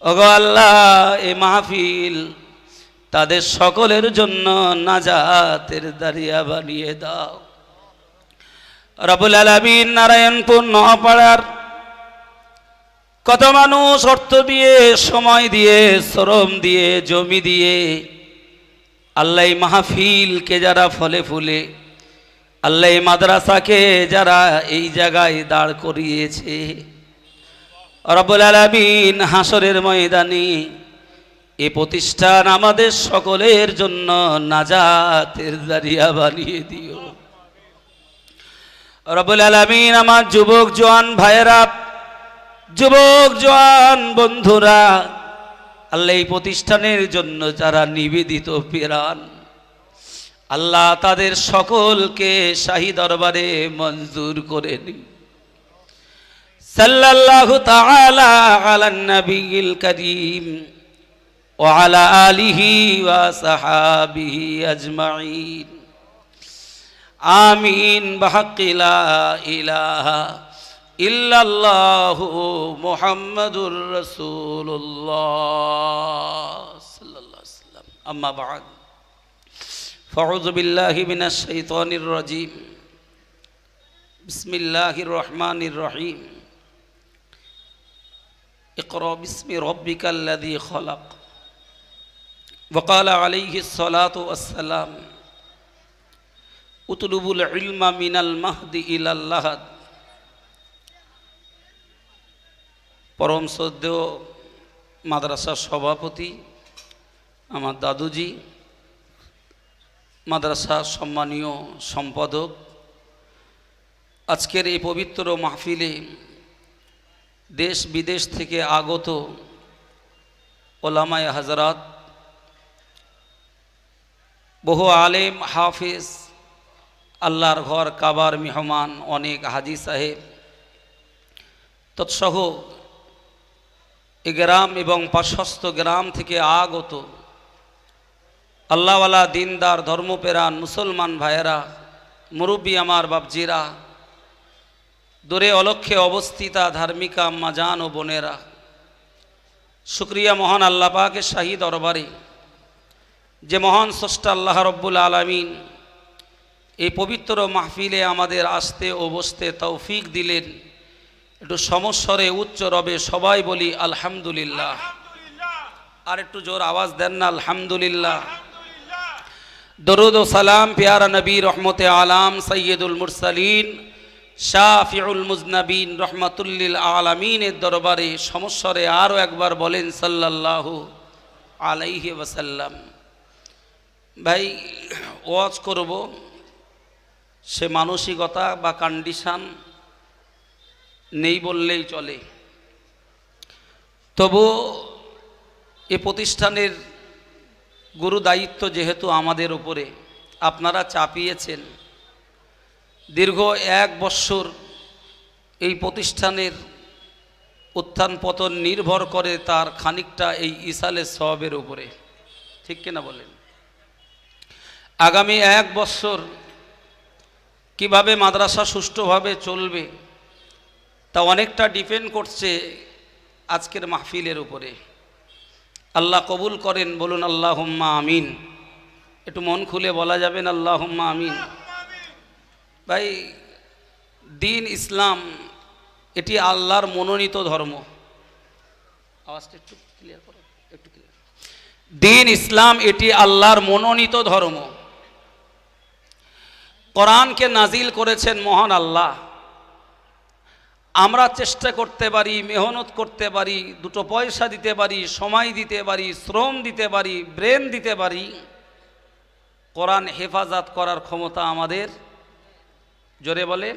ওগো আল্লাহ, এই মাহফিল তাদের সকলের জন্য নাজাতের দারিয়া বানিয়ে দাও। রব্বুল আলামিন নারায়ণপুর নওপাড়ার কত মানুষ অর্থ দিয়ে, সময় দিয়ে, শ্রম দিয়ে, জমি দিয়ে আল্লাহ এই মাহফিলকে যারা ফলে ফুলে, আল্লাহ এই মাদ্রাসাকে যারা এই জায়গায় দাঁড় করিয়েছে, রব্বুল আলামিন হাসরের ময়দানে এই প্রতিষ্ঠান আমাদের সকলের জন্য নাজাতের দারিয়া বানিয়ে দিও। রব্বুল আলামিন আমার যুবক জওয়ান ভাইয়েরা, যুবক জওয়ান বন্ধুরা, আল্লাহ এই প্রতিষ্ঠানের জন্য যারা নিবেদিত প্রাণ, আল্লাহ তাদের সকলকে শাহী দরবারে মঞ্জুর করে নিন। সাল্লাল্লাহু তাআলা আলান নবিয়িল কারীম ওয়া আলা আলিহি ওয়া সাহাবিহি আজমাইন। আমিন বিহাক্কি লা ইলাহা ইল্লাল্লাহু মুহাম্মাদুর রাসূলুল্লাহ সাল্লাল্লাহু আলাইহি ওয়াসাল্লাম। আম্মা বা'দ, ফাউযু বিল্লাহি মিনাশ শাইতানির রাজীম। বিসমিল্লাহির রহমানির রহিম। ইকরা বিসমি রাব্বিকাল্লাযী খালাক। ওয়া ক্বালা আলাইহিস সালাতু ওয়াস সালাম, উতলুবুল ইলমা মিনাল মাহদি ইলাল লাহাদ। পরম শ্রদ্ধেয় মাদ্রাসার সভাপতি আমার দাদুজি, মাদ্রাসার সম্মানীয় সম্পাদক, আজকের এই পবিত্র মাহফিলে দেশ বিদেশ থেকে আগত ওলামায়ে হাজরাত, বহু আলেম হাফেজ, আল্লাহর ঘর কাবার মেহমান, অনেক হাজী সাহেব তৎসহ এ গ্রাম এবং পার্শ্বস্থ গ্রাম থেকে আগত আল্লাহওয়ালা দিনদার ধর্মপ্রাণ মুসলমান ভাইয়েরা, মুরব্বী আমার বাপজিরা, দূরে অলক্ষ্যে অবস্থিতা ধার্মিকা আম্মা জান ও বোনেরা, শুকরিয়া মহান আল্লাহ পাকের শাহী দরবারে যে মহান স্রষ্টা আল্লাহ রব্বুল আলামিন এই পবিত্র মাহফিলে আমাদের আসতে ও বসতে তৌফিক দিলেন। একটু সমস্বরে উচ্চ রবে সবাই বলি আলহামদুলিল্লাহ। আর একটু জোর আওয়াজ দেন না আলহামদুলিল্লাহ। দরুদ ও সালাম পেয়ারা নবী রহমতে আলাম সৈয়দুল মুরসালিন শাফিউল মুজনাবিন রহমাতুল্লিল আলামিনের দরবারে সমস্বরে আরও একবার বলেন সাল্লাল্লাহু আলাইহি ওয়াসাল্লাম। ভাই, ওয়াজ করব, সে মানসিকতা বা কন্ডিশন নেই বললেই চলে। তবু এ প্রতিষ্ঠানের গুরু দায়িত্ব যেহেতু আমাদের উপরে, আপনারা চাপিয়েছেন, দীর্ঘ 1 বৎসর এই প্রতিষ্ঠানের উত্থান পতন নির্ভর করে তার খানিকটা এই ইসালের সওয়াবের উপরে, ঠিক কিনা বলেন? আগামী 1 বৎসর কিভাবে মাদ্রাসা সুষ্ঠুভাবে চলবে তা অনেকটা ডিপেন্ড করছে আজকের মাহফিলের উপরে। আল্লাহ কবুল করেন, বলুন আল্লাহুম্মা আমিন। একটু মন খুলে বলা যাবেন আল্লাহুম্মা আমিন। ভাই, দিন ইসলাম এটি আল্লাহর মনোনীত ধর্ম। আওয়াজটা একটু ক্লিয়ার করো, একটু ক্লিয়ার। দিন ইসলাম এটি আল্লাহর মনোনীত ধর্ম। কোরআনকে নাজিল করেছেন মহান আল্লাহ। আমরা চেষ্টা করতে পারি, মেহনত করতে পারি, দুটো পয়সা দিতে পারি, সময় দিতে পারি, শ্রম দিতে পারি, ব্রেন দিতে পারি। কোরআন হেফাজত করার ক্ষমতা আমাদের, জোরে বলেন।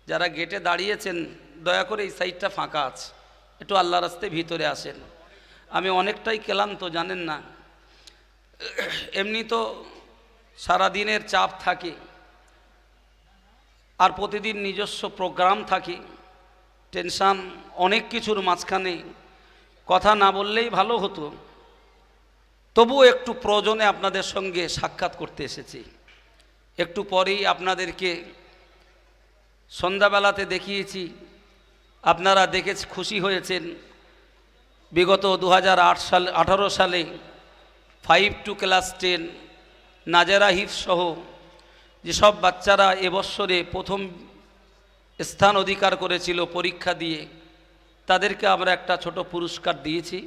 যারা গেটে দাঁড়িয়েছেন দয়া করে এই সাইডটা ফাঁকা আছে, একটু আল্লাহর রাস্তায় ভিতরে আসেন। আমি অনেকটাই ক্লান্ত, জানেন না। এমনি তো সারাদিনের চাপ থাকে, আর প্রতিদিন নিজস্ব প্রোগ্রাম থাকে, টেনশান অনেক কিছুর মাঝখানে কথা না বললেই ভালো হতো। তবুও একটু প্রয়োজনে আপনাদের সঙ্গে সাক্ষাৎ করতে এসেছি। একটু পরেই আপনাদেরকে সন্ধ্যাবেলাতে দেখিয়েছি, আপনারা দেখে খুশি হয়েছেন। বিগত 2018 সালে 5 to ক্লাস 10 নাজেরা হিফ সহ যেসব বাচ্চারা এবছরে প্রথম স্থান অধিকার করেছিল পরীক্ষা দিয়ে, তাদেরকে আমরা একটা ছোট পুরস্কার দিয়েছি।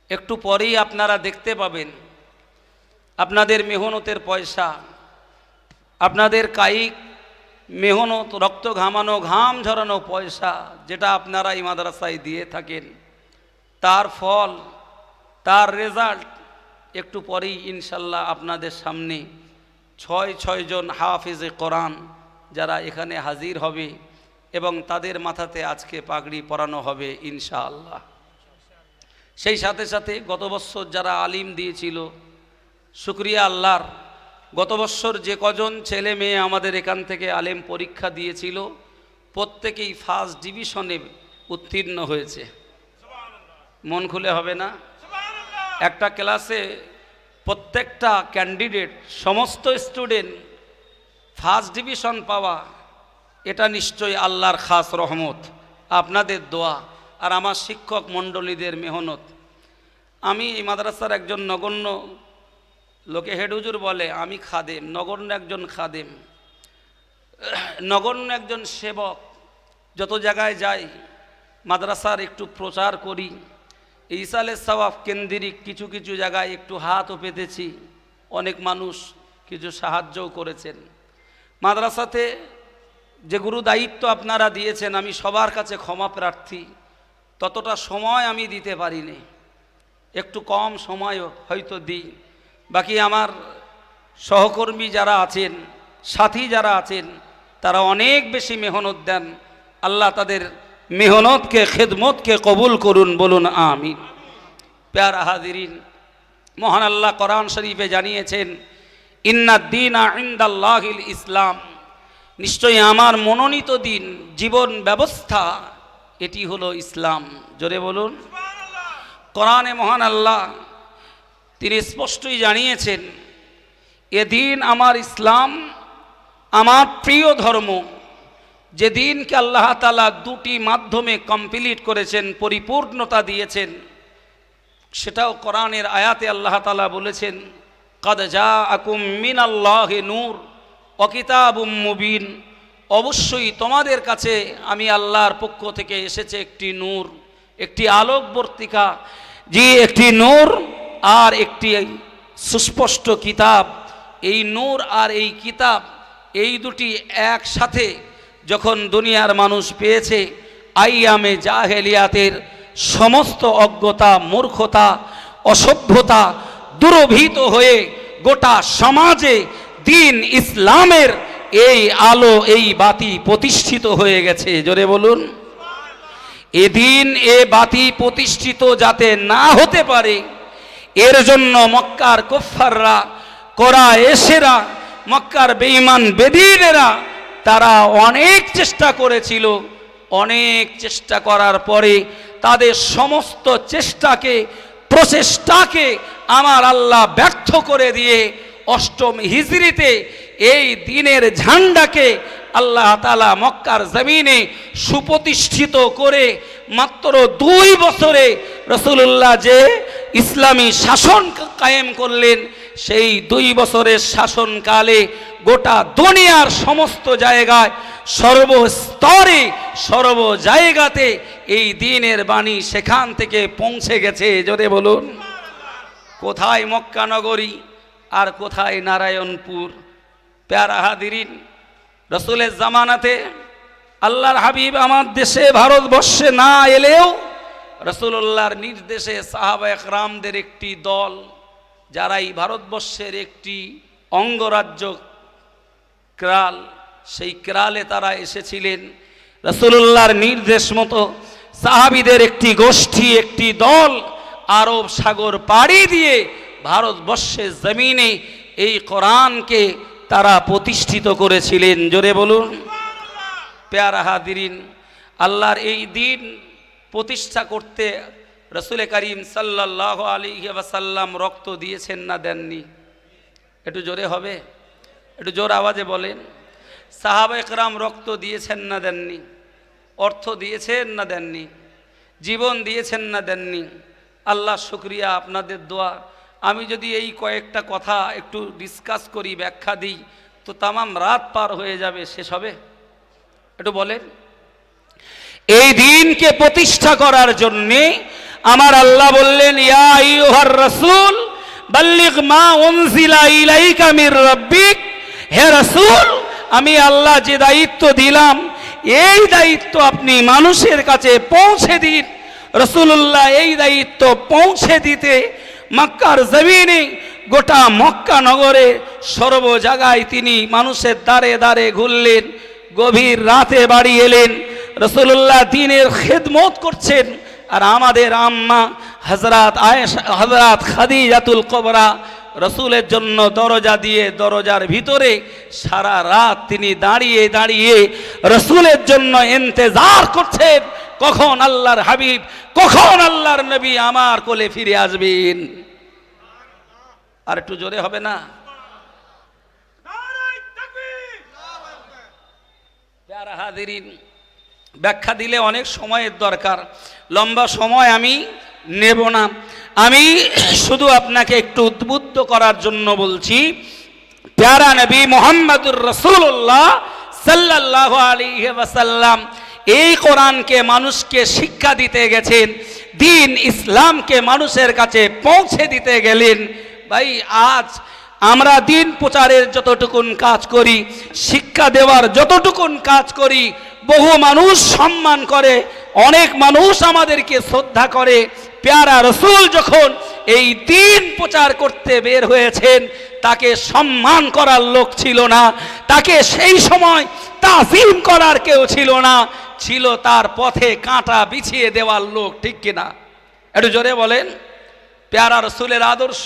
একটু পরেই আপনারা দেখতে পাবেন আপনাদের মেহনতের পয়সা, আপনাদের কায়িক মেহনত, রক্ত ঘামানো, ঘাম ঝরানো পয়সা যেটা আপনারা এই মাদ্রাসায় দিয়ে থাকেন, তার ফল, তার রেজাল্ট একটু পরেই ইনশাল্লাহ আপনাদের সামনে 6 জন হাফেজে কোরআন যারা এখানে হাজির হবে এবং তাদের মাথাতে আজকে পাগড়ি পরানো হবে ইনশাআল্লাহ। সেই সাথে সাথে গত বছর যারা আলিম দিয়েছিল, শুকরিয়া আল্লাহর, গত বছর যে কজন ছেলে মেয়ে আমাদের এখান থেকে আলেম পরীক্ষা দিয়েছিল প্রত্যেকেই ফার্স্ট ডিভিশনে উত্তীর্ণ হয়েছে। মন খুলে হবে না? একটা ক্লাসে প্রত্যেকটা ক্যান্ডিডেট, সমস্ত স্টুডেন্ট ফার্স্ট ডিভিশন পাওয়া, এটা নিশ্চয়ই আল্লাহর খাস রহমত, আপনাদের দোয়া আর আমার শিক্ষক মণ্ডলীদের মেহনত। আমি এই মাদ্রাসার একজন নগণ্য, লোকে হেড হুজুর বলে, আমি খাদেম, নগণ্য একজন খাদেম, নগণ্য একজন সেবক। যত জায়গায় যাই মাদ্রাসার একটু প্রচার করি, ইসালে সওয়াব কেন্দ্রিক কিছু কিছু জায়গায় একটু হাতও পেতেছি, অনেক মানুষ কিছু সাহায্যও করেছেন। মাদ্রাসাতে যে গুরু দায়িত্ব আপনারা দিয়েছেন, আমি সবার কাছে ক্ষমা প্রার্থী, ততটা সময় আমি দিতে পারিনি, একটু কম সময় হয়তো দিই। বাকি আমার সহকর্মী যারা আছেন, সাথী যারা আছেন, তারা অনেক বেশি মেহনত দেন। আল্লাহ তাদের মেহনতকে, খেদমতকে কবুল করুন, বলুন আমিন। প্যারা হাজিরিন, মহান আল্লাহ কোরআন শরীফে জানিয়েছেন, ইন্নাদ-দীনা ইনদাল্লাহিল ইসলাম, নিশ্চয়ই আমার মনোনীত দিন, জীবন ব্যবস্থা, এটি হলো ইসলাম। জোরে বলুন। কোরআনে মহান আল্লাহ তিনি স্পষ্টই জানিয়েছেন, এ দিন আমার ইসলাম, আমার প্রিয় ধর্ম। যে দিনকে আল্লাহ তাআলা দুটি মাধ্যমে কমপ্লিট করেছেন, পরিপূর্ণতা দিয়েছেন, সেটাও কোরআনের আয়াতে আল্লাহ তাআলা বলেছেন, কাদ জাআকুম মিনাল্লাহি নূর ওয়া কিতাবুম মুবিন, অবশ্যই তোমাদের কাছে আমি আল্লাহর পক্ষ থেকে এসেছে একটি নূর, একটি আলোকবর্তিকা, যে একটি নূর আর একটি সুস্পষ্ট কিতাব। এই নূর আর এই কিতাব, এই দুটি একসাথে যখন দুনিয়ার মানুষ পেয়েছে, আইয়ামে জাহেলিয়াতের সমস্ত অজ্ঞতা, মূর্খতা, অসভ্যতা দূরভীত হয়ে গোটা সমাজে দিন ইসলামের এই আলো, এই বাতি প্রতিষ্ঠিত হয়ে গেছে। জোরে বলুন। এদিন এ বাতি প্রতিষ্ঠিত যাতে না হতে পারে, এর জন্য মক্কার কুফফাররা, কোরাইশেরা, মক্কার বেঈমান বেদীনেরা তারা অনেক চেষ্টা করেছিল। অনেক চেষ্টা করার পরে তাদের সমস্ত চেষ্টাকে, প্রচেষ্টাকে আমার আল্লাহ ব্যর্থ করে দিয়ে অষ্টম হিজরিতে এই দিনের ঝান্ডাকে আল্লাহ তাআলা মক্কার জমিনে সুপ্রতিষ্ঠিত করে মাত্র 2 বছরে রাসূলুল্লাহ যে ইসলামী শাসন কায়েম করলেন, সেই 2 বছরের শাসনকালে গোটা দুনিয়ার সমস্ত জায়গায়, সর্বস্তরে, সর্ব জায়গাতে এই দ্বীনের বাণী সেখান থেকে পৌঁছে গেছে। জোরে বলুন। কোথায় মক্কা নগরী আর কোথায় নারায়ণপুর। প্যারা হাদিরিন, রসুলের জামানাতে আল্লাহর হাবিব আমার দেশে, ভারতবর্ষে না এলেও রসুল্লাহর নির্দেশে সাহাবা একরামদের একটি দল, যারা এই ভারতবর্ষের একটি অঙ্গরাজ্য ক্রাল, সেই ক্রালে তারা এসেছিলেন। রসুল্লাহর নির্দেশ মতো সাহাবিদের একটি গোষ্ঠী, একটি দল আরব সাগর পাড়ি দিয়ে ভারতবর্ষের জমিনে এই কোরআনকে তারা প্রতিষ্ঠিত করেছিলেন। জোরে বলুন। প্যারা হাদিরিন, আল্লাহর এই দিন প্রতিষ্ঠা করতে রসুল করিম সাল্লাল্লাহু আলাইহি ওয়াসাল্লাম রক্ত দিয়েছেন না দেননি? একটু জোরে হবে, একটু জোর আওয়াজে বলেন। সাহাবা একরাম রক্ত দিয়েছেন না দেননি? অর্থ দিয়েছেন না দেননি? জীবন দিয়েছেন না দেননি? আল্লাহ শুকরিয়া, আপনাদের দোয়া। আমি যদি এই কয়েকটা কথা একটু ডিসকাস করি, ব্যাখ্যা দিই, তো তামাম রাত পার হয়ে যাবে, শেষ হবে? একটু বলেন। এই দিনকে প্রতিষ্ঠা করার জন্যে আমার আল্লাহ বললেন, ইয়া আইয়ুহার রাসূল বাল্লিগ মা উনজিলা ইলাইকা মির রাব্বিক। হে রাসূল, আমি আল্লাহ যে দায়িত্ব দিলাম, এই দায়িত্ব আপনি মানুষের কাছে পৌঁছে দিন। রাসূলুল্লাহ এই দায়িত্ব পৌঁছে দিতে মক্কার জমিনে, গোটা মক্কা নগরে সর্ব জায়গায় তিনি মানুষের দ্বারে দ্বারে ঘুরলেন, গভীর রাতে বাড়ি এলেন। রাসূলুল্লাহ দ্বীনের খেদমত করছেন। আর আমাদের আম্মা হযরত আয়েশা, হযরত খাদিজাতুল কুবরা রসুলের জন্য দরজা দিয়ে দরজার ভিতরে সারা রাত তিনি দাঁড়িয়ে দাঁড়িয়ে রসুলের জন্য ইন্তজার করছেন, কখন আল্লাহর হাবিব, কখন আল্লাহর নবী আমার কোলে ফিরে আসবেন। আর একটু জোরে হবে না? প্যারা হাজিরিন, ব্যাখ্যা দিলে অনেক সময়ের দরকার, লম্বা সময় আমি নেব না। আমি শুধু আপনাকে একটু উদ্বুদ্ধ করার জন্য বলছি, প্যারা নবী মুহাম্মদুর রাসূলুল্লাহ সাল্লাল্লাহু আলাইহি ওয়াসাল্লাম এই কোরআনকে মানুষকে শিক্ষা দিতে গেছেন, দিন ইসলামকে মানুষের কাছে পৌঁছে দিতে গেলেন। ভাই, আজ আমরা দিন প্রচারের যতটুকুন কাজ করি, শিক্ষা দেওয়ার যতটুকুন কাজ করি, বহু মানুষ সম্মান করে, অনেক মানুষ আমাদেরকে শ্রদ্ধা করে। প্যারা রসুল যখন এই দিন প্রচার করতে বের হয়েছেন, তাকে সম্মান করার লোক ছিল না, তাকে সেই সময় তাজিম করার কেউ ছিল না, ছিল তার পথে কাঁটা বিছিয়ে দেওয়ার লোক। ঠিক কিনা? একটু জোরে বলেন। প্যারা রসুলের আদর্শ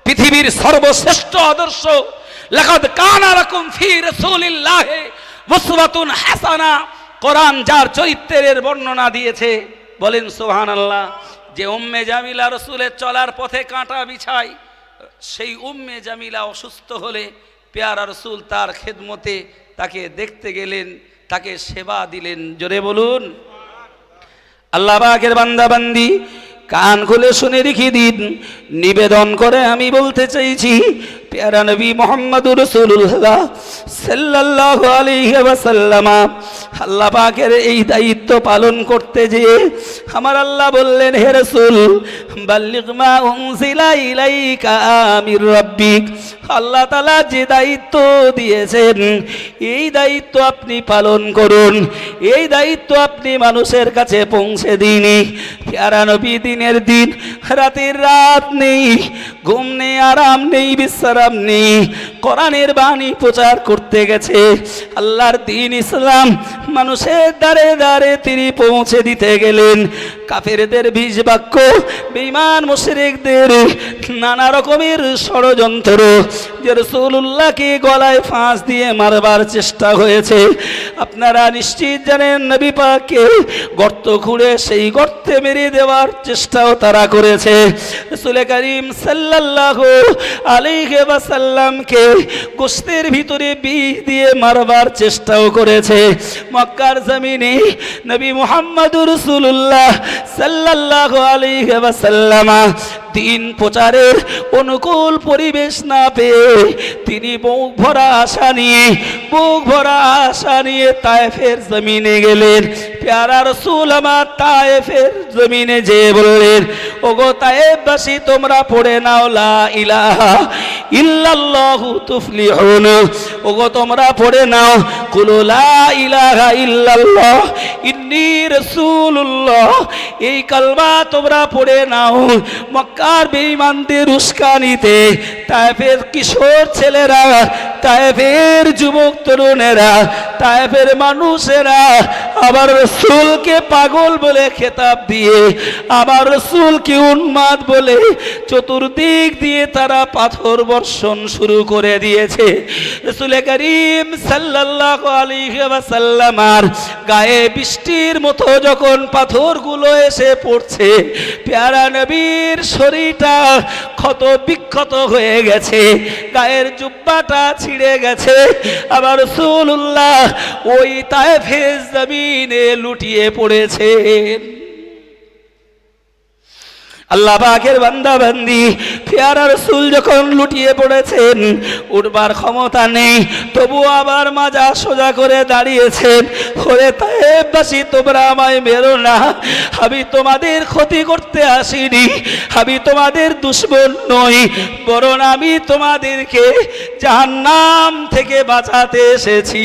পৃথিবীর সর্বশ্রেষ্ঠ আদর্শ। লাকাদ কানা লাকুম ফি রাসূলিল্লাহি উসওয়াতুন হাসানা। কোরআন যার চরিত্রের বর্ণনা দিয়েছে, বলেন সুবহানাল্লাহ। যে উম্মে জামিলা রসুলের চলার পথে কাঁটা বিছায়, সেই উম্মে জামিলা অসুস্থ হলে পেয়ারা রসুল তার খেদমতে তাকে দেখতে গেলেন, তাকে সেবা দিলেন। জোরে বলুন। আল্লাহ পাকের বান্দা বান্দি, কান খুলে শুনে রেখে দিন, নিবেদন করে আমি বলতে চাইছি, প্যারা নবী মুহাম্মদুর রাসূলুল্লাহ সাল্লাল্লাহু আলাইহি ওয়াসাল্লাম আল্লাহ পাকের এই দায়িত্ব পালন করতে যেয়ে আমার আল্লাহ বললেন, হে রাসূল বাল্লিগ মা উনজিলা ইলাইকা মির রাব্বিক। আল্লাহ তাআলা যে দায়িত্ব দিয়েছেন, এই দায়িত্ব আপনি পালন করুন, এই দায়িত্ব আপনি মানুষের কাছে পৌঁছে দিন। প্যারা নবী দিনের দিন, রাতের রাত নেই, ঘুম নেই, আরাম নেই, বিশ্রাম নেই, কোরআনের বাণী প্রচার করতে গেছে। আল্লাহর দ্বীন ইসলাম মানুষের দ্বারে দ্বারে তিনি পৌঁছে দিতে গেলেন। কাফেরদের বিষ বাক্য, বেঈমান মুশরিকদের নানা রকমের ষড়যন্ত্র, যে রাসূলুল্লাহকে গলায় ফাঁস দিয়ে মারবার চেষ্টা হয়েছে। আপনারা নিশ্চিত জানেন, নবী পাককে গর্ত খুঁড়ে সেই গর্তে মেরে দেওয়ার চেষ্টাও তারা করেছে। রাসূল করিম সাল্লাল্লাহু আলাইহি ওয়াসাল্লামকে গোশতের ভিতরে বিষ দিয়ে মারবার চেষ্টাও করেছে। মক্কার জমিনে নবী মুহাম্মদুর রাসূলুল্লাহ সাল্লাল্লাহু আলাইহি ওয়াসাল্লাম দিন প্রচারের অনুকূল পরিবেশ না পেয়ে তিনি বুক ভরা আশা নিয়ে তায়েফের জমিনে গেলেন। প্যারা রাসূল আমার তায়েফের জমিনে যেয়ে বললেন, ওগো তায়েফবাসী, তোমরা পড়ে নাও লা ইলাহা ইল্লাল্লাহু তুফলিহুন। ওগো তোমরা পড়ে নাও কুলু লা ইলাহা ইল্লাল্লাহ ইন্নী রাসূলুল্লাহ। এই কালমা তোমরা পড়ে নাও। মক্কার বেঈমানদের উস্কানিতে তায়েফের কিশোর ছেলেরা, তায়েফের যুবক তরুণেরা, তায়েফের মানুষেরা আবার রাসূলকে পাগল বলে খেতাব দিয়ে, আবার রাসূলকে উন্মাদ বলে চতুর্দিক দিয়ে তারা পাথর বর্ষণ শুরু করে দিয়েছে। রাসূল করিম সাল্লাল্লাহু আলাইহি ওয়াসাল্লামের গায়ে বৃষ্টির মতো যখন পাথরগুলো এসে পড়ছে, প্যারা নবীর শরীরটা ক্ষত বিক্ষত হয়ে গেছে, গায়ের জুব্বাটা ছিঁড়ে গেছে। আবার রাসূলুল্লাহ ওই তায়েফের জমিনে লুটিয়ে পড়েছেন। আল্লাহ পাকের বান্দা বান্দি পেয়ারা রাসূল যখন লুটিয়ে পড়েছেন, উঠবার ক্ষমতা নেই, তবু আবার মাজা সোজা করে দাঁড়িয়েছেন। ওরে তায়েববাসী, তোমরা আমায় মেরো না, আমি তোমাদের ক্ষতি করতে আসিনি, আমি তোমাদের দুশমন নই, বরং আমি তোমাদেরকে জাহান্নাম থেকে বাঁচাতে এসেছি।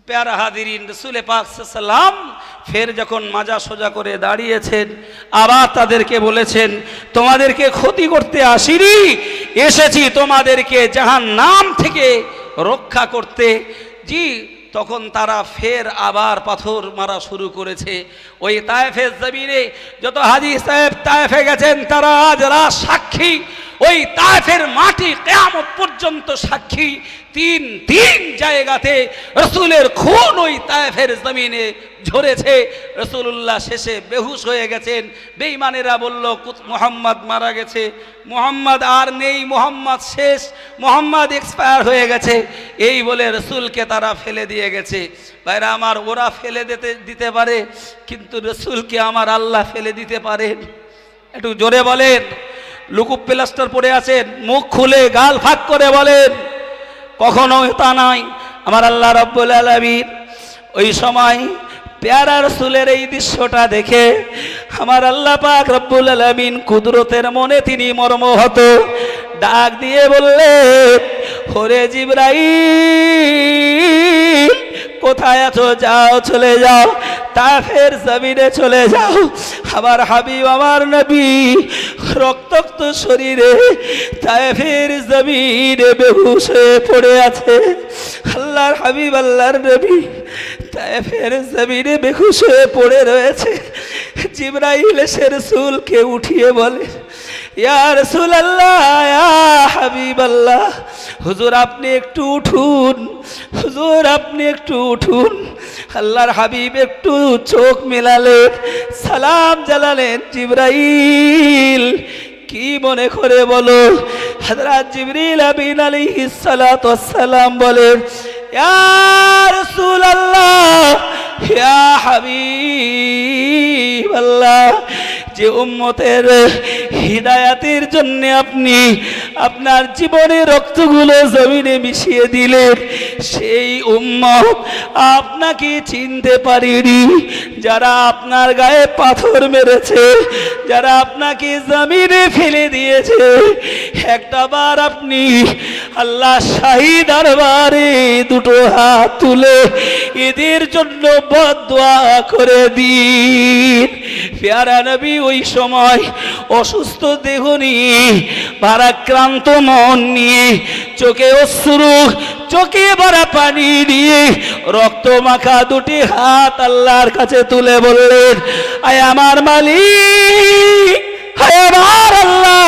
প্যারা হাদিরিন, রাসূল পাক সাল্লাল্লাহু আলাইহি ওয়াসাল্লাম ফের যখন মাজা সোজা করে দাঁড়িয়েছেন, আবার তাদেরকে বলেছেন, তোমাদেরকে ক্ষতি করতে আসিনি, এসেছি তোমাদেরকে জাহান্নাম থেকে রক্ষা করতে। জি, তখন তারা ফের আবার পাথর মারা শুরু করেছে। ওই তায়েফের জমিনে যত হাজী সাহেব তায়েফে গেছেন, তারা আজ রাত সাক্ষী। ওই তায়েফের মাটি কিয়ামত পর্যন্ত সাক্ষী। তিন জায়গাতে রাসূলের খুন ওই তায়েফের জমিনে ঝরেছে। রাসূলুল্লাহ শেষে বেহুশ হয়ে গেছেন। বেঈমানেরা বলল, মুহাম্মদ মারা গেছে, মুহাম্মদ আর নেই, মুহাম্মদ শেষ, মুহাম্মদ এক্সপায়ার হয়ে গেছে। এই বলে রাসূলকে তারা ফেলে দিয়ে গেছে। ভাইরা আমার, ওরা ফেলে দিতে পারে, কিন্তু রাসূলকে আমার আল্লাহ ফেলে দিতে পারেন? একটু জোরে বলেন। লুকুপ প্লাস্টার পরে আছেন, মুখ খুলে গাল ফাঁক করে বলেন, কখনো তা নয়। আমার আল্লাহ রাব্বুল আলামিন ওই সময় প্যারা রাসূলের এই দৃশ্যটা দেখে আমার আল্লাহ পাক রব্বুল আলামিন কুদরতের মনে তিনি মর্মহত, ডাক দিয়ে বললেন, ওরে জিবরাইল, কোথায় আছো? যাও, চলে যাও, তায়েফের জমিনে চলে যাও। আমার হাবিব, আমার নবী রক্তাক্ত শরীরে তায়েফের জমিনে বেহুশ হয়ে পড়ে আছে। আল্লাহর হাবিব, আল্লাহর নবী তায়েফের জমিনে বেহুশ হয়ে পড়ে রয়েছে। জিবরাইল এসে রাসূলকে উঠিয়ে বলে, ইয়া রাসূলুল্লাহ, ইয়া হাবিবাল্লাহ, হুজুর আপনি একটু উঠুন, হুজুর আপনি একটু উঠুন। আল্লাহর হাবিব একটু চোখ মেলালেন, সালাম জানালেন। জিবরাইল, কি মনে করে বলো? হযরত জিবরিল আমিন আলাইহিস সালাতু ওয়াস সালাম বলেন, ইয়া রাসূলুল্লাহ, ইয়া হাবিবাল্লাহ, যে উম্মতের হিদায়াতের জন্য আপনি আপনার জীবনের রক্তগুলো জমিনে মিশিয়ে দিলেন, সেই উম্মত আপনাকে চিনতে পারেনি। যারা আপনার গায়ে পাথর মেরেছে, যারা আপনাকে জমিনে ফেলে দিয়েছে, একটা বার আপনি আল্লাহ শাহী দরবারে দুটো হাত তুলে এদের জন্য বদদুয়া করে দিন। প্যারা নবী ওই সময় অসুস্থ দেহ নিয়ে, ভারাক্রান্ত মন নিয়ে, চোখে অশ্রু, চোখে ভরা পানি নিয়ে, রক্ত মাখা দুটি হাত আল্লাহর কাছে তুলে বললেন, আয় আমার মালিক, আয় আমার আল্লাহ,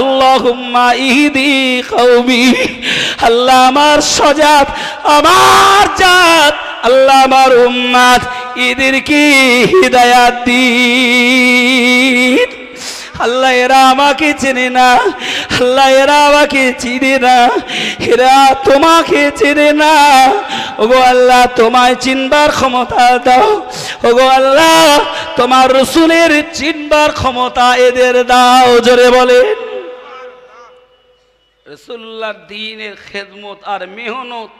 আল্লাহুম্মা ইহদি কওমি, আল্লাহ আমার সজাত, আমার জাত, আল্লাহ আমার উম্মত, এদেরকে হিদায়াত দিন। আল্লাহ, এরা আমাকে চেনে না, আল্লাহ এরা আমাকে চিনে না, এরা তোমাকে চেনে না। ওগো আল্লাহ, তোমায় চিনবার ক্ষমতা দাও। ওগো আল্লাহ, তোমার রাসূলের চিনবার ক্ষমতা এদের দাও। জোরে বলেন। রাসূলুল্লাহর দ্বীনের খেদমত আর মেহনত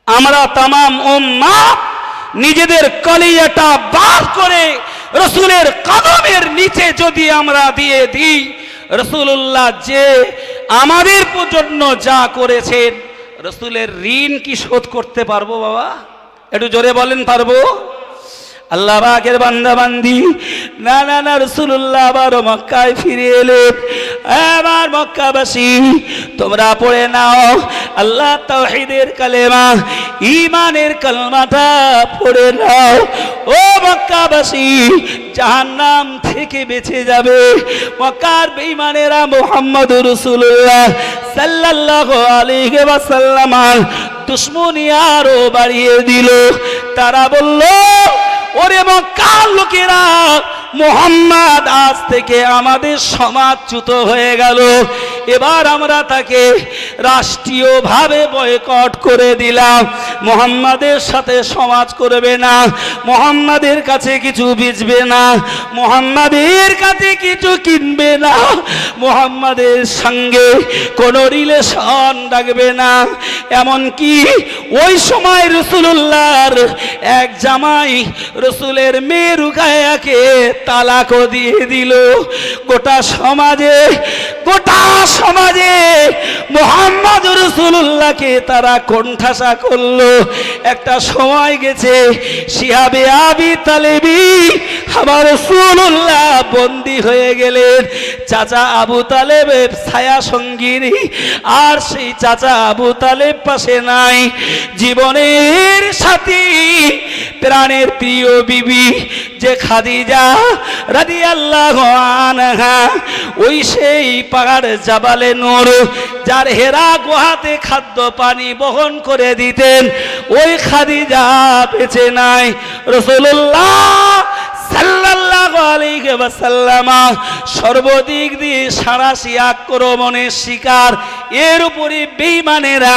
আমরা তামাম উম্মাহ নিজেদের কলিজাটা বার করে রাসূলের কদমের নিচে যদি আমরা দিয়ে দিই, রাসূলুল্লাহ যে আমাদের জন্য যা করেছেন, রাসূলের ঋণ কি শোধ করতে পারবো বাবা? একটু জোরে বলেন, পারবো? আল্লাহ পাকের বান্দা বান্দি, না না না, রাসূলুল্লাহ আবার মক্কায় ফিরে এলেন। এবার মক্কাবাসী, তোমরা পড়ে নাও আল্লাহ তাওহীদের কালেমা, ঈমানের কালমাটা পড়ে নাও। ও মক্কাবাসী, জাহান্নাম থেকে বেঁচে যাবে। মক্কার বেঈমানেরা মুহাম্মদুর রাসূলুল্লাহ সাল্লাল্লাহু আলাইহি ওয়াসাল্লাম দুশমনী আরো বাড়িয়ে দিল। তারা বলল, ওরে মক্কার লোকেরা, মুহাম্মদ আজ থেকে আমাদের সমাজচ্যুত হয়ে গেল। এবার আমরা তাকে রাষ্ট্রীয়ভাবে বয়কট করে দিলাম। মুহাম্মাদের সাথে সমাজ করবে না, মুহাম্মাদের কাছে কিছু বেচবে না, মুহাম্মাদের কাছে কিছু কিনবে না, মুহাম্মাদের সঙ্গে কোনো রিলেশন রাখবে না। এমনকি ওই সময় রাসূলুল্লাহর এক জামাই রাসূলের মেয়ে রুকায়াকে তালাকও দিয়ে দিল। গোটা সমাজে মুহাম্মদ রাসূলুল্লাহকে তারা কোণঠাসা করলো। একটা সময় গেছে শিহাবে আবি তালেবী আমার রাসূলুল্লাহ বন্দী হয়ে গেলেন। চাচা আবু তালেবের ছায়া সঙ্গিনী, আর সেই চাচা আবু তালেব পাশে নাই। জীবনের সাথী, প্রাণের প্রিয় বিবি যে খাদিজা রাদিয়াল্লাহু আনহা, ওই সেই পাহাড় জাবালে নূর, যার হেরা গুহাতে খাদ্য পানি বহন করে দিতেন, ওই খাদিজা বেঁচে নাই। রাসূলুল্লাহ সাল্লাল্লাহু আলাইহি ওয়াসাল্লাম সর্বদিক দিয়ে সাঁড়াশি আক্রমণের শিকার। এর উপরে বেঈমানেরা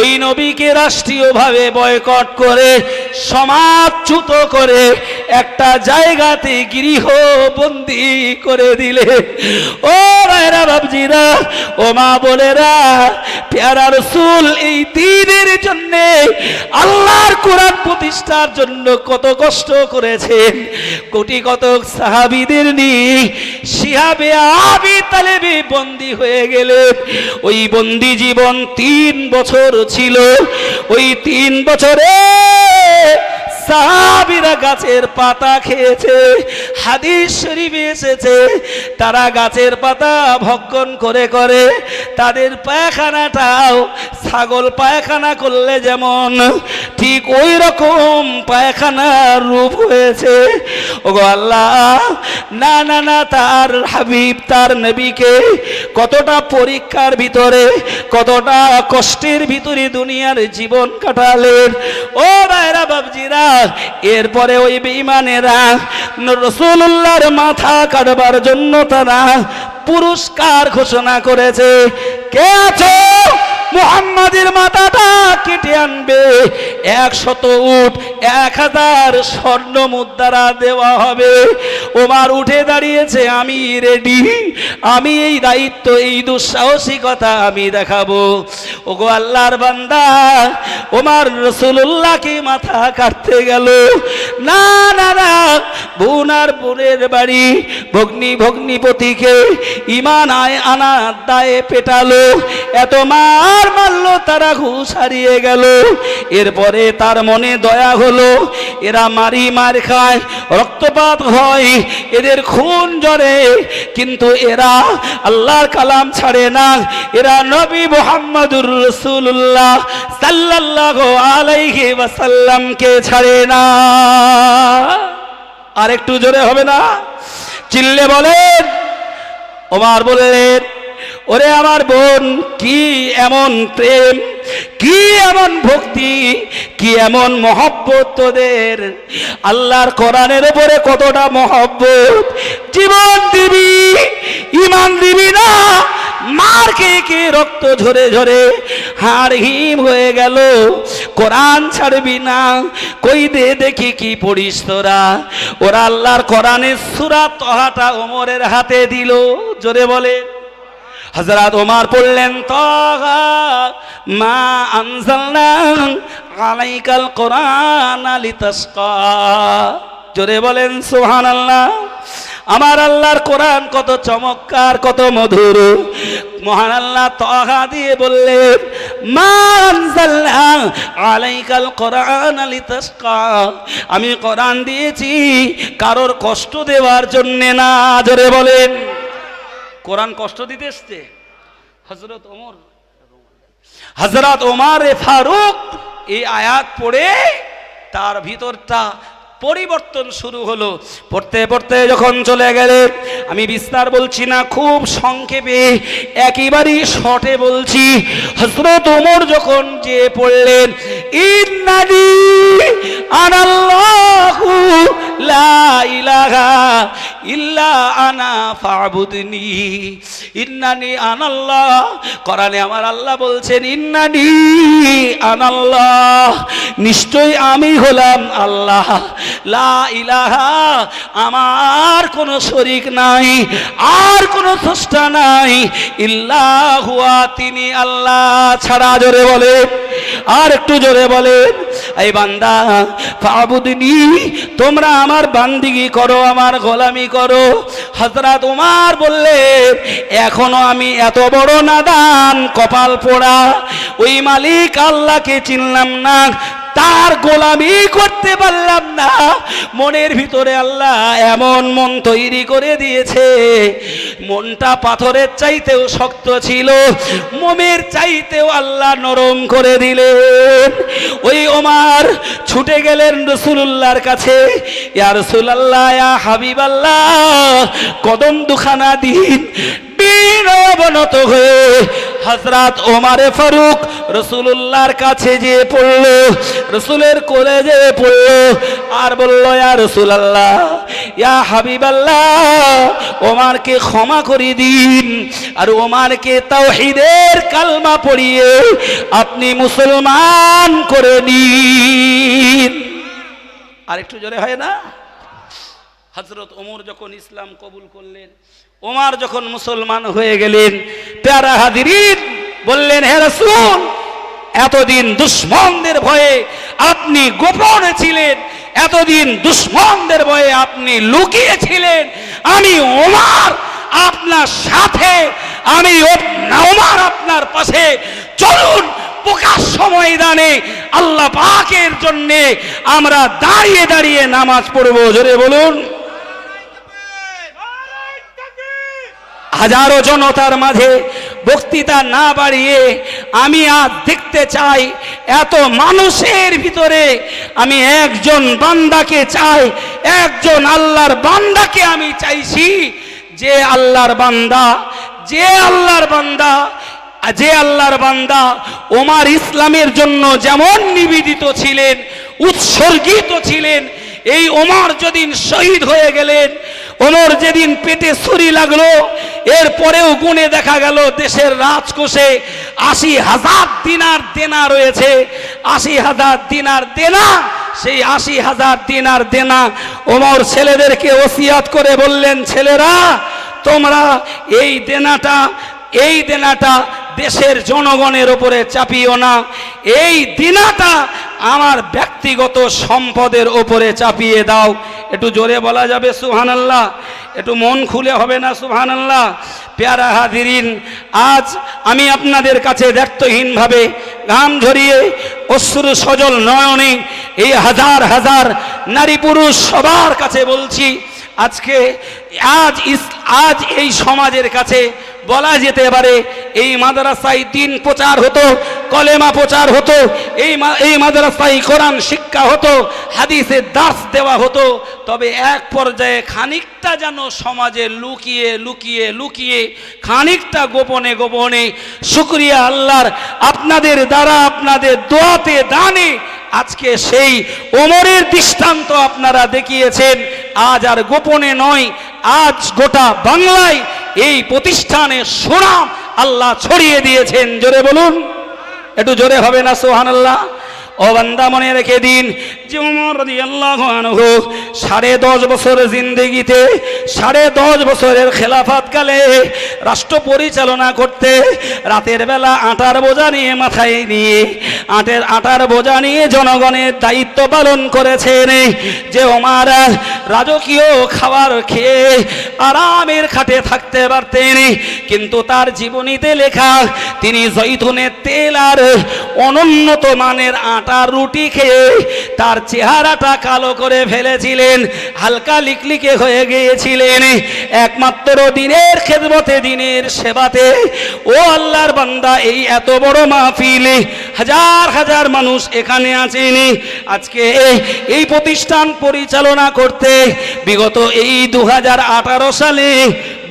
ওই নবীকে রাষ্ট্রীয়ভাবে বয়কট করে, সমাজচ্যুত করে একটা জায়গাতে গৃহবন্দী করে দিলে। ও ভাইরা বাবজিরা, ও মা বোনেরা, প্যারা রাসূল এই দ্বীনের জন্য, আল্লাহর কোরআন প্রতিষ্ঠার জন্য কত কষ্ট করেছেন। কোটি কত সাহাবীদের নিয়ে শিহাবে আবি তালেবী বন্দী হয়ে গেলেন। ওই বন্দী জীবন 3 বছর ছিল। ওই 3 বছরে সাহাবীরা গাছের পাতা খেয়েছে। হাদিস শরীফে এসেছে তারা গাছের পাতা ভক্ষণ করে করে তাদের পায়খানাটাও ছাগল পায়খানা করলে যেমন ঠিক ওই রকম পায়খানার রূপ হয়েছে। ওগো আল্লাহ, না না না, তার হাবিব তার নবীকে কতটা পরীক্ষার ভিতরে, কতটা কষ্টের ভিতরে দুনিয়ার জীবন কাটালেন। ও ভাইরা বাবজিরা, এরপরে ওই বেঈমানেরা রাসূলুল্লাহর মাথা কাটবার জন্য তারা পুরস্কার ঘোষণা করেছে। কে আছো মুহাম্মাদের মাথাটা কেটে আনবে, 100 উট 1000 স্বর্ণ মুদ্রা দেওয়া হবে। ওমর উঠে দাঁড়িয়েছে, আমি রেডি, আমি এই দায়িত্ব, এই দুঃসাহসিকতা আমি দেখাবো। ওগো আল্লাহর বান্দা, ওমর রাসূলুল্লাহকে মাথা কাটতে গেল। না না না, বোন আর বোনের বাড়ি ভগ্নিপতিকে ঈমান আনা দায়ে পেটালো। এত মারলো, তারা হুঁশ হারিয়ে গেল। এরপরে তার মনে দয়া হলো, এরা মার খায়, রক্তপাত হয়, এদের খুন ঝরে, কিন্তু এরা আল্লাহর কালাম ছাড়ে না, এরা নবী মুহাম্মদুর রাসূলুল্লাহ সাল্লাল্লাহু আলাইহি ওয়াসাল্লামকে ছাড়ে না। আর একটু জোরে হবে না? চিল্লে বলেন। ওমর বললেন, ওরে আমার বোন, কি এমন প্রেম, কি এমন ভক্তি, কি এমন মহব্বত তোদের, আল্লাহর কোরআনের উপরে কতটা মহব্বত, জীবন দিবি, ঈমান দিবি না, মার কে রক্ত ঝরে ঝরে হাড় হিম হয়ে গেল, কোরআন ছাড়বি না, কই দে দেখি কি পড়িস তোরা। ওরা আল্লাহর কোরআনের সূরা তহাটা ওমরের হাতে দিল। জোরে বলে। হযরত ওমর পড়লেন, তাহা মা আনজালনা আলাইকাল কোরআন লিতাশকা। জোরে বলেন সুবহানাল্লাহ। আমার আল্লাহর কোরআন কত চমৎকার, কত মধুর। মহান আল্লাহ তাহা দিয়ে বললেন, মা আনজালনা আলাইকাল কোরআন লিতাশকা, আমি কোরআন দিয়েছি কারোর কষ্ট দেওয়ার জন্য না। জোরে বলেন। কোরআন কষ্ট দিতে এসছে। হযরত ওমর ফারুক এই আয়াত পড়ে তার ভিতরটা পরিবর্তন শুরু হলো। পড়তে পড়তে যখন চলে গেলেন, আমি বিস্তার বলছি না, খুব সংক্ষেপে একেবারেই শর্টে বলছি। হযরত ওমর যখন যে পড়লেন, ইন্নানি আনাল্লাহু লা ইলাহা ইল্লা আনা ফাবুদনি ইন্নানি আনাল্লাহ। কোরআনে আমার আল্লাহ বলছেন ইন্নানি আনাল্লাহ, নিশ্চয়ই আমি হলাম আল্লাহ। লা ইলাহা, আমার কোনো শরীক নাই, আর কোনো স্রষ্টা নাই, ইল্লা হুয়া, তিনি আল্লাহ ছাড়া। জোরে বলে, আর একটু জোরে বলেন। এই বান্দা ফাবুদনি, তোমরা আমার বান্দিগি করো, আমার গোলামি করো। হযরত ওমর বললেন এখনো আমি এত বড় নাদান, কপাল পোড়া, ওই মালিক আল্লাহকে চিনলাম না, তার গোলামি করতে পারলাম না। মনের ভিতরে আল্লাহ এমন মন তৈরি করে দিয়েছে, মনটা পাথরের চাইতেও শক্ত ছিল, মোমের চাইতেও আল্লাহ নরম করে দিলেন। ওই ওমর ছুটে গেলেন রাসূলুল্লাহর কাছে, ইয়া রাসূলুল্লাহ, ইয়া হাবিবাল্লাহ, কদম দুখানা দিন। বিনয়বনত হয়ে হযরত ওমর ফারুক রাসূলুল্লাহর কাছে যেয়ে পড়ল, রাসূলের কোলে যেয়ে পড়ল, আর বলল ইয়া রাসূলুল্লাহ, ইয়া হাবিবাল্লাহ, ওমরকে ক্ষমা করে দিন, আর ওমরকে তাওহীদের কালমা পড়িয়ে আপনি মুসলমান করে নিন। আর একটু জোরে হয় না? হযরত ওমর যখন ইসলাম কবুল করলেন, ওমর যখন মুসলমান হয়ে গেলেন, প্যারা হাজিরিন বললেন, হে রাসূল, এতদিন দুশমনদের ভয়ে আপনি গোপনে ছিলেন, এতদিন দুশমনদের ভয়ে আপনি লুকিয়ে ছিলেন, আমি ওমর আপনার সাথে, আমি ওমর আপনার পাশে, চলুন প্রকাশ্য ময়দানে আল্লাহ পাকের জন্য আমরা দাঁড়িয়ে দাঁড়িয়ে নামাজ পড়বো। জোরে বলুন। হাজারো জনতার মাঝে বক্তৃতা না বাড়িয়ে আমি আজ দেখতে চাই, এত মানুষের ভিতরে আমি একজন বান্দাকে চাই, একজন আল্লাহর বান্দাকে আমি চাইছি, যে আল্লাহর বান্দা, যে আল্লাহর বান্দা, যে আল্লাহর বান্দা ওমর ইসলামের জন্য যেমন নিবেদিত ছিলেন, উৎসর্গিত ছিলেন, এই ওমর যেদিন শহীদ হয়ে গেলেন, ওমর যেদিন পেটে ছুরি লাগলো, এরপরেও গুণে দেখা গেল দেশের রাজকোষে ৮০,০০০ দিনার দেনা রয়েছে, ৮০,০০০ দিনার দেনা। সেই ৮০,০০০ দিনার দেনা ওমর ছেলেদেরকে ওসিয়াত করে বললেন, ছেলেরা তোমরা এই দেনাটা দেশের জনগণের উপরে চাপিও না, এই দেনাটা আমার ব্যক্তিগত সম্পদের উপরে চাপিয়ে দাও। একটু জোরে বলা যাবে সুবহানাল্লাহ? একটু মন খুলে হবে না সুবহানাল্লাহ? প্যারা হাজিরিন, আজ আমি আপনাদের কাছে দায়িত্বহীনভাবে ঘাম ঝরিয়ে অশ্রু সজল নয়নে এই হাজার হাজার নারী পুরুষ সবার কাছে বলছি, আজ এই সমাজের কাছে বলা যেতে পারে, এই মাদ্রাসায় দিন প্রচার হতো, কলেমা প্রচার হতো, এই মাদ্রাসায় কোরআন শিক্ষা হতো, হাদিসের দাস দেওয়া হতো, তবে এক পর্যায়ে খানিকটা যেন সমাজে লুকিয়ে লুকিয়ে লুকিয়ে, খানিকটা গোপনে গোপনে, শুকরিয়া আল্লাহর, আপনাদের দ্বারা, আপনাদের দোয়াতে দানে আজকে সেই ওমরের দৃষ্টান্ত আপনারা দেখিয়েছেন। আজ আর গোপনে নয়, আজ গোটা বাংলায় এই প্রতিষ্ঠানের সুনাম আল্লাহ ছড়িয়ে দিয়েছেন। জোরে বলুন, একটু জোরে হবে না সুবহানাল্লাহ? ও বান্দা, মনে রেখে দিন যে ওমর রাদিয়াল্লাহু আনহু 10.5 বছর জিন্দেগিতে, 10.5 বছরের খেলাফতকালে রাষ্ট্র পরিচালনা করতে, রাতের বেলা আটার বোঝা নিয়ে মাথায় নিয়ে, আটার বোঝা নিয়ে জনগণের দায়িত্ব পালন করেছেন। যে ওমর রাজকীয় খাবার খেয়ে আরামের খাটে থাকতে পারতেন, কিন্তু তার জীবনীতে লেখা তিনি জৈতুনের তেল আর অনুন্নত মানের আটার রুটি খেয়ে তার চেহারাটা কালো করে ফেলেছিলেন, হালকা লিকলিকে হয়ে গিয়েছিলেন। একমাত্র দিনের খেদমতে, দিনের সেবাতে, ও আল্লাহর বান্দা, এই এত বড় মাহফিলে হাজার হাজার মানুষ এখানে আছেন। আজকে এই প্রতিষ্ঠান পরিচালনা করতে বিগত এই 2018 সালে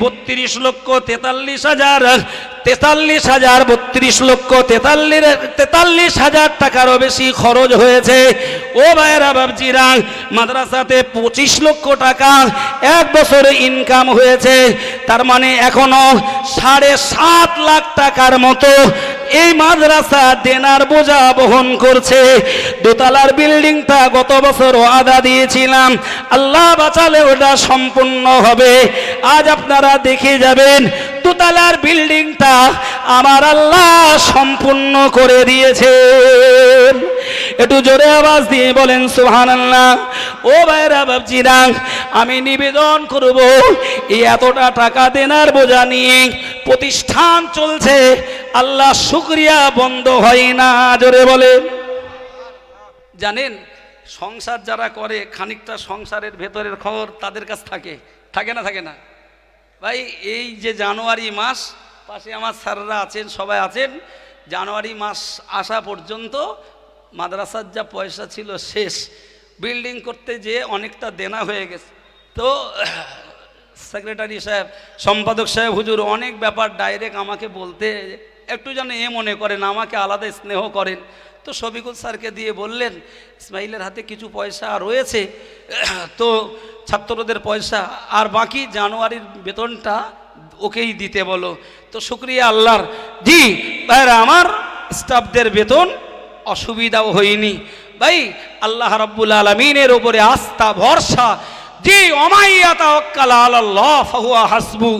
32,43,000 43,000 32 লক্ষ 43,000 টাকারও বেশি খরচ হয়েছে। ও ভাইরা বাবজিরা, মাদ্রাসাতে 25 লক্ষ টাকা এক বছরে ইনকাম হয়েছে। তার মানে এখনো 7.5 লাখ টাকার মতো এই মাদ্রাসা দেনার বোঝা বহন করছে। দোতলার বিল্ডিংটা গত বছর ওয়াদা দিয়েছিলাম, আল্লাহ বাঁচালে ওটা সম্পূর্ণ হবে। আজ আপনারা দেখে যাবেন দোতলার বিল্ডিংটা আমার আল্লাহ সম্পূর্ণ করে দিয়েছেন। একটু জোরে আওয়াজ দিয়ে বলেন সুবহানাল্লাহ। ও ভাইরা বাবজিরা, আমি নিবেদন করব, এই এতটা টাকা দেনার বোঝা নিয়ে প্রতিষ্ঠান চলছে, আল্লাহ শুকরিয়া বন্ধ হয় না। জোরে বলেন। জানেন, সংসার যারা করে খানিকটা সংসারের ভেতরের খবর তাদের কাছে থাকে না থাকে না ভাই। এই যে জানুয়ারি মাস, পাশে আমার স্যাররা আছেন, সবাই আছেন, জানুয়ারি মাস আসা পর্যন্ত মাদ্রাসার যা পয়সা ছিল শেষ। বিল্ডিং করতে যে অনেকটা দেনা হয়ে গেছে। তো সেক্রেটারি সাহেব, সম্পাদক সাহেব, হুজুর অনেক ব্যাপার ডাইরেক্ট আমাকে বলতে একটু যেন মনে করেন, আমাকে আলাদা স্নেহ করেন। তো শফিকুল স্যারকে দিয়ে বললেন, ইসমাইলের হাতে কিছু পয়সা রয়েছে, তো ছাত্রদের পয়সা আর বাকি জানুয়ারির বেতনটা ওকেই দিতে বলো। তো শুকরিয়া আল্লাহর। জি ভাইরা আমার, স্টাফদের বেতন অসুবিধাও হয়নি ভাই। আল্লাহ রাব্বুল আলামিনের উপরে আস্থা ভরসা। জি, ওমাইয়া তাওয়াক্কাল আলাল্লাহ ফাহুয়া হাসবু।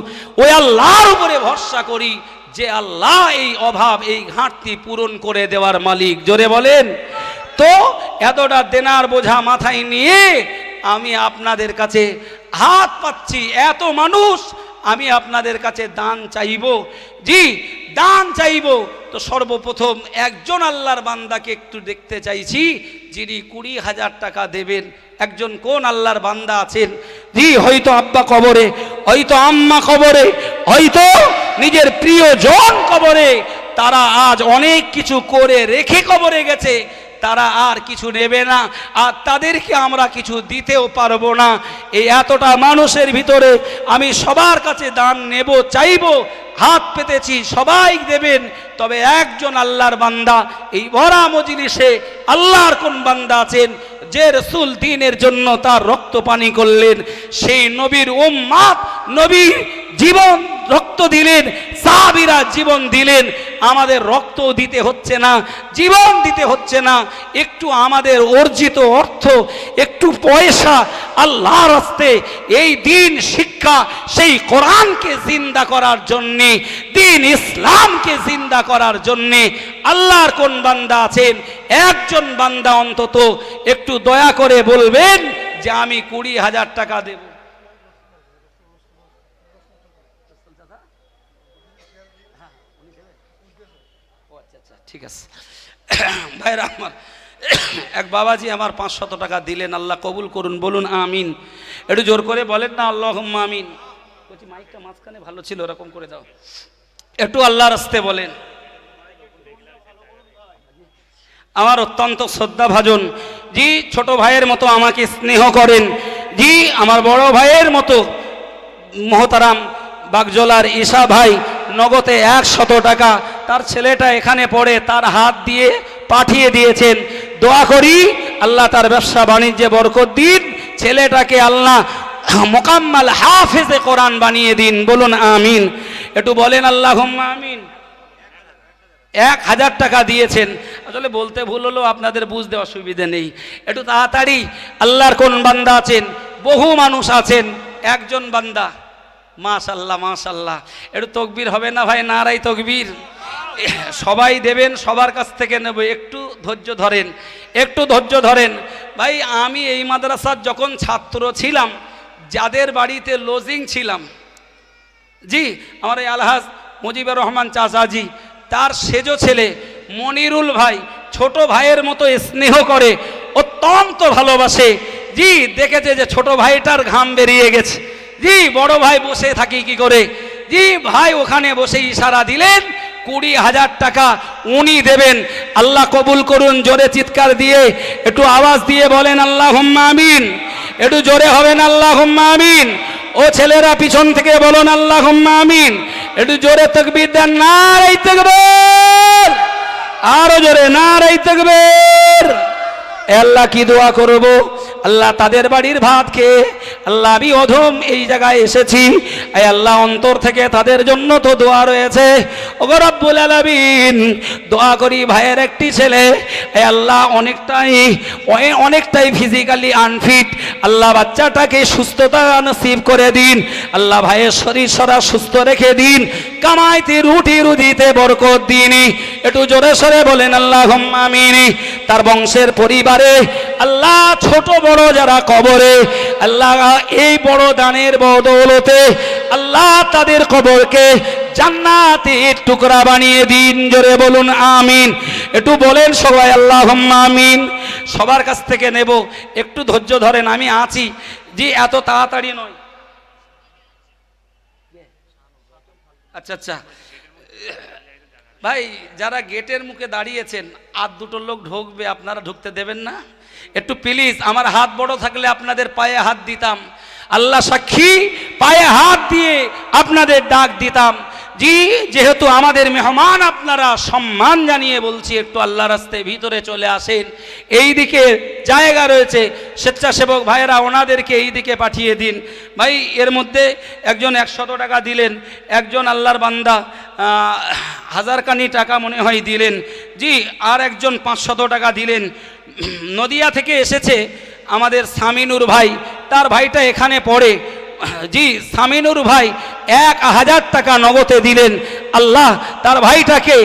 ওই আল্লাহর উপরে ভরসা করি যে আল্লাহ এই অভাব, এই ঘাটতি পূরণ করে দেওয়ার মালিক। জোরে বলেন। তো এতটা দেনার বোঝা মাথায় নিয়ে আমি আপনাদের কাছে হাত পাচ্ছি, এত মানুষ, আমি আপনাদের কাছে দান চাইব। জি, দান চাইব। তো সর্বপ্রথম একজন আল্লাহর বান্দাকে একটু দেখতে চাইছি, যিনি 20,000 টাকা দেবেন। একজন কোন আল্লাহর বান্দা আছেন? জি, হয়তো আব্বা কবরে, হয়তো আম্মা কবরে, হয়তো নিজের প্রিয়জন কবরে। তারা আজ অনেক কিছু করে রেখে কবরে গেছে, তারা আর কিছু নেবে না, আর তাদেরকে আমরা কিছু দিতেও পারবো না। এই এতটা মানুষের ভিতরে আমি সবার কাছে দান নেব, চাইব, হাত পেতেছি, সবাই দেবেন। তবে একজন আল্লাহর বান্দা এই ভরা মজলিসে, আল্লাহর কোন বান্দা আছেন যে রাসূল দ্বীনের জন্য তার রক্ত পানি করলেন, সেই নবীর উম্মত, নবীর জীবন রক্ত দিলেন, সাহাবীরা জীবন দিলেন। আমাদের রক্ত দিতে হচ্ছে না, জীবন দিতে হচ্ছে না, একটু আমাদের অর্জিত অর্থ, একটু পয়সা আল্লাহর রাস্তায় এই দিন শিক্ষা, সেই কোরআনকে জিন্দা করার জন্যে, দিন ইসলামকে জিন্দা করার জন্যে আল্লাহর কোন বান্দা আছেন? একজন বান্দা অন্তত একটু দয়া করে বলবেন যে আমি 20,000 টাকা দেব। ঠিক আছে ভাইরা আমার, এক বাবাজি আমার 500 টাকা দিলেন, আল্লাহ কবুল করুন, বলুন আমিন। একটু জোর করে বলেন না আল্লাহুম্মা আমিন। বলছি মাইকটা মাঝখানে ভালো ছিল, এরকম করে দাও, একটু আল্লাহর রাস্তায় বলেন। আমার অত্যন্ত শ্রদ্ধাভাজন, জি ছোট ভাইয়ের মতো আমাকে স্নেহ করেন, জি আমার বড় ভাইয়ের মতো মহতারাম বাগজলার ঈশা ভাই নগদে 100 টাকা তার ছেলেটা এখানে পড়ে, তার হাত দিয়ে পাঠিয়ে দিয়েছেন। দোয়া করি আল্লাহ তার ব্যবসা বাণিজ্যে বরকত দিন, ছেলেটাকে আল্লাহ মোকাম্মাল হাফেজে কোরআন বানিয়ে দিন, বলুন আমিন। একটু বলেন আল্লাহুম্মা আমিন। 1000 টাকা দিয়েছেন। আসলে বলতে ভুল হলো, আপনাদের বুঝতে অসুবিধে নেই, একটু তাড়াতাড়ি। আল্লাহর কোন বান্দা আছেন? বহু মানুষ আছেন, একজন বান্দা। মাশাল্লাহ মাশাল্লাহ, একটু তকবীর হবে না ভাই? নারাই তকবীর। সবাই দেবেন, সবার কাছ থেকে নেব, একটু ধৈর্য ধরেন, একটু ধৈর্য ধরেন ভাই। আমি এই মাদ্রাসার যখন ছাত্র ছিলাম, যাদের বাড়িতে লজিং ছিলাম, জি আমার এই আলহাজ মুজিবুর রহমান চাচাজি, তার সেজো ছেলে মনিরুল ভাই ছোট ভাইয়ের মতো স্নেহ করে, অত্যন্ত ভালোবাসে। জি দেখেছে যে ছোট ভাইটার ঘাম বেরিয়ে গেছে, জি বড় ভাই বসে থাকি কি করে, জি ভাই ওখানে বসে ইশারা দিলেন 20,000 টাকা উনি দেবেন। আল্লাহ কবুল করুন। জোরে চিৎকার দিয়ে একটু আওয়াজ দিয়ে বলেন আল্লাহুম্মা আমিন। একটু জোরে হবেন আল্লাহুম্মা আমিন। ও ছেলেরা পিছন থেকে বলুন আল্লাহুম্মা আমিন। একটু জোরে তাকবীর দেন, নারে তাকবীর, আরো জোরে নারে তাকবীর। আল্লাহ কি দোয়া করব, আল্লাহ তাদের বাড়ির ভাত খেয়ে আল্লাহ আমি অধম এই জায়গায় এসেছি, এই আল্লাহ অন্তর থেকে তাদের জন্য তো দোয়া রয়েছে। ওগো রব্বুল আলামিন, দোয়া করি ভাইয়ের একটি ছেলে এই আল্লাহ অনেকটাই ফিজিক্যালি আনফিট, আল্লাহ বাচ্চাটাকে সুস্থতা নসিব করে দিন, আল্লাহ ভাইয়ের শরীর সরা সুস্থ রেখে দিন, কামাইতে রুটি রুজিতে বরকত দিন। একটু জোরে সরে বলেন আল্লাহুম্মা আমিন। তার বংশের পরিবারে আল্লাহ ছোট বড় যারা কবরে, আল্লাহ এই বড় দানের বদৌলতে আল্লাহ তাদের কবরকে জান্নাতের টুকরা বানিয়ে দিন। জোরে বলুন আমিন। একটু বলেন সবাই আল্লাহুম্মা আমিন। সবার কাছ থেকে নেব, একটু ধৈর্য ধরেন, আমি আছি জি, এত তাড়াতাড়ি নয়। আচ্ছা আচ্ছা ভাই, যারা গেটের মুখে দাঁড়িয়েছেন আর দুটো লোক ঢুকবে, আপনারা ঢুকতে দেবেন না? একটু প্লিজ, আমার হাত বড় থাকলে আপনাদের পায়ে হাত দিতাম, আল্লাহ সাক্ষী পায়ে হাত দিয়ে আপনাদের ডাক দিতাম। জি, যেহেতু আমাদের মেহমান আপনারা, সম্মান জানিয়ে বলছি একটু আল্লাহ রাস্তায় ভিতরে চলে আসেন। এই দিকে জায়গা রয়েছে, স্বেচ্ছাসেবক ভাইয়েরা ওনাদেরকে এই দিকে পাঠিয়ে দিন। ভাই এর মধ্যে একজন 100 টাকা দিলেন, একজন আল্লাহর বান্দা 1000 খানি টাকা মনে হয় দিলেন, জি, আর একজন 500 টাকা দিলেন। নদিয়া থেকে এসেছে আমাদের সামিনুর ভাই, তার ভাইটা এখানে পড়ে, জি, সামিনুর ভাই 1000 টাকা নগদে দিলেন। আল্লাহ তার ভাইটাকে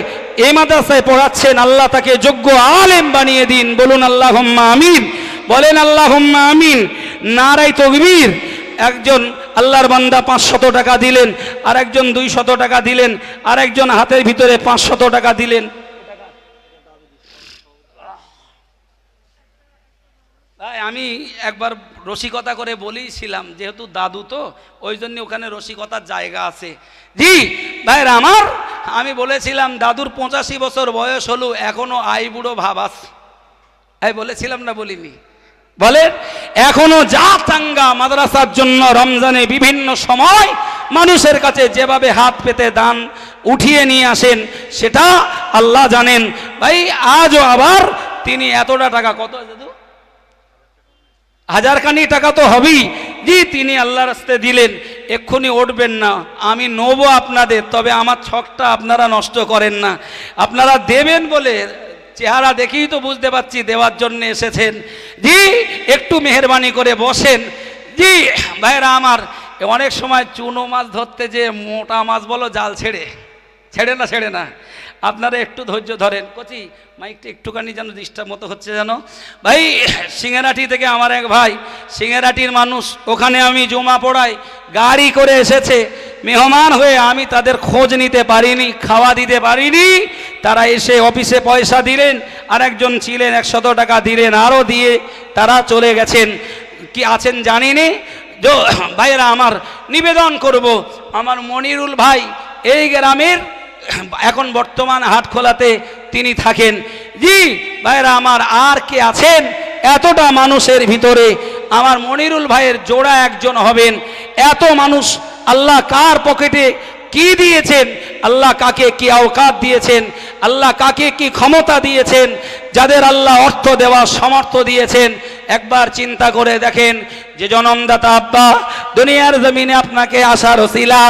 এই মাদ্রাসায় পড়াচ্ছেন, আল্লাহ তাকে যোগ্য আলেম বানিয়ে দিন। বলুন আল্লাহুম্মা আমিন, বলেন আল্লাহুম্মা আমিন, নারায়ে তাকবীর। একজন আল্লাহর বান্দা 500 টাকা দিলেন, আর একজন 200 টাকা দিলেন, আর একজন হাতের ভিতরে 500 টাকা দিলেন। আমি একবার রসিকতা করে বলেছিলাম, যেহেতু দাদু তো ওই জন্য ওখানে রসিকতার জায়গা আছে। জি ভাইরা আমার, আমি বলেছিলাম দাদুর 85 বছর বয়স হলো, এখনো আই বুড়ো ভাব আছে। বলেছিলাম না বলিনি? বলে এখনো যা চাঙ্গা মাদ্রাসার জন্য রমজানে বিভিন্ন সময় মানুষের কাছে যেভাবে হাত পেতে দান উঠিয়ে নিয়ে আসেন, সেটা আল্লাহ জানেন। ভাই আজও আবার তিনি এতটা টাকা, কত দাদু, 1000 খানি টাকা তো হবেই, জি, তিনি আল্লাহ রাস্তায় দিলেন। এক্ষুনি উঠবেন না, আমি নেব আপনাদের, তবে আমার ছকটা আপনারা নষ্ট করেন না। আপনারা দেবেন বলে চেহারা দেখেই তো বুঝতে পারছি দেওয়ার জন্য এসেছেন। জি, একটু মেহরবানি করে বসেন। জি ভাইরা আমার, অনেক সময় চুনো মাছ ধরতে যে মোটা মাছ বলো জাল ছেড়ে না, আপনারা একটু ধৈর্য ধরেন। কচি মাইকটা একটুখানি যেন ডিস্টার্ব মতো হচ্ছে যেন। ভাই সিঙ্গারাটি থেকে আমার এক ভাই, সিঙ্গারাটির মানুষ, ওখানে আমি জুমা পড়াই, গাড়ি করে এসেছে মেহমান হয়ে, আমি তাদের খোঁজ নিতে পারিনি, খাওয়া দিতে পারিনি। তারা এসে অফিসে পয়সা দিলেন, আর একজন ছিলেন 100 টাকা দিলেন, আরও দিয়ে তারা চলে গেছেন। কি আছেন জানিনি। ভাইরা আমার, নিবেদন করব, আমার মনিরুল ভাই এই গ্রামের এখন বর্তমান হাটখোলাতে তিনি থাকেন। জি ভাইরা আমার, আর কে আছেন এতটা মানুষের ভিতরে? আমার মনিরুল ভাইয়ের জোড়া একজন হবেন। এত মানুষ, আল্লাহ কার পকেটে কি দিয়েছেন, আল্লাহ কাকে কি আওকাত দিয়েছেন, আল্লাহ কাকে কি ক্ষমতা দিয়েছেন, যাদের আল্লাহ অর্থ দেওয়ার সামর্থ্য দিয়েছেন, একবার চিন্তা করে দেখেন। যে জনমদাতা আব্বা দুনিয়ার জমিনে আপনাকে আসার ওসিলা,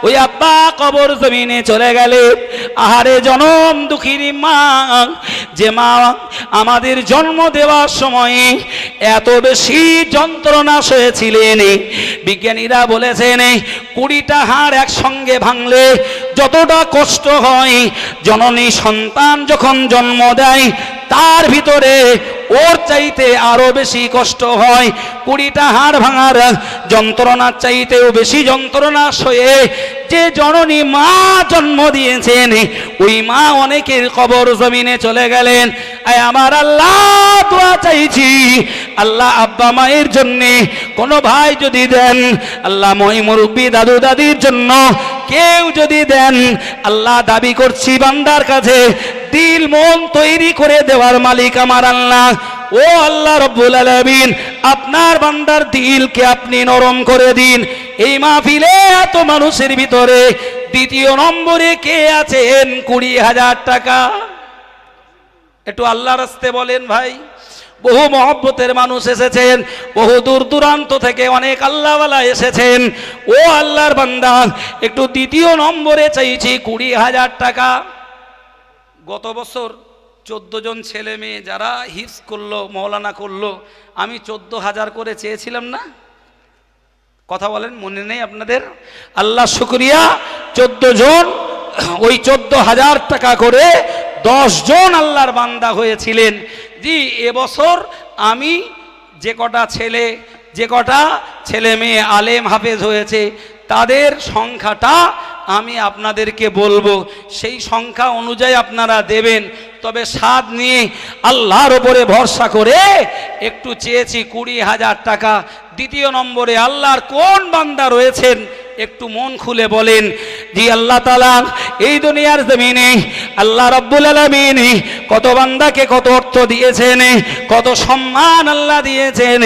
ওই আব্বা কবর জমিনে চলে গেলে, আহারে জনম দুঃখিনী মা, যে মা আমাদের জন্ম দেওয়ার সময় এত বেশি যন্ত্রণা সয়েছিলেন, বিজ্ঞানীরা বলেছেন 20টা হাড় একসঙ্গে ভাঙলে যতটা কষ্ট হয়, জননী সন্তান যখন জন্ম দেয় তার ভিতরে ওর চাইতে আরো বেশি কষ্ট হয়। 20টা হাড় ভাঙার যন্ত্রণার চাইতেও বেশি যন্ত্রণা সয়ে যে জননী মা জন্ম দিয়েছেন, ওই মা অনেকের কবর জমিনে চলে গেলেন। আমার আল্লাহ দোয়া চাইছি, আল্লাহ আব্বা মায়ের জন্যে কোনো ভাই যদি দেন, আল্লাহ মই মুরব্বী দাদু দাদির জন্য কেউ যদি দেন, আল্লাহ দাবি করছি বান্দার কাছে দিল মন তৈরি করে দেওয়ার মালিক আমার আল্লাহ। ও আল্লাহ রব্বুল আলামিন, আপনার বান্দার দিলকে আপনি নরম করে দিন। এই মাহফিলে এত মানুষের ভিতরে দ্বিতীয় নম্বরে কে আছেন 20,000 টাকা? একটু আল্লাহর রাস্তে বলেন ভাই। বহু মহব্বতের মানুষ এসেছেন, বহু দূর দূরান্ত থেকে অনেক আল্লাহওয়ালা এসেছেন। ও আল্লাহর বান্দা, একটু দ্বিতীয় নম্বরে চাইছি 20,000 টাকা। গত বছর 14 জন ছেলে মেয়ে যারা হিফজ করলো, মৌলানা করলো, আমি 14,000 করে চেয়েছিলাম না? কথা বলেন, মনে নেই আপনাদের? আল্লাহ শুকরিয়া, 14 জন, ওই 14,000 টাকা করে 10 জন আল্লাহর বান্দা হয়েছিলেন। জি, এবছর আমি যে কটা ছেলে মেয়ে আলেম হাফেজ হয়েছে তাদের সংখ্যাটা আমি আপনাদেরকে বলবো, সেই সংখ্যা অনুযায়ী আপনারা দেবেন। তবে সাদ নিয়ে আল্লাহর ওপরে ভরসা করে একটু চেয়েছি 20,000 টাকা। দ্বিতীয় নম্বরে আল্লাহর কোন বান্দা রয়েছেন একটু মন খুলে বলেন। জি আল্লাহ তাআলা এই দুনিয়ার জমিনে আল্লাহ রাব্বুল আলামিন কত বান্দাকে কত অর্থ দিয়েছেন, কত সম্মান আল্লাহ দিয়েছেন।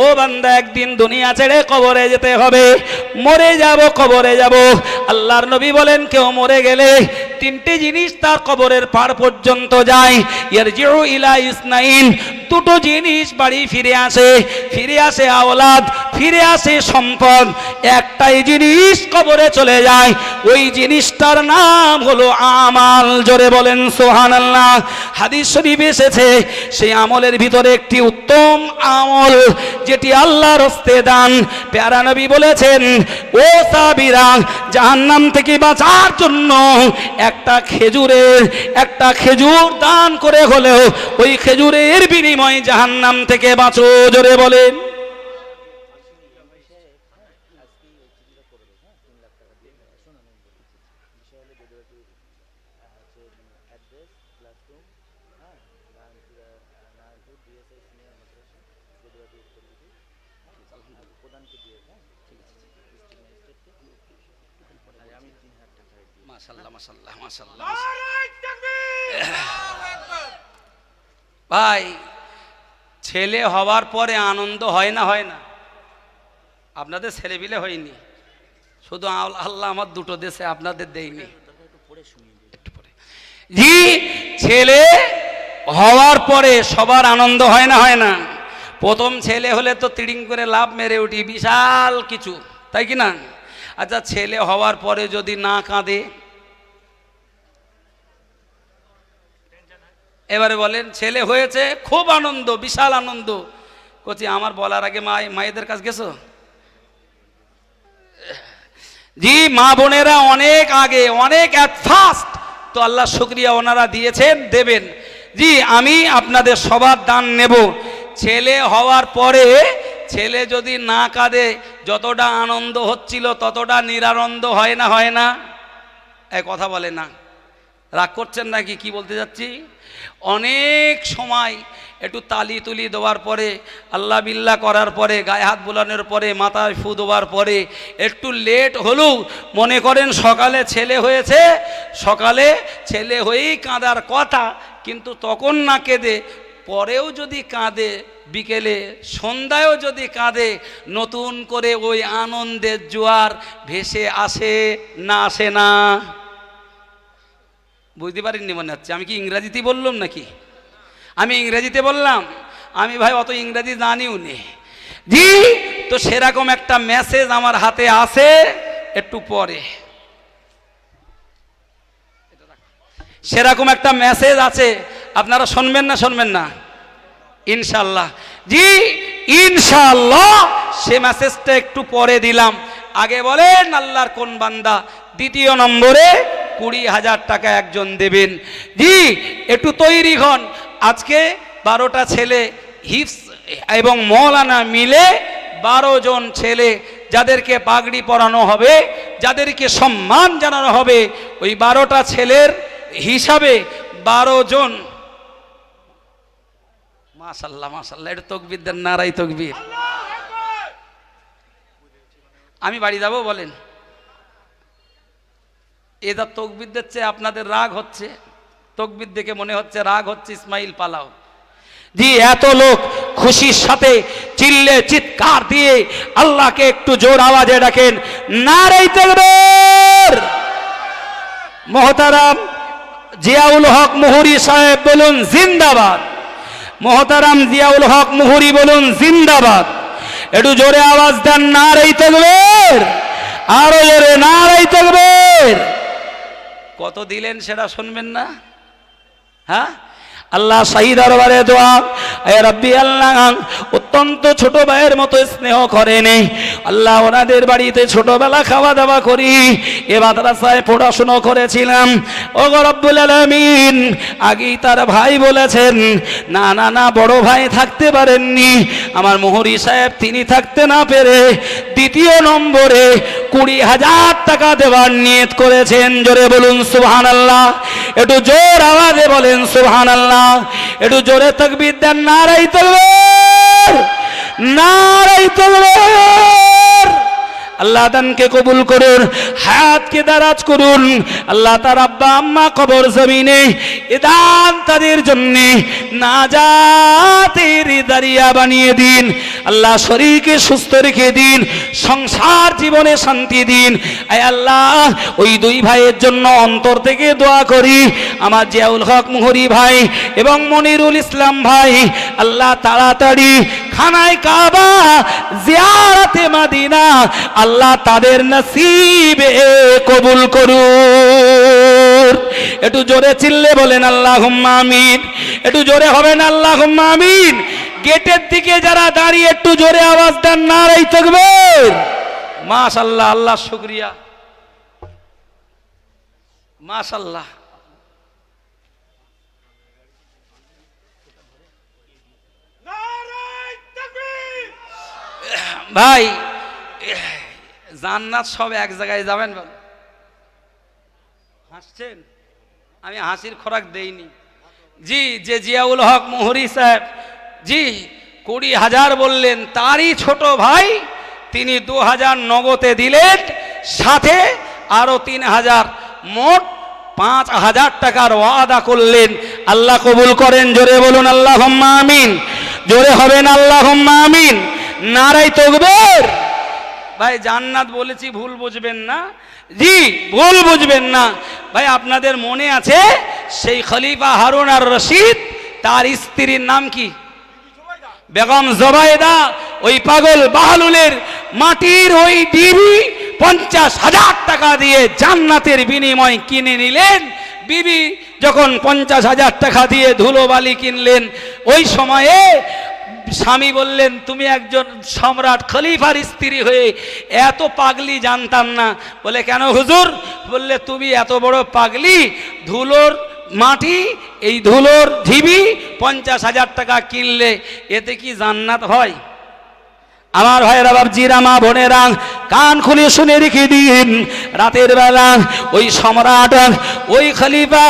ও বান্দা, একদিন দুনিয়া ছেড়ে কবরে যেতে হবে, মরে যাব, কবরে যাব। আল্লাহর নবী বলেন, কেউ মরে গেলে 3টে জিনিস তার কবরের পার পর্যন্ত যায়। ইয়ারজিউ ইলা ইসনাইন, 2টো জিনিস বাড়ি ফিরে আসে আওলাদ, ফিরে আসে সম্পদ। একটাই জিনিস কবরে চলে যায়, ওই জিনিসটার নাম হলো আমাল। জোরে বলেন সুবহানাল্লাহ। হাদিস শরীফ এসেছে, সেই আমলের ভিতরে একটি উত্তম আমল যেটি আল্লাহর হস্তে দান। প্যারা নবী বলেছেন, ও সাহাবীরা, জাহান্নাম থেকে বাঁচার জন্য একটা খেজুর দান করে হলেও ওই খেজুরের বিনিময়ে জাহান্নাম থেকে বাঁচো। জোরে বলেন। মাশাআল্লাহ, মাশাআল্লাহ, মাশাআল্লাহ। ভাই, ছেলে হওয়ার পরে আনন্দ হয় না? হয় না? আপনাদের ছেলেপিলে হয়নি, শুধু আল্লাহ আমার 2টো দেশে আপনাদের দেয়নি। জি, ছেলে হওয়ার পরে সবার আনন্দ হয় না? হয় না? প্রথম ছেলে হলে তো তিড়িং করে লাভ মেরে উঠি, বিশাল কিছু, তাই কি না? আচ্ছা, ছেলে হওয়ার পরে যদি না কাঁদে, এবারে বলেন, ছেলে হয়েছে খুব আনন্দ, বিশাল আনন্দ করছি, আমার বলার আগে মায়েদের কাছে গেছো? জি, মা বোনেরা অনেক আগে, অনেক ফার্স্ট, তো আল্লাহ শুকরিয়া, ওনারা দিয়েছেন, দেবেন। জি, আমি আপনাদের সবার দান নেব। ছেলে হওয়ার পরে ছেলে যদি না কাঁদে, যতটা আনন্দ হচ্ছিল ততটা নিরানন্দ হয় না? হয় না? এই কথা বলে না, রাগ করছেন নাকি? কি বলতে যাচ্ছি, অনেক সময় একটু তালি তুলি দেওয়ার পরে, আল্লাহ বিল্লাহ করার পরে, গায়ে হাত বুলানোর পরে, মাথায় ফু দেওয়ার পরে একটু লেট হলেও মনে করেন সকালে ছেলে হয়েছে, সকালে ছেলে হয়েই কাঁদার কথা, কিন্তু তখন না কেঁদে পরেও যদি কাঁদে, বিকেলে সন্ধ্যায়ও যদি কাঁদে, নতুন করে ওই আনন্দের জোয়ার ভেসে আসে না? আসে না? বুঝতে পারিনি মনে হচ্ছে। আমি কি ইংরাজিতে বললাম নাকি? আমি ইংরেজিতে বললাম? আমি ভাই অত ইংরেজি জানিও নি। জি, তো সেরকম একটা মেসেজ আমার হাতে আছে, একটু পরে সেরকম একটা মেসেজ আছে, আপনারা শুনবেন না? শুনবেন না? ইনশাল্লাহ। জি, ইনশাল্লাহ সে মেসেজটা একটু পরে দিলাম। আগে বলেন আল্লাহর কোন বান্দা দ্বিতীয় নম্বরে 20,000 টাকা একজন দেবেন? জি, একটু তৈরি হন। আজকে 12টা ছেলে হিফজ এবং মৌলানা মিলে 12 জন ছেলে, যাদেরকে পাগড়ি পরানো হবে, যাদেরকে সম্মান জানানো হবে, ওই 12টা ছেলের হিসাবে 12 জন। মাশাআল্লাহ, মাশাআল্লাহ, এটা তাকবীর দেন, নারায়ে তাকবীর। আমি বাড়ি যাব বলেন? এটা তাকবীর দিচ্ছে, আপনাদের রাগ হচ্ছে? তাকবীর দেখে মনে হচ্ছে রাগ হচ্ছে, ইসমাইল পালাও। জি, এত লোক খুশির সাথে চিল্লে চিৎকার দিয়ে আল্লাহকে একটু জোর আওয়াজে ডাকেন, নারায়ে তাকবীর, মোহতারাম জিয়াউল হক মুহুরী সাহেব বলুন জিন্দাবাদ। মোহতারাম জিয়াউল হক মুহুরী বলুন জিন্দাবাদ। একটু জোরে আওয়াজ দেন, নারে তাকবীর, আরো জোরে নারে তাকবীর। কত দিলেন সেটা শুনবেন না? হ্যাঁ, আল্লাহ শাহী দরবারে দোয়া, এ রব্বি আল্লাহ অত্যন্ত ছোট ভাইয়ের মতো স্নেহ করেন আল্লাহ। ওনাদের বাড়িতে ছোটবেলা খাওয়া দাওয়া করি, এ মাদ্রাসায় পড়াশুনো করেছিলাম। ও রব্বুল আলামিন, আগেই তার ভাই বলেছেন না না না বড় ভাই থাকতে পারেননি, আমার মুহুরী সাহেব তিনি থাকতে না পেরে দ্বিতীয় নম্বরে 20,000 টাকা দেওয়ার নিয়ত করেছেন। জোরে বলুন সুবহানাল্লাহ। একটু জোর আওয়াজে বলেন সুবহানাল্লাহ। একটু জোরে তাকবীর দেন, নারে তাকবীর, নারে তাকবীর। আল্লাহ দানকে কবুল করুন, হায়াতকে দারাজ করুন। আল্লাহ তার আব্বা আম্মা কবর জমিনে এ দান তাদের জন্য নাজাতের দারিয়া বানিয়ে দিন। আল্লাহ শরীরকে সুস্থ রেখে দিন, সংসার জীবনে শান্তি দিন। আয় আল্লাহ, ওই দুই ভাইয়ের জন্য অন্তর থেকে দোয়া করি। আমার জিয়াউল হক মুহুরী ভাই এবং মনিরুল ইসলাম ভাই, আল্লাহ তাড়াতাড়ি খানায় কাবা জিয়ারতে মদিনা আল্লাহ তাদের নসিবে কবুল করুন। একটু জোরে চিল্লে বলেন আল্লাহুম্মা আমিন। একটু জোরে হবেন আল্লাহুম্মা আমিন। গেটের দিকে যারা দাঁড়িয়ে একটু জোরে আওয়াজ দেন, নারে তাকবীর। মাশাআল্লাহ, আল্লাহ শুকরিয়া, মাশাআল্লাহ। ভাই জান্নাত সব এক জায়গায় যাবেন বল? হাসছেন? আমি হাসির খোরাক দেইনি। জি, যে জিয়াউল হক মুহুরী সাহেব জি 20,000 বললেন, তারই ছোট ভাই তিনি 2,000 নগদে দিলেন, সাথে আরো 3,000, মোট 5,000 টাকার ওয়াদা করলেন। আল্লাহ কবুল করেন। জোরে বলুন আল্লাহুম্মা আমিন। জোরে হবেন আল্লাহুম্মা আমিন। নারে তাকবীর। ভাই জান্নাত বলেছি, ভুল বুঝবেন না, জি ভুল বুঝবেন না। ভাই আপনাদের মনে আছে সেই খলিফা হারুন আর রশিদ, তার স্ত্রীর নাম কি? বেগম জোবাইদা। ওই পাগল বাহলুলের মাটির ওই ডিবি 50,000 টাকা দিয়ে জান্নাতের বিনিময় কিনে নিলেন। বিবি যখন 50,000 টাকা দিয়ে ধুলোবালি কিনলেন, ওই সময়ে স্বামী বললেন, তুমি একজন সম্রাট খলিফার স্ত্রী হয়ে এত পাগলি জানতাম না। বলে কেন হুজুর? বললে তুমি এত বড় পাগলি, ধুলোর মাটি, এই ধুলোর ঢিবি 50,000 টাকা কিনলে, এতে কি জান্নাত হয়? আমার ভাইয়েরা, বাবজিরা, মা বোনেরা, কান খুলে শুনে রেখে দিন। রাতের বেলা ওই সম্রাট, ওই খলিফা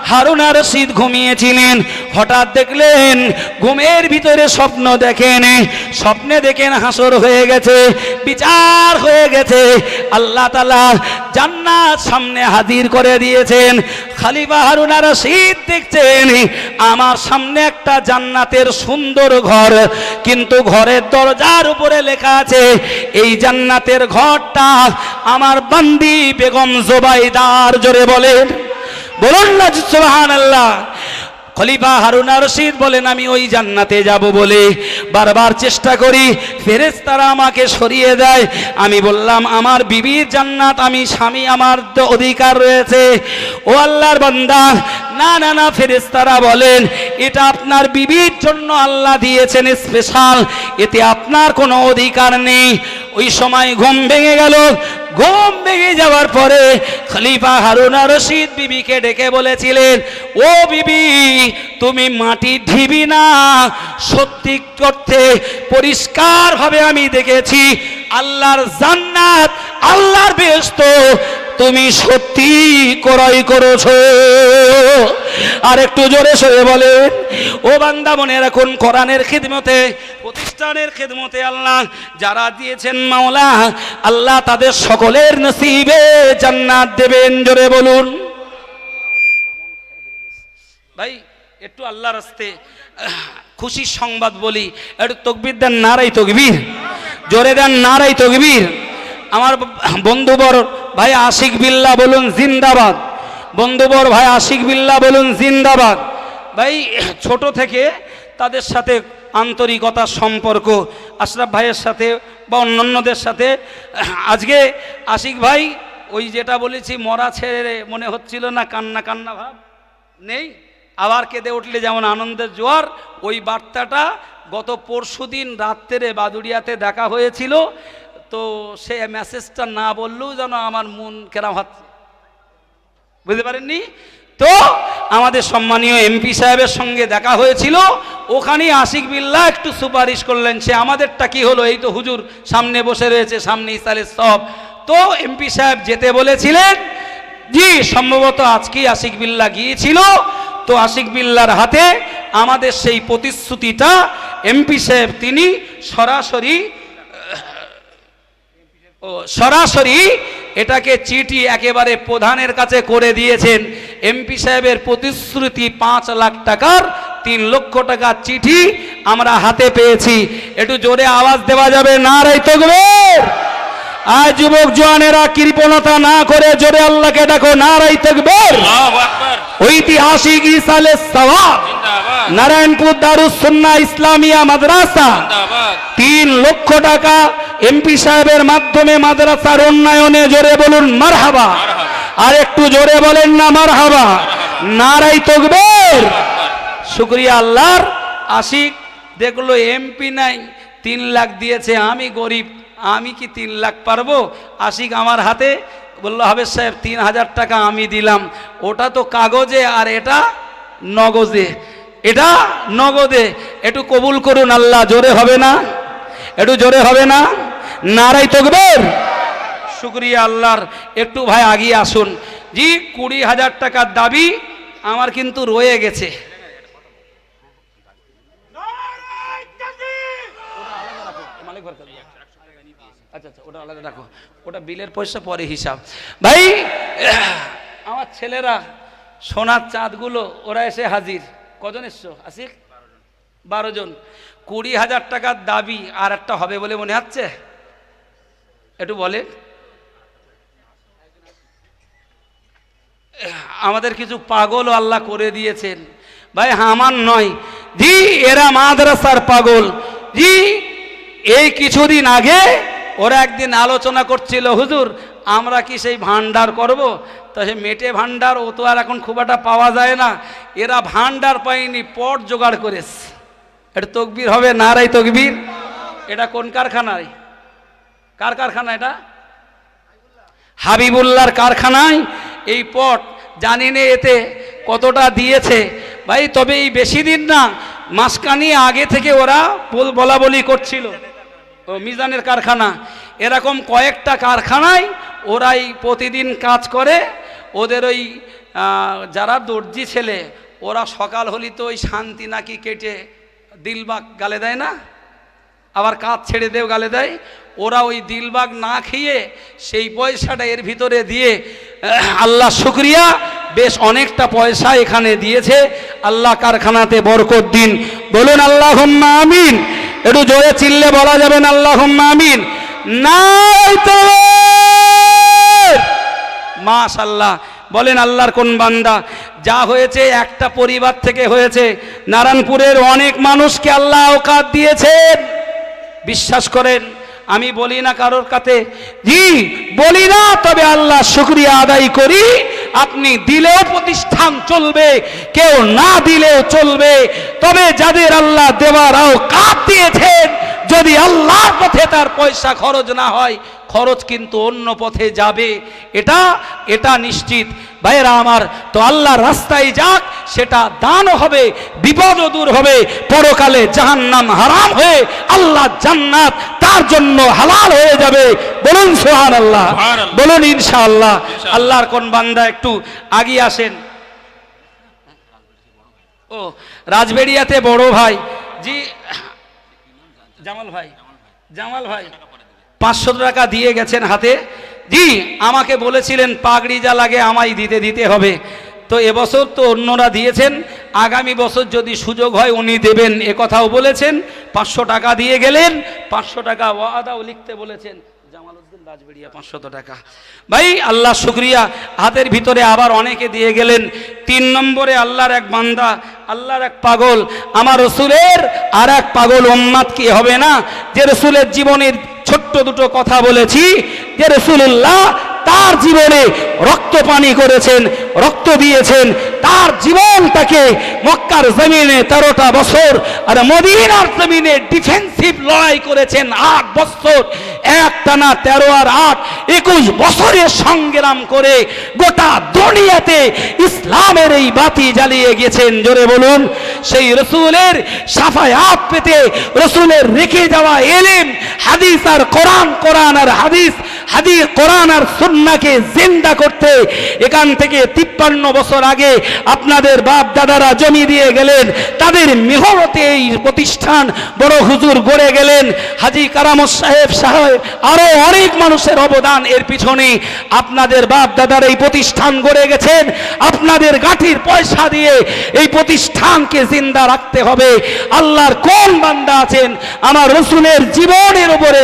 হারুন আর রশিদ ঘুমিয়েছিলেন। হঠাৎ দেখলেন ঘুমের ভিতরে স্বপ্ন দেখেন, স্বপ্নে দেখেন হাসর হয়ে গেছে, বিচার হয়ে গেছে। আল্লাহ তাআলা জান্নাত সামনে হাজির করে দিয়েছেন। খলিফা হারুন আর রশিদ দেখছেন আমার সামনে একটা জান্নাতের সুন্দর ঘর, কিন্তু ঘরের দরজার উপরে লেখা আছে এই জান্নাতের ঘরটা আমার বান্দি বেগম জোবাইদার। জোরে বলেন, বলুন না সুবহানাল্লাহ। খলিফা হারুন আর রশিদ বলেন, আমি ওই জান্নাতে যাব বলে বারবার চেষ্টা করি, ফেরেশতারা আমাকে সরিয়ে দেয়। আমি বললাম আমার বিবির জান্নাত, আমি স্বামী, আমার তো অধিকার রয়েছে। ও আল্লাহর বান্দা, না না না, ফেরেশতারা বলেন এটা আপনার বিবির জন্য আল্লাহ দিয়েছেন স্পেশাল, এতে আপনার কোনো অধিকার নেই। ওই সময় ঘুম ভেঙে গেল। ঘুম ভেঙে যাওয়ার পরে খলিফা হারুন আর রশিদ বিবিকে ডেকে বলেছিলেন, ও বিবি, তুমি মাটি ঢিবি না, সত্যি করতে পরিষ্কার ভাবে আমি দেখেছি আল্লাহর জান্নাত, আল্লাহর বেহেশত তুমি সত্যি ক্রয় করেছো। আর একটু জোরে সরে বলেন, ও বান্দা মনে রাখুন, কোরআনের খিদমতে, প্রতিষ্ঠানের খিদমতে আল্লাহ যারা দিয়েছেন মাওলা, আল্লাহ তাদের সকলের নসিবে জান্নাত দেবেন। জোরে বলুন। ভাই একটু আল্লাহর রাস্তে খুশির সংবাদ বলি, একটু তাকবীর দেন, নারে তাকবীর। জোরে দেন, নারে তাকবীর। আমার বন্ধু বড় ভাই আশিক বিল্লাহ বলুন জিন্দাবাদ। বন্ধুবর ভাই আশিক বিল্লাহ বলুন জিন্দাবাদ। ভাই ছোট থেকে তাদের সাথে আন্তরিকতার সম্পর্ক আশরাফ ভাইয়ের সাথে বা অন্যান্যদের সাথে। আজকে আশিক ভাই ওই যেটা বলেছি মরা ছেড়ে মনে হচ্ছিল না, কান্না কান্না ভাব নেই, আবার কেঁদে উঠলে যেমন আনন্দের জোয়ার, ওই বার্তাটা গত পরশুদিন রাত্রে বাদুড়িয়াতে দেখা হয়েছিল। তো সে মেসেজটা না বললেও যেন আমার মন কেরাম হচ্ছে, বুঝতে পারেননি তো। আমাদের সম্মানীয় এমপি সাহেবের সঙ্গে দেখা হয়েছিল, ওখানে আশিক বিল্লাহ একটু সুপারিশ করলেন। সে আমাদেরটা কি হলো, এই তো হুজুর সামনে বসে রয়েছে, সামনে ইসালের সব। তো এমপি সাহেব যেতে বলেছিলেন, জি সম্ভবত আজকেই আশিক বিল্লাহ গিয়েছিল। তো আশিক বিল্লাহর হাতে আমাদের সেই প্রতিশ্রুতিটা এমপি সাহেব তিনি সরাসরি এটাকে চিঠি একেবারে প্রধানের কাছে করে দিয়েছেন। এমপি সাহেবের প্রতিশ্রুতি 5 লাখ টাকার 3 লক্ষ টাকার চিঠি আমরা হাতে পেয়েছি। একটু জোরে আওয়াজ দেওয়া যাবে নারে তাকবীর। আজ যুবক জওয়ানেরা কৃপণতা না করে জোরে আল্লাহকে ডাকো নারে তাকবীর। আল্লাহু আকবার। ঐতিহাসিক ইসালে সওয়াব নারায়ণপুর দারুস সুন্নাহ ইসলামিয়া মাদ্রাসা 3 লক্ষ টাকা এমপি সাহেবের মাধ্যমে মাদ্রাসার উন্নয়নে, জোরে বলুন মারহাবা। আর একটু জোরে বলেন না মারহাবা, নারে তাকবীর। শুকরিয়া আল্লাহর। আশিক দেখলো এমপি নাই, 3 লাখ দিয়েছে, আমি গরিব, আমি কি 3 লাখ পারবো? আশিক আমার হাতে বললো, হাবেজ সাহেব 3000 টাকা আমি দিলাম, ওটা তো কাগজে আর এটা নগদে, এটা নগদে, একটু কবুল করুন আল্লাহ। জোরে হবে না, একটু জোরে হবে না, নারে তাকবীর। শুকরিয়া আল্লাহর। একটু ভাই আগিয়ে আসুন। জি 20,000 টাকার দাবি আমার কিন্তু রয়ে গেছে। আচ্ছা আচ্ছা, ওটা আলাদা রাখো, ওটা বিলের পয়সা পরে হিসাব। ভাই আমার ছেলেরা সোনার চাঁদগুলো ওরা এসে হাজির। কজন এসছো আশিক? 12 জন। 20,000 টাকার দাবি আর একটা হবে বলে মনে হচ্ছে, একটু বলে। আমাদের কিছু পাগল আল্লাহ করে দিয়েছেন ভাই, আমার নয় জি, এরা মাদ্রাসার পাগল জি। এই কিছুদিন আগে ওরা একদিন আলোচনা করছিল, হুজুর আমরা কি সেই ভান্ডার করব? তো সে মেটে ভান্ডার ও তো আর এখন খুব একটা পাওয়া যায় না, এরা ভান্ডার পায়নি, পট জোগাড় করেছে। এটা তকবীর হবে, নারে তাকবীর। এটা কোন কারখানায়, কার কারখানা এটা? হাবিবুল্লাহর কারখানায় এই পট। জানি না এতে কতটা দিয়েছে ভাই, তবে এই বেশি দিন না, মাসখানি আগে থেকে ওরা বলা বলি করছিল। ও মিজানের কারখানা, এরকম কয়েকটা কারখানায় ওরাই প্রতিদিন কাজ করে। ওদের ওই যারা দর্জি ছেলে, ওরা সকাল হলি তো ওই শান্তি নাকি কেটে দিলবাগ গালে দেয় না, আবার কাজ ছেড়ে দেও গালে দেয়। ওরা ওই দিলবাগ না খেয়ে সেই পয়সাটা এর ভিতরে দিয়ে, আল্লাহ শুকরিয়া, বেশ অনেকটা পয়সা এখানে দিয়েছে। আল্লাহ কারখানাতে বরকত দিন, বলুন আল্লাহুম্মা আমিন। একটু জোরে চিল্লে বলা যাবেন আল্লাহুম্মা আমিন। মাশাআল্লাহ বলেন। আল্লাহর কোন বান্দা, যা হয়েছে একটা পরিবার থেকে হয়েছে। নারায়ণপুরের অনেক মানুষকে আল্লাহ ওকাত দিয়েছেন, বিশ্বাস করেন। আমি বলি না কারোর কাছে, জি বলি না, তবে আল্লাহ শুকরিয়া আদায় করি। আপনি দিলেও প্রতিষ্ঠান চলবে, কেউ না দিলেও চলবে। তবে যাদের আল্লাহ দেওয়ার ওকাত দিয়েছেন, যদি আল্লাহর পথে তার পয়সা খরচ না হয়, খরচ কিন্তু অন্য পথে যাবে, এটা নিশ্চিত। ভাইয়েরা আমার, তো আল্লাহর রাস্তায় যাক, সেটা দানও হবে, বিপদও দূর হবে। পরকালে জাহান্নাম হারাম হয়ে আল্লাহ জান্নাত তার জন্য হালাল হয়ে যাবে। বলুন সুবহানাল্লাহ, বলুন ইনশাআল্লাহ। আল্লাহর কোন বান্দা একটু আগিয়ে আসেন। ও রাজবেড়িয়াতে বড় ভাই জি জামাল ভাই 500 টাকা দিয়ে গেছেন হাতে। জি আমাকে বলেছিলেন পাগড়ি যা লাগে আমায় দিতে হবে। তো এবছর তো অন্যরা দিয়েছেন, আগামী বছর যদি সুযোগ হয় উনি দেবেন, এ কথাও বলেছেন। 500 টাকা দিয়ে গেলেন, 500 টাকা ওয়াদাও লিখতে বলেছেন। জামালউদ্দিন রাজবেড়িয়া 500 টাকা। ভাই আল্লাহ শুকরিয়া, হাতের ভিতরে আবার অনেকে দিয়ে গেলেন। 3 নম্বরে আল্লাহর এক বান্দা, আল্লাহর এক পাগল, আমার রসুলের আর এক পাগল উম্মত কি হবে না, যে রসুলের জীবনের ছোট্ট দুটো কথা বলেছি, যে রসুল্লাহ তার জীবনে রক্ত পানি করেছেন, রক্ত দিয়েছেন, তার জীবনটাকে মক্কার জমিনে 13টা বছর আর মদিনার জমিনে ডিফেন্সিভ লড়াই করেছেন 8 বছর, একটানা 13 আর 8 21 বছরের সংগ্রাম করে গোটা দুনিয়াতে ইসলামের এই বাতি জ্বালিয়ে গেছেন। জোরে বলুন, সেই রসুলের শাফায়াত পেতে, রসুলের রেখে যাওয়া ইলম হাদিস আর কোরআন, কোরআন আর হাদিস, হাদিস কোরআন আর সুন্নাহকে জিন্দা করতে এখান থেকে 53 বছর আগে আপনাদের বাপ দাদারা জমি দিয়ে গেলেন, তাদের মেহনতে এই প্রতিষ্ঠান বড় হুজুর গড়ে গেলেন। হাজী কারামত সাহেব আরো অনেক মানুষের অবদান এর পিছনে। আপনাদের বাপ দাদার এই প্রতিষ্ঠান গড়ে গেছেন, আপনাদের গাঠির পয়সা দিয়ে এই প্রতিষ্ঠানকে জিন্দা রাখতে হবে। আল্লাহর কোন বান্দা আছেন, আমার রসুলের জীবনের উপরে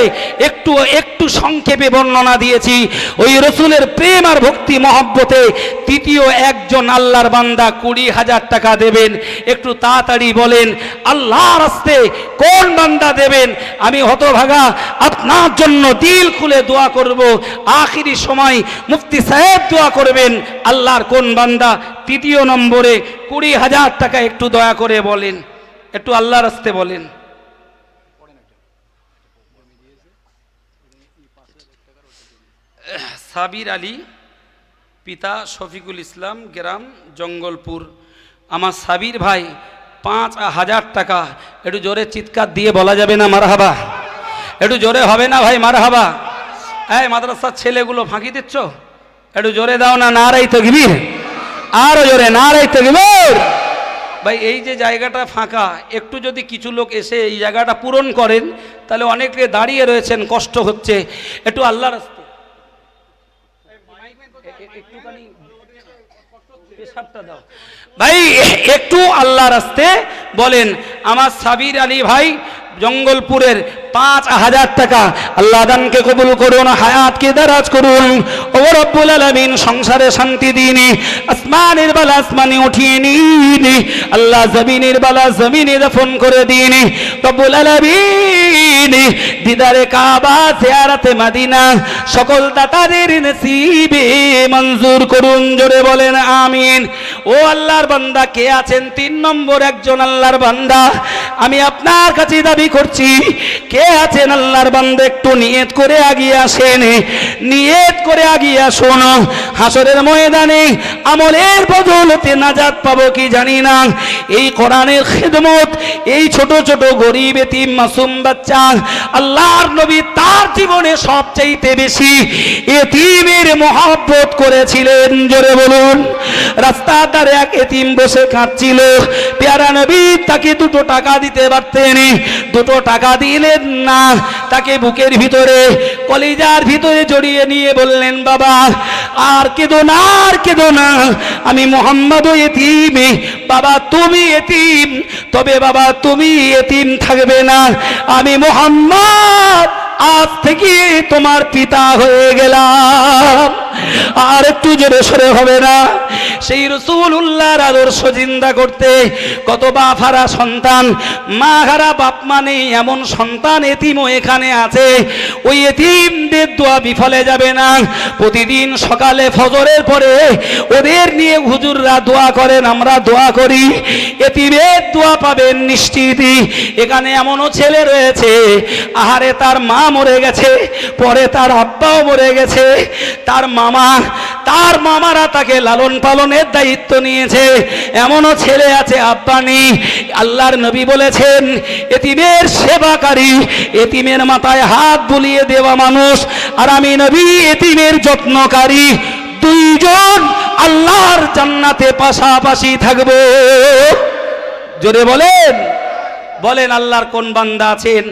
একটু সংক্ষেপে বর্ণনা দিয়েছি। ওই রসুলের প্রেম আর ভক্তি মহব্বতে তৃতীয় একজন আল্লাহর বান্দা 20,000 টাকা দেবেন। একটু তাড়াতাড়ি বলেন, আল্লাহর রাস্তে কোন বান্দা দেবেন? আমি হতভাগা আপনার জন্য দিল খুলে দোয়া করব। আখিরি সময় মুফতি সাহেব দোয়া করবেন। আল্লাহর কোন বান্দা তৃতীয় নম্বরে 20,000 টাকা একটু দয়া করে বলেন, একটু আল্লাহর রাস্তে বলেন। সাবির আলী, পিতা শফিকুল ইসলাম, গ্রাম জঙ্গলপুর। আমার সাবির ভাই 5,000 টাকা। একটু জোরে চিৎকার দিয়ে বলা যাবে না মারহাবা? একটু জোরে হবে না ভাই মারহাবা? এই মাদ্রাসার ছেলেগুলো ফাঁকি দিচ্ছ, একটু জোরে দাও না, নারাই তাকবীর, আরো জোরে নারাই তাকবীর। ভাই এই যে জায়গাটা ফাঁকা, একটু যদি কিছু লোক এসে এই জায়গাটা পূরণ করেন, তাহলে অনেকে দাঁড়িয়ে রয়েছেন, কষ্ট হচ্ছে। একটু আল্লাহর রাস্তে ভাই একটু আল্লাহ রাস্তে বলেন। আমার সাবির আলী ভাই জঙ্গলপুরের 5,000 টাকা। আল্লাহ দানকে কবুল করুন, হায়াতকে দারাজ করুন। ও রব্বুল আলামিন সংসারে শান্তি দিন, আসমানের বালা আসমানে উঠিয়ে নিন, আল্লাহ জমিনের বালা জমিনে দফন করে দিন। রব্বুল আলামিন দিদারে কাবা, জিয়ারতে মদিনা সকল দাতাদের নসিবে মঞ্জুর করুন। জোরে বলেন আমিন। ও আল্লাহর বান্দা কে আছেন? 3 নম্বর একজন আল্লাহর বান্দা, আমি আপনার কাছে দাবি করছি, কে আছেন আল্লাহর বান্দা? একটু নিয়ত করে আগিয়ে আসেন, নিয়ত করে আগিয়ে আসুন। হাসরের ময়দানে আমলের বদৌলতে নাজাত পাবো কি জানি না। এই কোরআনের খিদমত, এই ছোট ছোট গরিব এতিম মাসুম বাচ্চা, আল্লাহর নবী তার জীবনে সবচাইতে বেশি এতিমের মহব্বত করেছিলেন। জোরে বলুন। রাস্তার ধারে এক এতিম বসে কাঁদছিল, পেয়ারা নবী তাকে 2 টাকা দিতে পারতেন, 2 টাকা দিলেন না। তাকে বুকের ভিতরে, কলিজার ভিতরে জড়িয়ে নিয়ে বললেন, বাবা আর কেঁদো না, আর কেঁদো না, আমি মোহাম্মদ এতিম, বাবা তুমি এতিম, তবে বাবা তুমি এতিম থাকবে না, আমি মোহাম্মদ আজ থেকে তোমার পিতা হয়ে গেলাম। আর একটু জোরে সরে হবে না? সেই রাসূলুল্লাহর আদর্শ জিন্দা করতে কত বাপ হারা সন্তান, মা হারা বাপ মানে এমন সন্তান এতিমও এখানে আছে। ওই এতিমদের দোয়া বিফলে যাবে না। প্রতিদিন সকালে ফজরের পরে ওদের নিয়ে হুজুররা দোয়া করেন, আমরা দোয়া করি, এতিমের দোয়া পাবেন নিশ্চিত। এখানে এমনও ছেলে রয়েছে, আহারে তার মা মরে গেছে, পরে তার আব্বাও মরে গেছে, তার মামারা তাকে লালন পালনের দায়িত্ব নিয়েছে। এমনও ছেলে আছে আব্বা নেই। আল্লাহর নবী বলেছেন, এতিমের সেবাকারী, এতিমের মাথায় হাত বুলিয়ে দেওয়া মানুষ, আর আমি নবী এতিমের যত্নকারী, 2 জন আল্লাহর জান্নাতে পাশাপাশি থাকবো। জোরে বলেন, বলেন আল্লাহর কোন বান্দা আছেন?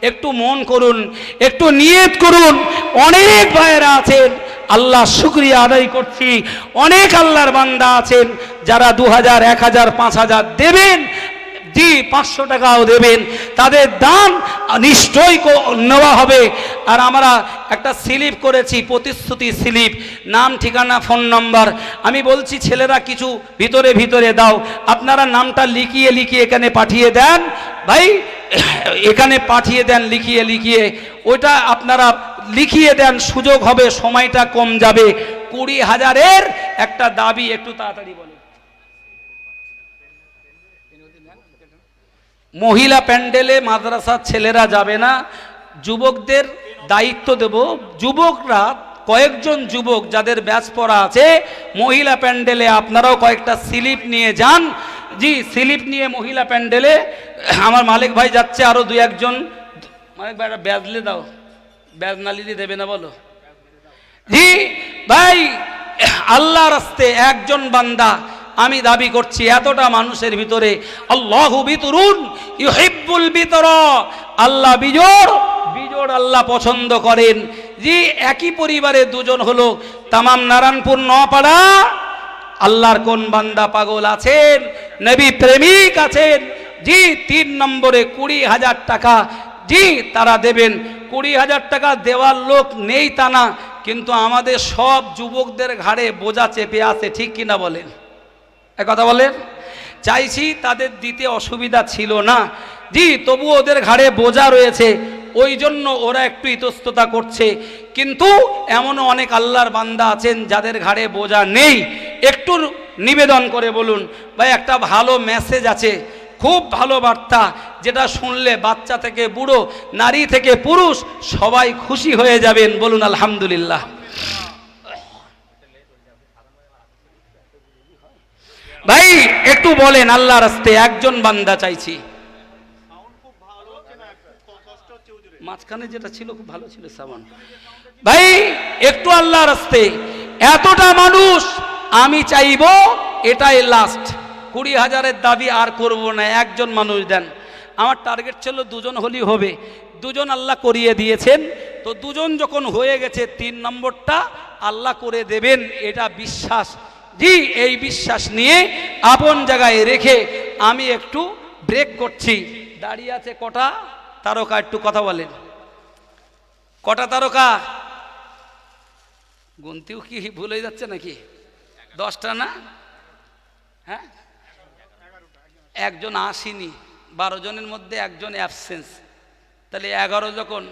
একটু মন করুন, একটু নিয়ত করুন। অনেক ভাইয়েরা আছেন, আল্লাহ শুকরিয়া আদায় করছি, অনেক আল্লাহর বান্দা আছেন যারা 2,000, 1,000, 5,000 দেবেন, 500 টাকাও দেবেন, তাদের দান নিশ্চয়ই নেওয়া হবে। আর আমরা একটা স্লিপ করেছি, প্রতিশ্রুতি স্লিপ, নাম ঠিকানা ফোন নাম্বার। আমি বলছি ছেলেরা কিছু ভিতরে ভিতরে দাও, আপনারা নামটা লিখিয়ে লিখিয়ে এখানে পাঠিয়ে দেন ভাই, এখানে পাঠিয়ে দেন লিখিয়ে লিখিয়ে, ওইটা আপনারা লিখিয়ে দেন, সুযোগ হবে, সময়টা কম যাবে। 20,000-এর একটা দাবি, একটু তাড়াতাড়ি বলেন। মহিলা প্যান্ডেলে মাদ্রাসার ছেলেরা যাবে না, যুবকদের দায়িত্ব দেব। যুবকরা, কয়েকজন যুবক যাদের ব্যাচ পড়া আছে, মহিলা প্যান্ডেলে আপনারাও কয়েকটা স্লিপ নিয়ে যান। জি, স্লিপ নিয়ে মহিলা প্যান্ডেলে আমার মালিক ভাই যাচ্ছে, আরও 2-1 জন। মালিক ভাই একটা ব্যাজলে দাও, ব্যাজ না লিলে দেবে না বলো। জি ভাই, আল্লাহর রাস্তে একজন বান্দা, আমি দাবি করছি এতটা মানুষের ভিতরে আল্লাহু বিতরুন ইউহিব্বুল বিতরা, আল্লাহ বিজোড়, বিজোড় আল্লাহ পছন্দ করেন। জি, একই পরিবারে দুজন হলো, তামাম নারায়ণপুর নপাড়া আল্লাহর কোন বান্দা পাগল আছেন, নবী প্রেমিক আছেন। জি, 3 নম্বরে 20,000 টাকা, জি তারা দেবেন। 20,000 টাকা দেওয়ার লোক নেই তা না, কিন্তু আমাদের সব যুবকদের ঘাড়ে বোঝা চেপে আছে, ঠিক কিনা বলেন? কথা বলেন। চাইছি তাদের দিতে অসুবিধা ছিল না, জি তবু ওদের ঘাড়ে বোঝা রয়েছে, ওই জন্য ওরা একটু ইতস্ততা করছে। কিন্তু এমনও অনেক আল্লাহর বান্দা আছেন যাদের ঘাড়ে বোঝা নেই। একটু নিবেদন করে বলুন ভাই, একটা ভালো মেসেজ আছে, খুব ভালো বার্তা, যেটা শুনলে বাচ্চা থেকে বুড়ো, নারী থেকে পুরুষ সবাই খুশি হয়ে যাবেন। বলুন আলহামদুলিল্লাহ। ভাই একটু বলেন, আল্লাহর রাস্তে একজন বান্দা চাইছি। মাঝখানে যেটা ছিল খুব ভালো ছিল সাউন্ড। ভাই একটু আল্লাহর রাস্তে, এতটা মানুষ আমি চাইবো, এটাই লাস্ট। 20,000-এর দাবি আর করব না, একজন মানুষ দেন। আমার টার্গেট ছিল 2 জন হলেই হবে, 2 জন আল্লাহ করিয়ে দিয়েছেন। তো 2 জন যখন হয়ে গেছে, 3 নম্বরটা আল্লাহ করে দেবেন, এটা বিশ্বাস। জি, এই বিশ্বাস নিয়ে আপন জায়গায় রেখে আমি একটু ব্রেক করছি। দাঁড়িয়ে আছে কটা তারকা, একটু কথা বলেন। কটা তারকা? গুনতিও কি ভুল হয়ে যাচ্ছে নাকি? 10টা না? হ্যাঁ, একজন আসেনি, 12 জনের মধ্যে একজন অ্যাবসেন্স, তাহলে 11 যখন,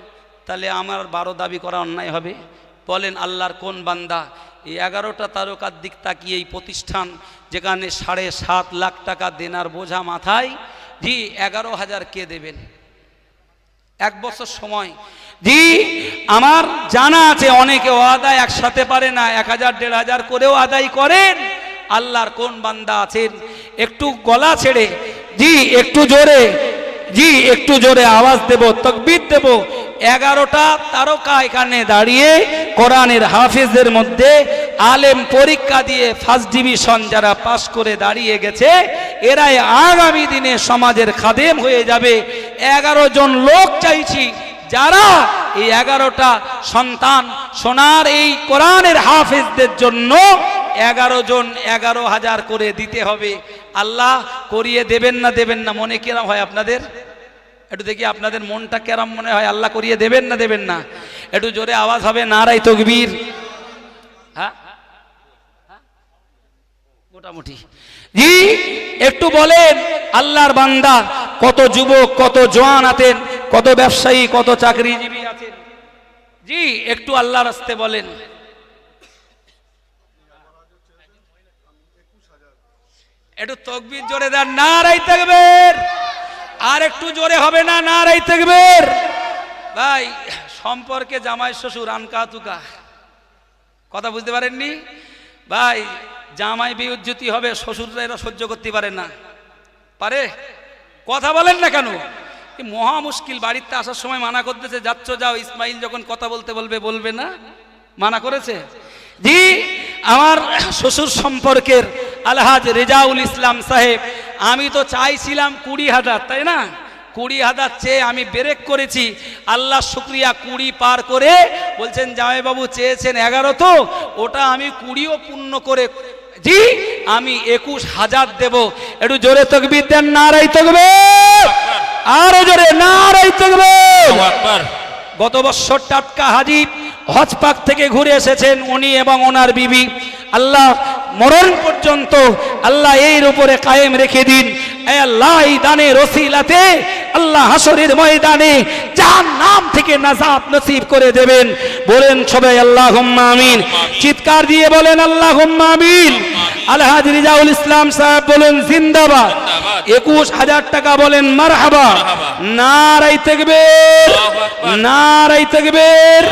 তাহলে আমার 12 দাবি করা অন্যায় হবে? বলেন আল্লাহর কোন বান্দা এই 11টা তারকার দিক তাকিয়ে, এই প্রতিষ্ঠান যেখানে 7.5 লাখ টাকা দেনার বোঝা মাথায়, জি 11,000 কে দেবেন? 1 বছর সময়। জি আমার জানা আছে অনেকে আদায় একসাথে পারে না, 1,000 1,500 করেও আদায় করেন। আল্লাহর কোন বান্দা আছেন একটু গলা ছেড়ে, জি একটু জোরে, জি একটু জোরে আওয়াজ দেব, তাকবীর দেব। 11টা তারকা এখানে দাঁড়িয়ে কোরআনের হাফেজদের মধ্যে আলেম, পরীক্ষা দিয়ে ফার্স্ট ডিভিশন যারা পাশ করে দাঁড়িয়ে গেছে, এরাই আগামী দিনে সমাজের খাদেম হয়ে যাবে। 11 জন লোক চাইছি, যারা এই 11টা সন্তান সোনার এই কোরআনের হাফেজদের জন্য 11 জন 11,000 করে দিতে হবে। আল্লাহ করিয়ে দেবেন না দেবেন না? মনে কেরাম হয় আপনাদের? একটু দেখি আপনাদের মনটা কেরাম মনে হয়। আল্লাহ করিয়ে দেবেন না দেবেন না? একটু জোরে আওয়াজ হবে, নারায়ে তাকবীর। হ্যাঁ মোটামুটি। জি একটু বলেন, আল্লাহর বান্দা কত যুবক, কত জওয়ান আছেন, কত ব্যবসায়ী, কত চাকরিজীবী আছেন, জি একটু আল্লাহর রাস্তে বলেন। একটু তাকবীর জোরে দেন, নারায়ে তাকবীর। আর একটু জোরে হবে না? নারায়ে তাকবীর। ভাই সম্পর্কে জামাই শ্বশুর আনকা তুকা, কথা বুঝতে পারেননি ভাই? জামাই বেইজ্জতি হবে, শ্বশুররা এরা সহ্য করতে পারে না, পারে? কথা বলেন না কেন? মহা মুশকিল। বাড়িতে আসার সময় মানা করতেছে, যাচ্ছ যাও, ইসমাইল যখন কথা বলতে বলবে, বলবে না, মানা করেছে। জি আমার শ্বশুর সম্পর্কের আলহাজ রেজাউল ইসলাম সাহেব, আমি তো চাইছিলাম 20,000, তাই না? 20,000 চেয়ে আমি ব্রেক করেছি। আল্লাহ শুকরিয়া, 20 পার করে বলছেন জামাইবাবু চেয়েছেন 11, তো ওটা আমি 20ও পূর্ণ করে, জি আমি 21,000 দেব। একটু জোরে তাকবীর দেন, নারায়ে তাকবীর। আরো জোরে নারায়ে তাকবীর। গত বছর টাটকা হাজি হজ পাক থেকে ঘুরে এসেছেন উনি এবং ওনার বিবি। আল্লাহ মরণ পর্যন্ত আল্লাহ এর উপরে কায়েম রেখে দিন। এ আল্লাহ, এই দানের ওসিলাতে আল্লাহ হাসরের ময়দানে জাহান্নাম থেকে নাজাত নসিব করে দেবেন। বলেন সবাই আল্লাহুম্মা আমিন। চিৎকার দিয়ে বলেন আল্লাহুম্মা আমিন। আলহাজ রিজাউল ইসলাম সাহেব বলেন জিন্দাবাদ। 21,000 টাকা বলেন মারহাবা। নারায়ে তাকবীর, নারায়ে তাকবীর।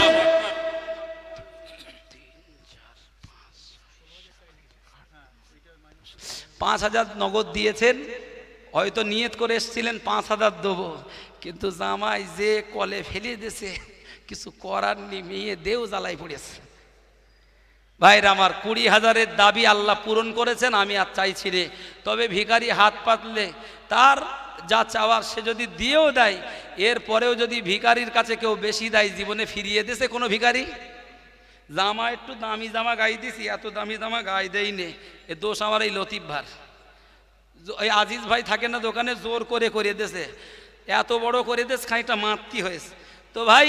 5,000 নগদ দিয়েছেন, হয়তো নিয়ত করে এসেছিলেন 5,000 দেবো, কিন্তু জামাই যে কলে ফেলে দিয়েছে কিছু করার নেই, মেয়ে দেও জ্বালাই পড়েছে। ভাইরা আমার, 20,000-এর দাবি আল্লাহ পূরণ করেছেন, আমি আর চাইছি রে। তবে ভিখারি হাত পাতলে তার যা চাওয়ার সে যদি দিয়েও দেয়, এরপরেও যদি ভিখারির কাছে কেউ বেশি দেয়, জীবনে ফিরিয়ে দিয়েছে কোনো ভিখারি? জামা একটু দামি জামা গাই দিছি, এত দামি জামা গায়ে দেই নে, এ দোষ আমার এই লতিফ ভার। এই আজিজ ভাই থাকে না দোকানে, জোর করে করে দিয়েছে, এত বড় করে দিয়েছে, খানিকটা মাতৃ হয়েছে। তো ভাই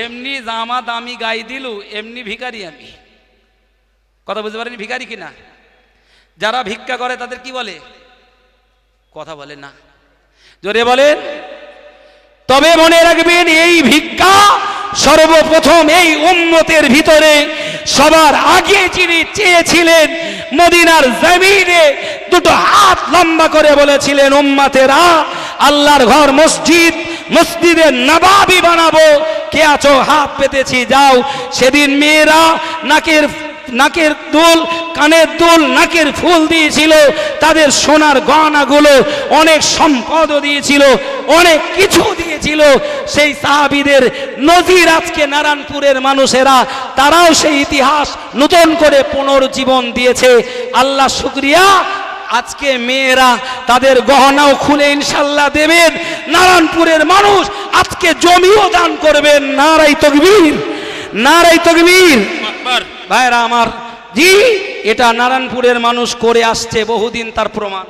এমনি জামা দামি গাই দিলু, এমনি ভিখারি আমি। কথা বুঝতে পারেনি ভিখারি কিনা? যারা ভিক্ষা করে তাদের কি বলে? কথা বলে না, জোরে বলেন। তবে মনে রাখবেন, এই ভিক্ষা সর্বপ্রথম এই উম্মতের ভিতরে সবার আগে যিনি চেয়েছিলেন, মদিনার জমিনে দুটো হাত লম্বা করে বলেছিলেন, উম্মতেরা আল্লাহর ঘর মসজিদ, মসজিদের নবাবি বানাবো, কে আছো? হাত পেতেছি, যাও। সেদিন মেয়েরা নাকের দুল, কানের দুল, নাকের ফুল দিয়েছিল, তাদের সোনার গয়নাগুলো, অনেক সম্পদও দিয়েছিল, অনেক কিছু দিয়েছিল। সেই সাহাবীদের নজির আজকে নারায়ণপুরের মানুষেরা, তারাও সেই ইতিহাস নতুন করে পুনর্জীবন দিয়েছে। আল্লাহ শুকরিয়া, আজকে মেয়েরা তাদের গহনাও খুলে ইনশাল্লাহ দেবেন। নারায়ণপুরের মানুষ আজকে জমিও দান করবেন। নারায়ে তাকবীর, নারায়ে তাকবীর। ভাইরা আমার, জি, এটা নারায়ণপুরের মানুষ করে আসছে বহুদিন, তার প্রমাণ।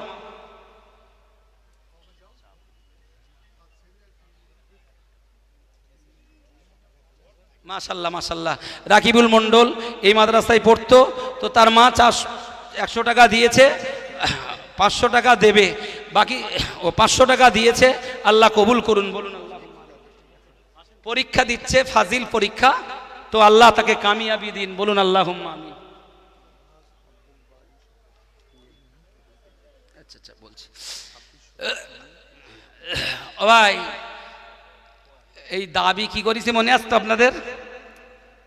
মাশাল্লাহ মাশাল্লাহ। রাকিবুল মন্ডল এই মাদ্রাসায় পড়তো, তো তার মা 100 টাকা দিয়েছে, 500 টাকা দেবে, বাকি ও 500 টাকা দিয়েছে। আল্লাহ কবুল করুন, বলুন আল্লাহ। পরীক্ষা দিচ্ছে, ফাজিল পরীক্ষা, তো আল্লাহ তাকে কামিয়াবি দিন, বলুন আল্লাহুম্মা আমিন। আচ্ছা আচ্ছা বলছি ভাই, এই দাবি কি করেছি মনে আসতো আপনাদের?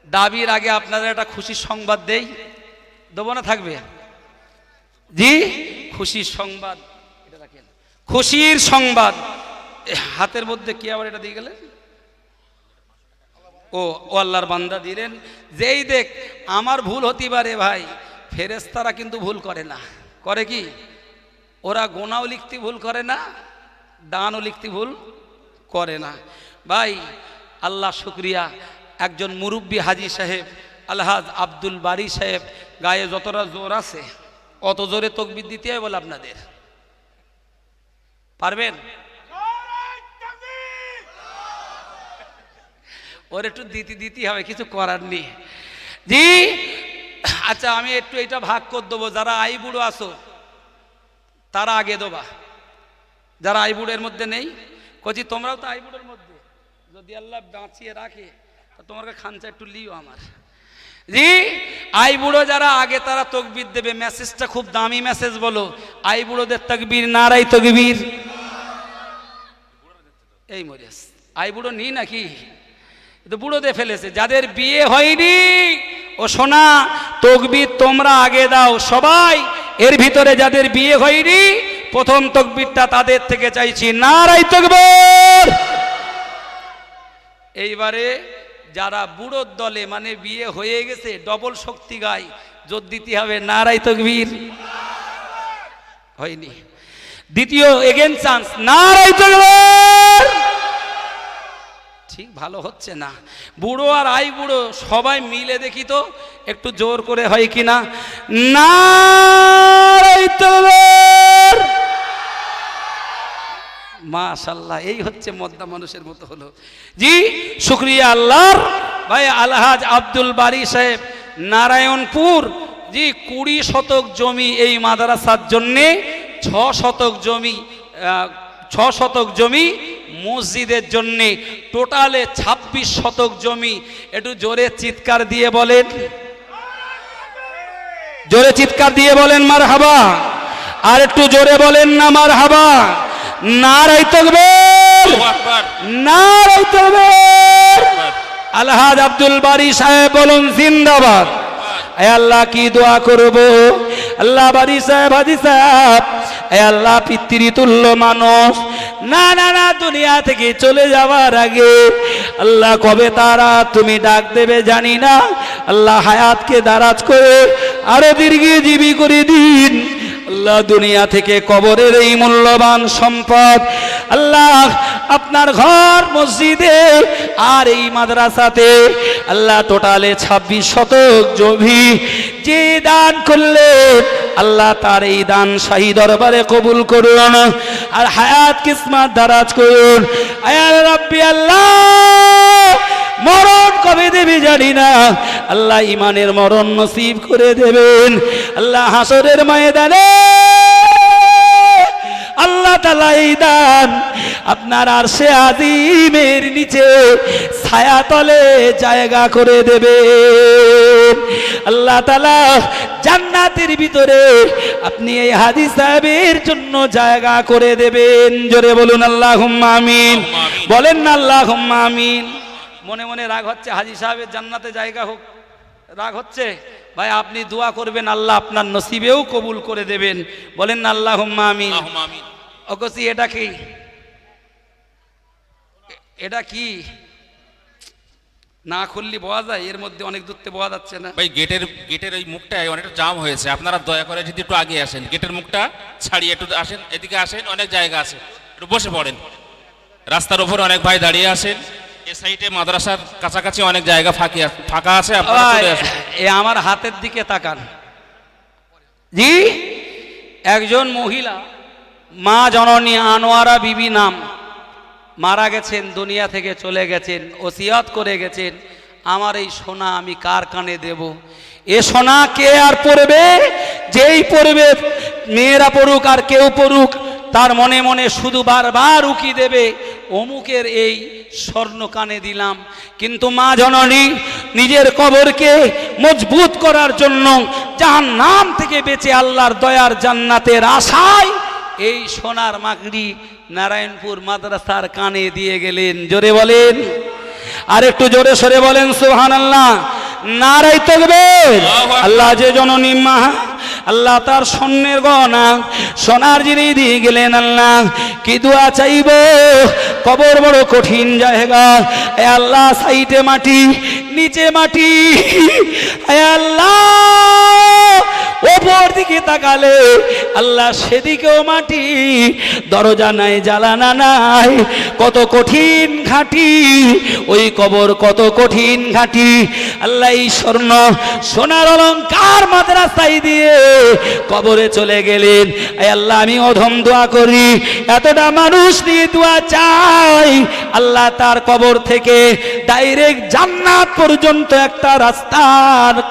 দাবির আগে আপনাদের একটা খুশির সংবাদ দেই, দেবো না? থাকবে? জি, খুশির সংবাদ, এটা রাখেন, খুশির সংবাদ। হাতের মধ্যে কি আবার এটা দিয়ে গেলেন? ও আল্লাহর বান্দা দিলেন। যেই দেখ, আমার ভুল হতে পারে ভাই, ফেরেশতারা কিন্তু ভুল করে না। করে কি? ওরা গোনাও লিখতে ভুল করে না, দানও লিখতে ভুল করে না। ভাই আল্লাহ শুকরিয়া, একজন মুরব্বী হাজী সাহেব আলহাজ আব্দুল বারী সাহেব, গায়ে যতটা জোর আছে অত জোরে তাকবীর দিতে হয় বলে আপনাদের। পারবেন? ওর একটু দিতে হবে, কিছু করার নেই। জি আচ্ছা, আমি একটু এটা ভাগ করে দেবো। যারা আইবুড়ো আছো তারা আগে দেবা, যারা আইবুড়ের মধ্যে নেই, কচি তোমরাও তো আইবুড়ের মধ্যে, যদি আল্লাহ বাঁচিয়ে রাখে তো তোমার খানচা একটু লিও আমার। জি, আইবুড়ো যারা আগে তারা তাকবীর দেবে। মেসেজটা খুব দামি মেসেজ, বলো আইবুড়োদের তাকবীর, নারায়ে তাকবীর। এই মরিয়াস আইবুড়ো নি নাকি? তো বুড়োতে ফেলেছে। যাদের বিয়ে হয়নি ও সোনা, তাকবীর তোমরা আগে দাও সবাই। এর ভিতরে যাদের বিয়ে হয়নি, প্রথম তাকবীরটা তাদের থেকে চাইছি, নারায়ে তাকবীর। এইবারে যারা বুড়োর দলে, মানে বিয়ে হয়ে গেছে, ডবল শক্তি গায়, জোর দিতে হবে, নারায়ে তাকবীর। হয়নি, দ্বিতীয় এগেন চান্স, নারায়ে তাকবীর। ঠিক ভালো হচ্ছে না। বুড়ো আর আই বুড়ো সবাই মিলে দেখি তো একটু জোর করে হয় কিনা, নারায়ে তাকবীর। মাশাআল্লাহ, এই হচ্ছে মদ্দা মানুষের মতো হলো। জি শুক্রিয়া আল্লাহর। ভাই আলহাজ আব্দুল বারী সাহেব নারায়ণপুর, জি 20 শতক জমি এই মাদ্রাসার জন্যে, 6 শতক জমি 6 শতক জমি মসজিদের জন্যে, টোটালে 26 শতক জমি। একটু জোরে চিৎকার দিয়ে বলেন, জোরে চিৎকার দিয়ে বলেন মারহাবা। আর একটু জোরে বলেন না মারহাবা। নারায়ে তাকবীর, নারায়ে তাকবীর। আলহাজ আব্দুল বারী সাহেব বলুন জিন্দাবাদ। এ আল্লাহ কি দোয়া করব, আল্লাহ বারী সাহেব হাজী সাহেব, এ আল্লাহ পিতৃতুল্য মানুষ, না না না দুনিয়া থেকে চলে যাওয়ার আগে আল্লাহ কবে তারা তুমি ডাক দেবে জানি না, আল্লাহ হায়াতকে দারাজ করে আরো দীর্ঘজীবী করে দিন। আল্লাহ দুনিয়া থেকে কবরের এই মূল্যবান সম্পদ আল্লাহ আপনার ঘর মসজিদে আর এই মাদ্রাসাতে আল্লাহ টোটালে 26 শতক জমি যে দান করলে আল্লাহ তার এই দান শাহী দরবারে কবুল করুন আর হায়াত কিসমত দারাজ করুন। আয়া রাব্বি আল্লাহ মরণ কবে দেবে জানি না, আল্লাহ ইমানের মরণ নসিব করে দেবেন। আল্লাহ হাসরের ময়দানে আল্লাহ তাআলা এই দান আপনার আরশে আযীমের নিচে ছায়া তলে জায়গা করে দেবেন। আল্লাহ তাআলা জান্নাতের ভিতরে আপনি এই হাজী সাহেবের জন্য জায়গা করে দেবেন। জোরে বলুন আল্লাহুম্মা আমিন, বলেন না আল্লাহুম্মা আমিন। মনে মনে রাগ হচ্ছে হাজী সাহেবের জান্নাতে জায়গা হোক, রাগ হচ্ছে? ভাই আপনি দোয়া করবেন, আল্লাহ আপনার নসিবেও কবুল করে দেবেন। বলেন না আল্লাহুম্মা আমিন। অগসি এটা কি, এটা কি না খুললি বোঝা যায়? এর মধ্যে অনেক দূরতে বোঝা যাচ্ছে না ভাই। গেটের ওই মুখটায় অনেকটা জাম হয়েছে, আপনারা দয়া করে যদি একটু আগে আসেন, গেটের মুখটা ছাড়িয়ে একটু আসেন, এদিকে আসেন, অনেক জায়গা আছে, একটু বসে পড়েন। রাস্তার উপরে অনেক ভাই দাঁড়িয়ে আছেন, এ সাইডে মাদ্রাসার কাছাকাছি অনেক জায়গা ফাঁকা আছে, আপনারা চলে আসুন। এ আমার হাতের দিকে তাকান। জি একজন মহিলা মা জননী আনোয়ারা বিবি নাম, মারা গেছেন, দুনিয়া থেকে চলে গেছেন, ওসিয়ত করে গেছেন আমার এই সোনা আমি কার কানে দেব? এ সোনা কে আর পড়বে? যেই পড়বে, মেয়েরা পড়ুক আর কেউ পড়ুক, তার মনে মনে শুধু বারবার উকি দেবে অমুকের এই স্বর্ণ কানে দিলাম। কিন্তু মা জননী নিজের কবরকে মজবুত করার জন্য জাহান্নাম থেকে বেঁচে আল্লাহর দয়ার জান্নাতের আশায় এই সোনার মাকড়ি নারায়ণপুর মাদ্রাসার কানে দিয়ে গেলেন। জোরে বলেন, আর একটু জোরে সরে বলেন সুবহানাল্লাহ। নারায়ে তাকবীর। আল্লাহ যে জননী মা, আল্লাহ তার স্বর্ণের গহনা সোনার জিনিস দিয়ে গেলেন। আল্লাহ কি দোয়া চাইব, কবর বড় কঠিন জায়গা। এ আল্লাহ সাইডে মাটি, নিচে মাটি, এ আল্লাহ ওপর দিকে তাকালে আল্লাহ সেদিকেও মাটি, দরজা নাই, জালানা নাই, কত কঠিন ঘাটি ওই কবর, কত কঠিন ঘাটি। আল্লাহ এই স্বর্ণ সোনার অলংকার মাদ্রাসায় দিয়ে কবরে চলে গেলেন। আল্লাহ আমি অধম দোয়া করি, এতটা মানুষ নিয়ে দোয়া চাই, আল্লাহ তার কবর থেকে ডাইরেক্ট জান্নাত পর্যন্ত একটা রাস্তা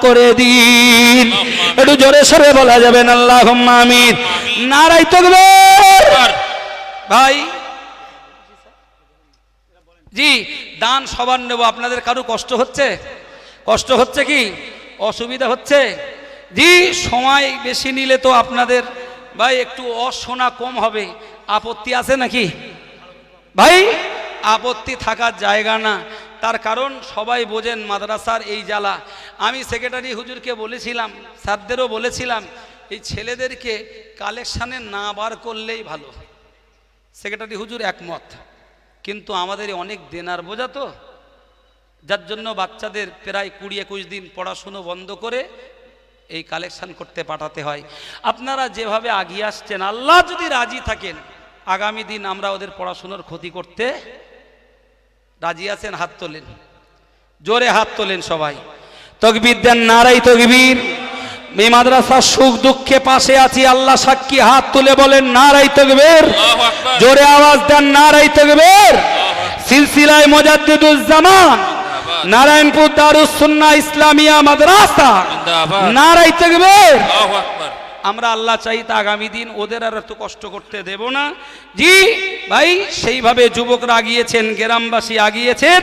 করে দিন। একটু জোরে সরে বলা যাবে না আল্লাহুম্মা আমিন। নারায়ে তাকবীর। ভাই জি দান সবার নেব, আপনাদের কারো কষ্ট হচ্ছে? কষ্ট হচ্ছে কি অসুবিধা হচ্ছে? জি সময় বেশি নিলে তো আপনাদের ভাই একটু অশোনা কম হবে, আপত্তি আছে নাকি? ভাই আপত্তি থাকার জায়গা না, তার কারণ সবাই বোঝেন মাদ্রাসার এই জ্বালা। আমি সেক্রেটারি হুজুরকে বলেছিলাম, স্যারদেরও বলেছিলাম, এই ছেলেদেরকে কালেকশানে না বার করলেই ভালো। সেক্রেটারি হুজুর একমত, কিন্তু আমাদের অনেক দেনার বোঝা তো, যার জন্য বাচ্চাদের প্রায় 20-21 দিন পড়াশুনো বন্ধ করে এই কালেকশান করতে পাঠাতে হয়। আপনারা যেভাবে আগিয়ে আসছেন, আল্লাহ যদি রাজি থাকেন আগামী দিন আমরা ওদের পড়াশুনোর ক্ষতি করতে রাজি আছেন? হাত তোলেন, জোরে হাত তোলেন সবাই। তাকবীর দেন, নারায়ে তাকবীর। এই মাদ্রাসার সুখ দুঃখে পাশে আছি, আল্লাহ সাক্ষী। হাত তুলে বলেন নারায়ে তাকবীর। আল্লাহু আকবার। জোরে আওয়াজ দেন নারায়ে তাকবীর। সিলসিলায়ে মুজাদ্দিদুজ জামান নারায়ণপুর দারুস সুন্নাহ ইসলামিয়া মাদ্রাসা, নারায়ে তাকবীর। আল্লাহু আকবার। আমরা আল্লাহ চাইতে আগামী দিন ওদের আর এত কষ্ট করতে দেব না। জি ভাই, সেইভাবে যুবকরা আগিয়েছেন, গ্রামবাসী আগিয়েছেন,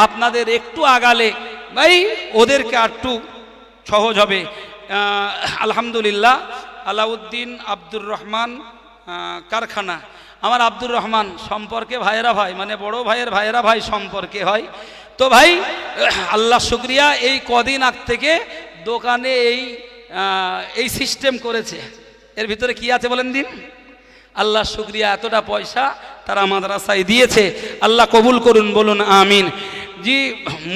আপনাদের একটু আগালে ভাই ওদেরকে আর একটু সহজ হবে। আলহামদুলিল্লাহ, আলাউদ্দিন আব্দুর রহমান কারখানা, আমার আব্দুর রহমান সম্পর্কে ভাইয়েরা ভাই, মানে বড় ভাইয়ের ভাইয়েরা ভাই সম্পর্কে হয়। তো ভাই আল্লাহ শুকরিয়া, এই কদিন আগ থেকে দোকানে এই সিস্টেম করেছে। এর ভিতরে কি আছে বলেন দিন? আল্লাহ শুকরিয়া, এতটা পয়সা তারা মাদ্রাসায় দিয়েছে, আল্লাহ কবুল করুন, বলুন আমিন। জি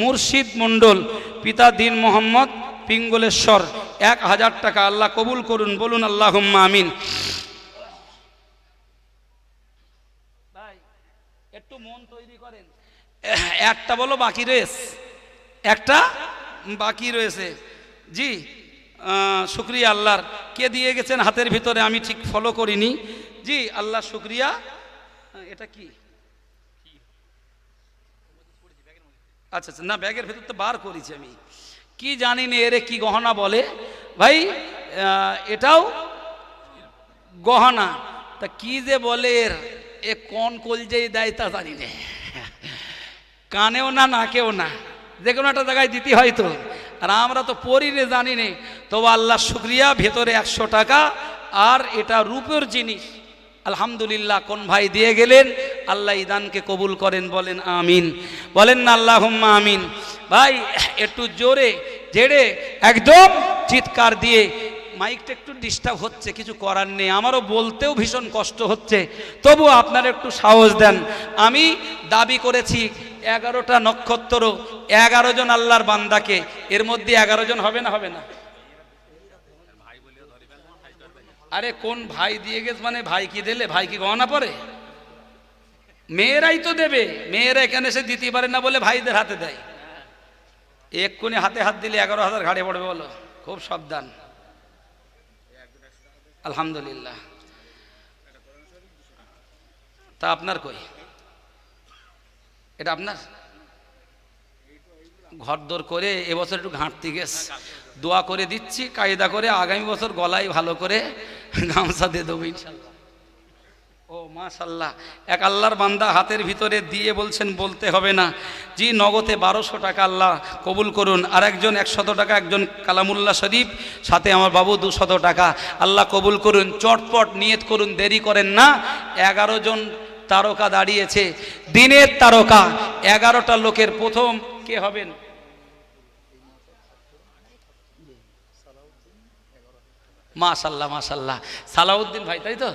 মুর্শিদ মণ্ডল, পিতা দিন মোহাম্মদ, পিঙ্গলেশ্বর, 1000 টাকা, আল্লাহ কবুল করুন, বলুন আল্লাহুম্মা আমিন। ভাই একটু মন তৈরি করেন, একটা বলো বাকি রয়েছে, একটা বাকি রয়েছে। জি শুক্রিয়া আল্লাহর। কে দিয়ে গেছেন হাতের ভিতরে আমি ঠিক ফলো করিনি। জি আল্লাহ শুক্রিয়া। এটা কি? আচ্ছা আচ্ছা, না ব্যাগের ভিতর তো বার করেছি আমি, কি জানি না এরে কি গহনা বলে ভাই, এটাও গহনা, তা কি যে বলে এর, এ কোন কলজেই দেয় তা জানি না, কানেও না নাকেও না, যে কোনো একটা জায়গায় দিতে হয়তো, আর আমরা তো পড়ি রে জানি নে। তবু আল্লাহ শুক্রিয়া, ভেতরে 100 টাকা, আর এটা রূপের জিনিস। আলহামদুলিল্লাহ, কোন ভাই দিয়ে গেলেন, আল্লাহ ইদানকে কবুল করেন, বলেন আমিন, বলেন না আল্লাহুম্মা আমিন। ভাই একটু জোরে জেড়ে একদম চিৎকার দিয়ে, মাইকটা একটু ডিস্টার্ব হচ্ছে, কিছু করার নেই, আমারও বলতেও ভীষণ কষ্ট হচ্ছে, তবু আপনারা একটু সাহস দেন। আমি দাবি করেছি 11টা নক্ষত্র, 11 জন আল্লাহর বান্দাকে, এর মধ্যে 11 জন হবে না? হবে না? আরে কোন ভাই দিয়ে গেছে মানে ভাই কি দিলে, ভাই কি গহনা পরে? মেয়েরাই তো দেবে, মেয়েরা এখানে এসে দিতে পারে না বলে ভাইদের হাতে দেয়। এক্ষুনি হাতে হাত দিলে 11,000 ঘাড়ে পড়বে, বলো, খুব সাবধান। আলহামদুলিল্লাহ। তা আপনার কই? এটা আপনার ঘরদোর করে এবছর একটু ঘাঁটতে গেছে, দোয়া করে দিচ্ছি, কায়দা করে আগামী বছর গলায় ভালো করে গামছা দিয়ে দেবো ইনশাল্লাহ। ও মাশাল্লাহ, এক আল্লাহর বান্দা হাতের ভিতরে দিয়ে বলছেন বলতে হবে না। জি নগদে 1200 টাকা, আল্লাহ কবুল করুন। আর একজন 100 টাকা, একজন কালামুল্লাহ শরীফ, সাথে আমার বাবু 200 টাকা, আল্লাহ কবুল করুন। চটপট নিয়ত করুন, দেরি করেন না। 11 জন তারকা দাঁড়িয়েছে, দিনের তারকা। 11টা লোকের প্রথম কে হবেন? মাশাল্লাহ মাশাল্লাহ, সালাউদ্দিন ভাই, তাই তো?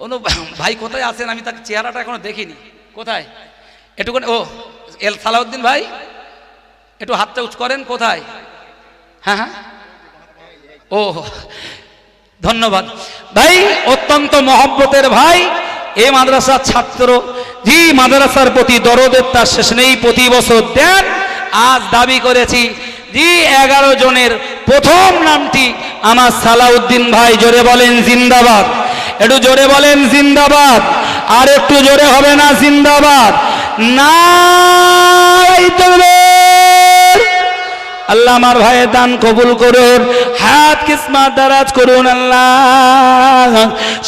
অনু ভাই কোথায় আছেন? আমি তাকে চেহারাটা এখনো দেখিনি, কোথায়? একটুখানি, ও সালাউদ্দিন ভাই একটু হাতটা উঁচু করেন, কোথায়? হ্যাঁ হ্যাঁ, ও ধন্যবাদ ভাই, অত্যন্ত মহব্বতের ভাই, এই মাদ্রাসার ছাত্র। জি মাদ্রাসার প্রতি দরদের তার শেষ নেই, প্রতি বছর দেন। আজ দাবি করেছি, জি 11 জনের প্রথম নামটি আমার সালাউদ্দিন ভাই। জোরে বলেন জিন্দাবাদ, একটু জোরে বলেন জিন্দাবাদ, আর একটু জোরে হবে না জিন্দাবাদ? নারায়ে তাকবীর। আল্লাহ আমার ভাইয়ের দান কবুল করুন, হাত কিসমত দারাজ করুন আল্লাহ,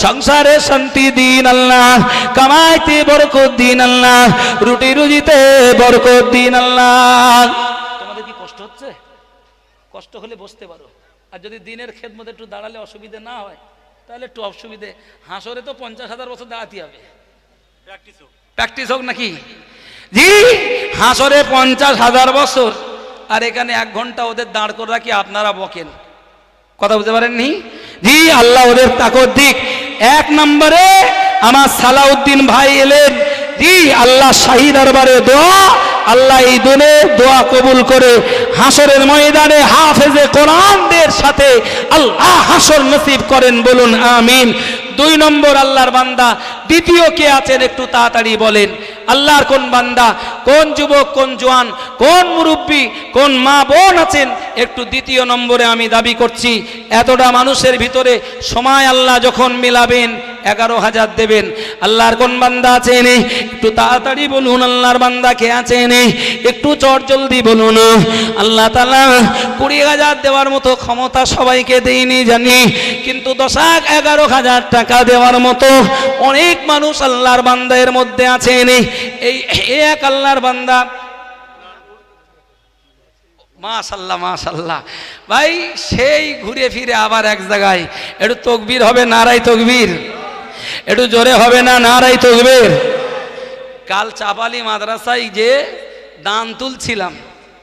সংসারে শান্তি দিন আল্লাহ, কামাইতে বরকত দিন আল্লাহ, রুটি রুজিতে বরকত দিন আল্লাহ। তোমাদের কি কষ্ট হচ্ছে? কষ্ট হলে বসতে পারো, আর যদি দিনের খেদমতে একটু দাঁড়ালে অসুবিধে না হয় তাহলে একটু অসুবিধে। হাসরে তো 50,000 বছর দাঁড়াতে হবে, প্র্যাকটিস হোক নাকি? জি হাসরে 50,000 বছর, আর এখানে 1 ঘন্টা ওদের দাঁড় করে রাখি, আপনারা বকেন, কথা বুঝতে পারেননি? জি আল্লাহ ওদের তাকত দিক। 1 নম্বরে আমার সালাউদ্দিন ভাই এলেন। জি আল্লাহ শাহী দরবারে দোয়া, আল্লাহ এই দুনে দোয়া কবুল করে হাসরের ময়দানে হাফেজে কোরআনদের সাথে আল্লাহ হাসর নসিব করেন, বলুন আমিন। 2 নম্বর আল্লাহর বান্দা, দ্বিতীয় কে আছেন একটু তাড়াতাড়ি বলেন? আল্লাহর কোন বান্দা? কোন যুবক, কোন জওয়ান, কোন মুরব্বী, কোন মা বোন আছেন, একটু দ্বিতীয় নম্বরে আমি দাবি করছি, এতটা মানুষের ভিতরে সময় আল্লাহ যখন মিলাবেন 11,000 দেবেন। আল্লাহর কোন বান্দা আছেন একটু তাড়াতাড়ি বলুন, আল্লাহর বান্দা কে আছেন একটু চট জলদি বলুন। আল্লাহ তাআলা 20,000 দেওয়ার মতো ক্ষমতা সবাইকে দেয়নি জানি, কিন্তু 11,000 টাকা দেওয়ার মতো অনেক মানুষ আল্লাহর বান্দা এর মধ্যে আছেন। এই এক আল্লাহর বান্দা, মাশাআল্লাহ মাশাআল্লাহ ভাই, সেই ঘুরে ফিরে আবার এক জায়গায়। একটু তকবীর হবে, নারাই তকবীর, একটু জোরে হবে না নারাই তকবীর। কাল চাপালি মাদ্রাসায় যে দান তুলছিলাম,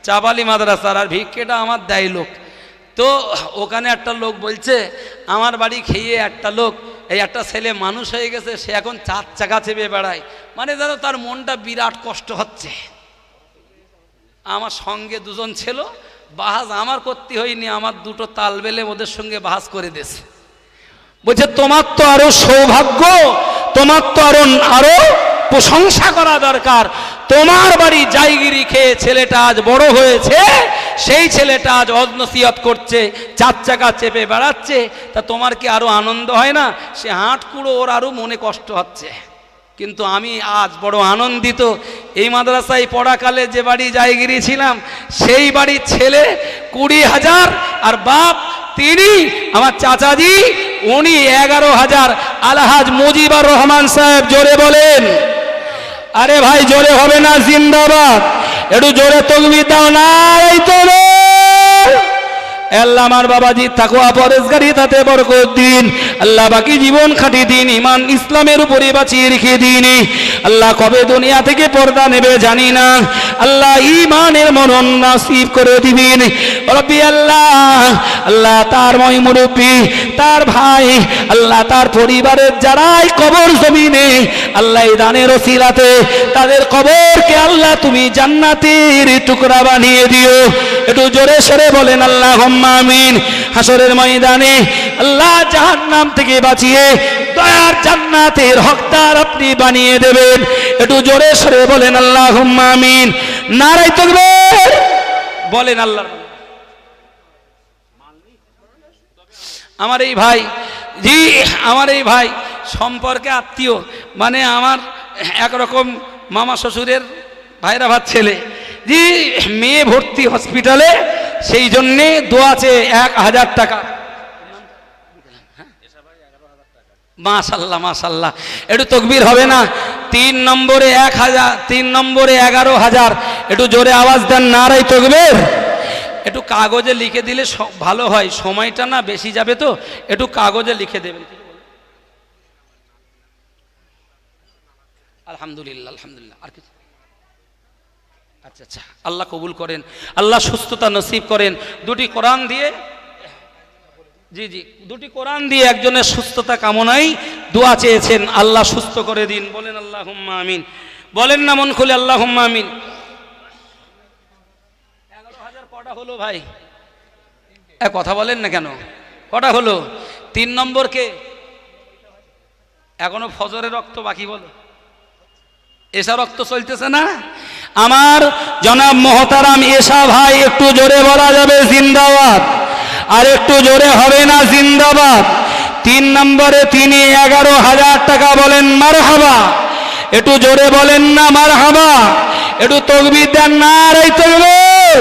চাপালি মাদ্রাসার, আর ভিক্ষেটা আমার দেয় লোক, তো ওখানে একটা লোক বলছে আমার বাড়ি খেয়ে একটা লোক, এই একটা ছেলে মানুষ হয়ে গেছে, সে এখন 4 চাকা চেপে বেড়ায়, মানে যেন তার মনটা বিরাট কষ্ট হচ্ছে। আমার সঙ্গে দুজন ছিল, বাহাজ আমার করতে হয়নি, আমার দুটো তাল বেলে ওদের সঙ্গে বাহাজ করে দিয়েছে। বলছে তোমার তো আরো সৌভাগ্য, তোমার তো আরো প্রশংসা করা দরকার, তোমার বাড়ি জায়গিরি খেয়ে ছেলেটা আজ বড় হয়েছে, সেই ছেলেটা আজ অজনসিয়ত করছে, 4 চাকা চেপে বেড়াচ্ছে, তা তোমার কি আরো আনন্দ হয় না? সে হাঁট কুড়ো, ওর আরো মনে কষ্ট হচ্ছে। কিন্তু আমি আজ বড় আনন্দিত, এই মাদ্রাসায় পড়াকালে যে বাড়ি জায়গিরি ছিলাম, সেই বাড়ির ছেলে 20,000, আর বাপ তিনি আমার চাচাজি, উনি 11,000। আলহাজ মুজিবুর রহমান সাহেব, জোরে বলেন। আরে ভাই জোরে হবে না, জিন্দাবাদ, একটু জোরে তাকবীর দাও, নারায়ে তাকবীর। আল্লাহ আমার বাবাজি তাকওয়া পরহেজগারি তাতে বরকত দিন, আল্লাহ বাকি জীবন খাঁটি দিন, ইমান ইসলামের উপরে বাঁচিয়ে রেখে দিন। আল্লাহ কবে দুনিয়া থেকে পর্দা নেবে জানি না, আল্লাহ ইমানের মরণ নসিব করে দিবেন রব্বি আল্লাহ। আল্লাহ তার মই মুরব্বী, তার ভাই, আল্লাহ তার পরিবারের যারাই কবর জমিনে, আল্লাহ এই দানের ওসিলাতে তাদের কবরকে আল্লাহ তুমি জান্নাতের টুকরা বানিয়ে দিও। একটু জোরে সরে বলেন আল্লাহুম্মা আমিন। হাসরের ময়দানে আল্লাহ জাহান্নাম থেকে বাঁচিয়ে দয়ার জান্নাতের হকদার আপনি বানিয়ে দেবেন। একটু জোরে সরে বলেন আল্লাহুম্মা আমিন, নারায়ে তাকবীর বলেন। আল্লাহ আমার এই ভাই, জি আমার এই ভাই সম্পর্কে আত্মীয়, মানে আমার একরকম মামা শ্বশুরের ভাইরা ভাত ছেলে, জি মেয়ে ভর্তি হসপিটালে, সেই জন্যে দোয়া চেয়ে 1,000 টাকা। মাশাআল্লাহ মাশাআল্লাহ, একটু তাকবীর হবে না? 3 নম্বরে 1,000, 3 নম্বরে 11,000, একটু জোরে আওয়াজ দেন নারায়ে তাকবীর। একটু কাগজে লিখে দিলে ভালো হয়, সময়টা না বেশি যাবে, তো একটু কাগজে লিখে দেবেন। আলহামদুলিল্লাহ আলহামদুলিল্লাহ। আর কিছু? আচ্ছা আচ্ছা, আল্লাহ কবুল করেন, আল্লাহ সুস্থতা নসিব করেন। 2টি কোরআন দিয়ে, জি জি 2টি কোরআন দিয়ে একজনের সুস্থতা কামনায় দোয়া চেয়েছেন, আল্লাহ সুস্থ করে দিন, বলেন আল্লাহুম্মা আমিন। বলেন না মন খুলে আল্লাহুম্মা আমিন। 11,000 কটা হলো ভাই? কথা বলেন না কেন, কটা হলো? 3 নম্বর কে? এখনো ফজরের রক্ত বাকি, বলো এসা রক্ত চলতেছে না? আমার জনাব মোহতারাম এসা ভাই, একটু জোরে বলা যাবে জিন্দাবাদ? আর একটু জোরে হবে না জিন্দাবাদ? 3 নম্বরে তিনি 11,000 টাকা, বলেন মারহাবা। একটু জোরে বলেন না মারহাবা, একটু তাকবীর দেন নারায়ে তাকবীর।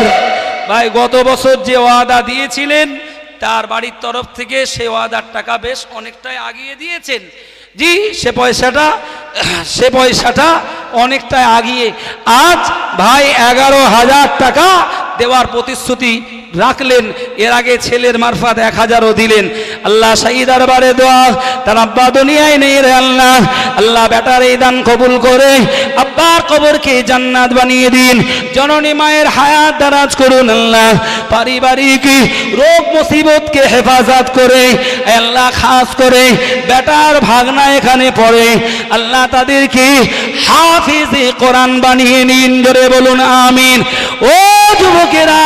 ভাই গত বছর যে ওয়াদা দিয়েছিলেন, তার বাড়ির তরফ থেকে সে ওয়াদার টাকা বেশ অনেকটাই আগিয়ে দিয়েছেন। জি সে পয়সাটা অনেকটাই আগিয়ে, আজ ভাই 11,000 টাকা দেওয়ার প্রতিশ্রুতি রাখলেন। এর আগে ছেলের মারফত 1,000ও দিলেন। আল্লাহ শাহী দরবারে দোয়া, তার আব্বা দুনিয়ায় নেই রে আল্লাহ, আল্লাহ বেটার এই দান কবুল করে আব্বার কবরকে জান্নাত বানিয়ে দিন, জননী মায়ের হায়াত দারাজ করুন আল্লাহ, পারিবারিক রোগ মুসিবতকে হেফাজত করে আল্লাহ, খাস করে বেটার ভাগনা এখানে পড়ে আল্লাহ, তাদেরকে হাফিজে কোরআন বানিয়ে নিন, জোরে বলুন আমিন। ও যুবকেরা,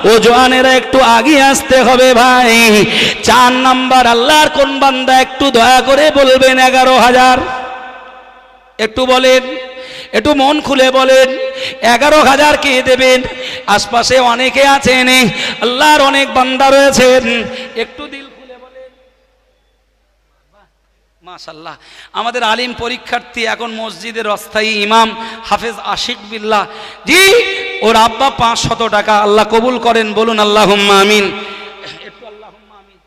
ও জওয়ানেরা, একটু আগে আসতে হবে ভাই। 4 নাম্বার, আল্লাহর কোন বান্দা একটু দয়া করে বলবেন 11,000? একটু বলেন, একটু মন খুলে বলেন 11,000 কে দেবেন? আশপাশে অনেকে আছেন, আল্লাহর অনেক বান্দা রয়েছেন, একটু দিল খুলে বলেন। মাশাআল্লাহ, আমাদের আলিম পরীক্ষার্থী এখন মসজিদের অস্থায়ী ইমাম হাফেজ আশিক বিল্লাহ জি, ওর আব্বা 500 টাকা, আল্লাহ কবুল করেন, বলুন আল্লাহুম্মা আমিন। একটু আল্লাহুম্মা আমিন।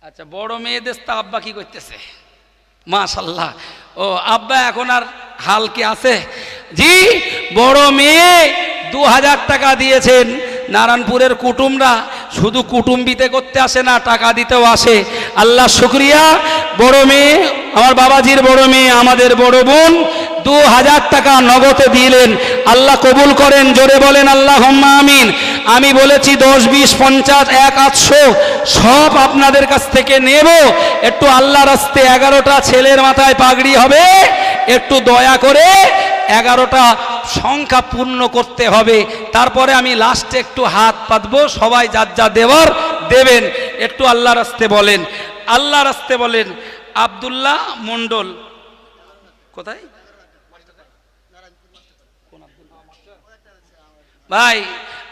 আচ্ছা, বড় মেয়েদের তা আব্বা কি করতেছে? মাশাআল্লাহ, ও আব্বা এখন আর হাল কি আছে? জি, বড় মেয়ে 2000 টাকা দিয়েছেন। নারায়ণপুরের কুটুমরা শুধু কুটুম্বিতে করতে আসে না, টাকা দিতেও আসে। আল্লাহ শুকরিয়া, বড় মেয়ে, আমার বাবাজির বড় মেয়ে, আমাদের বড় বোন 2000 টাকা নগদে দিলেন, আল্লাহ কবুল করেন, জোরে বলেন আল্লাহুম্মা আমিন। আমি বলেছি 10, 20, 50, 1, 800 সব আপনাদের কাছ থেকে নেব। একটু আল্লাহর রাস্তে 11টা ছেলের মাথায় পাগড়ি হবে, একটু দয়া করে 11টা সংখ্যা পূর্ণ করতে হবে। তারপরে আমি লাস্টে একটু হাত পাতবো, সবাই যার যা দেওয়ার দেবেন। একটু আল্লাহর রাস্তে বলেন, আল্লাহর রাস্তে বলেন। আব্দুল্লাহ মণ্ডল কোথায় ভাই?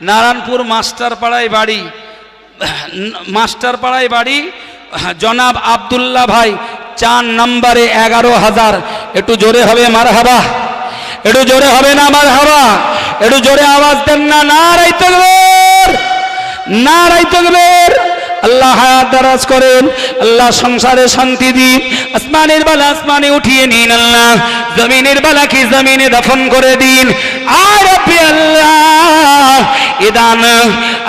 নারায়ণপুর মাস্টার পাড়ায় বাড়ি, মাস্টার পাড়ায় বাড়ি। জনাব আব্দুল্লাহ ভাই 4 নম্বরে 11,000। একটু জোরে হবে মারহাবা, একটু জোরে হবে না মারহাবা? একটু জোরে আওয়াজ দেন না, নারায়ে তাকবীর, নারায়ে তাকবীর। আল্লাহ হায়াত দারাজ করেন, আল্লাহ সংসারে শান্তি দিন, আসমানের বালা আসমানে উঠিয়ে নিন, আল্লাহ জমিনের বালাকে জমিনে দাফন করে দিন। আর রব্বি আল্লাহ এদান,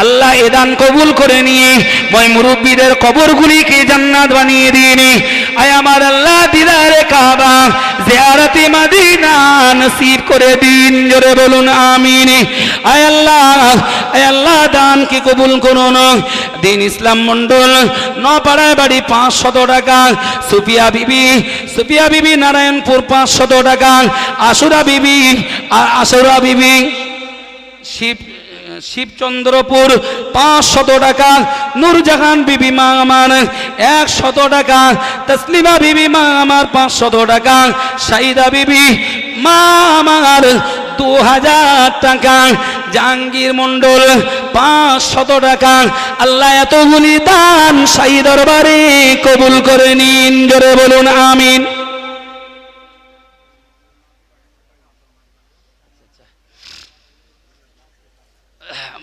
আল্লাহ এদান কবুল করে নিয়ে মই মুরব্বীদের কবরগুলিকে জান্নাত বানিয়ে দিন। আয় আমার আল্লাহ দিদারে কাবা জিয়ারতে মদিনা নসিব করে দিন, জোরে বলুন আমিন। আয় আল্লাহ দানকে কবুল করুন। দিন ইসলাম মণ্ডল নপাড়ায় বাড়ি 500 টাকা। সুফিয়া বিবি নারায়ণপুর 500 টাকা। আশুরা বিবি শিবচন্দ্রপুর 500 টাকা। নূরজাহান বিবি মা আমার 100 টাকা। তসলিমা বিবি মা আমার 500 টাকা। শাহিদা বিবি মা আমার 2000 টাকা। জাহাঙ্গীর মণ্ডল 500 টাকা। আল্লাহ এতগুলি দান শাহী দরবারে কবুল করে নিন, জোরে বলুন আমিন।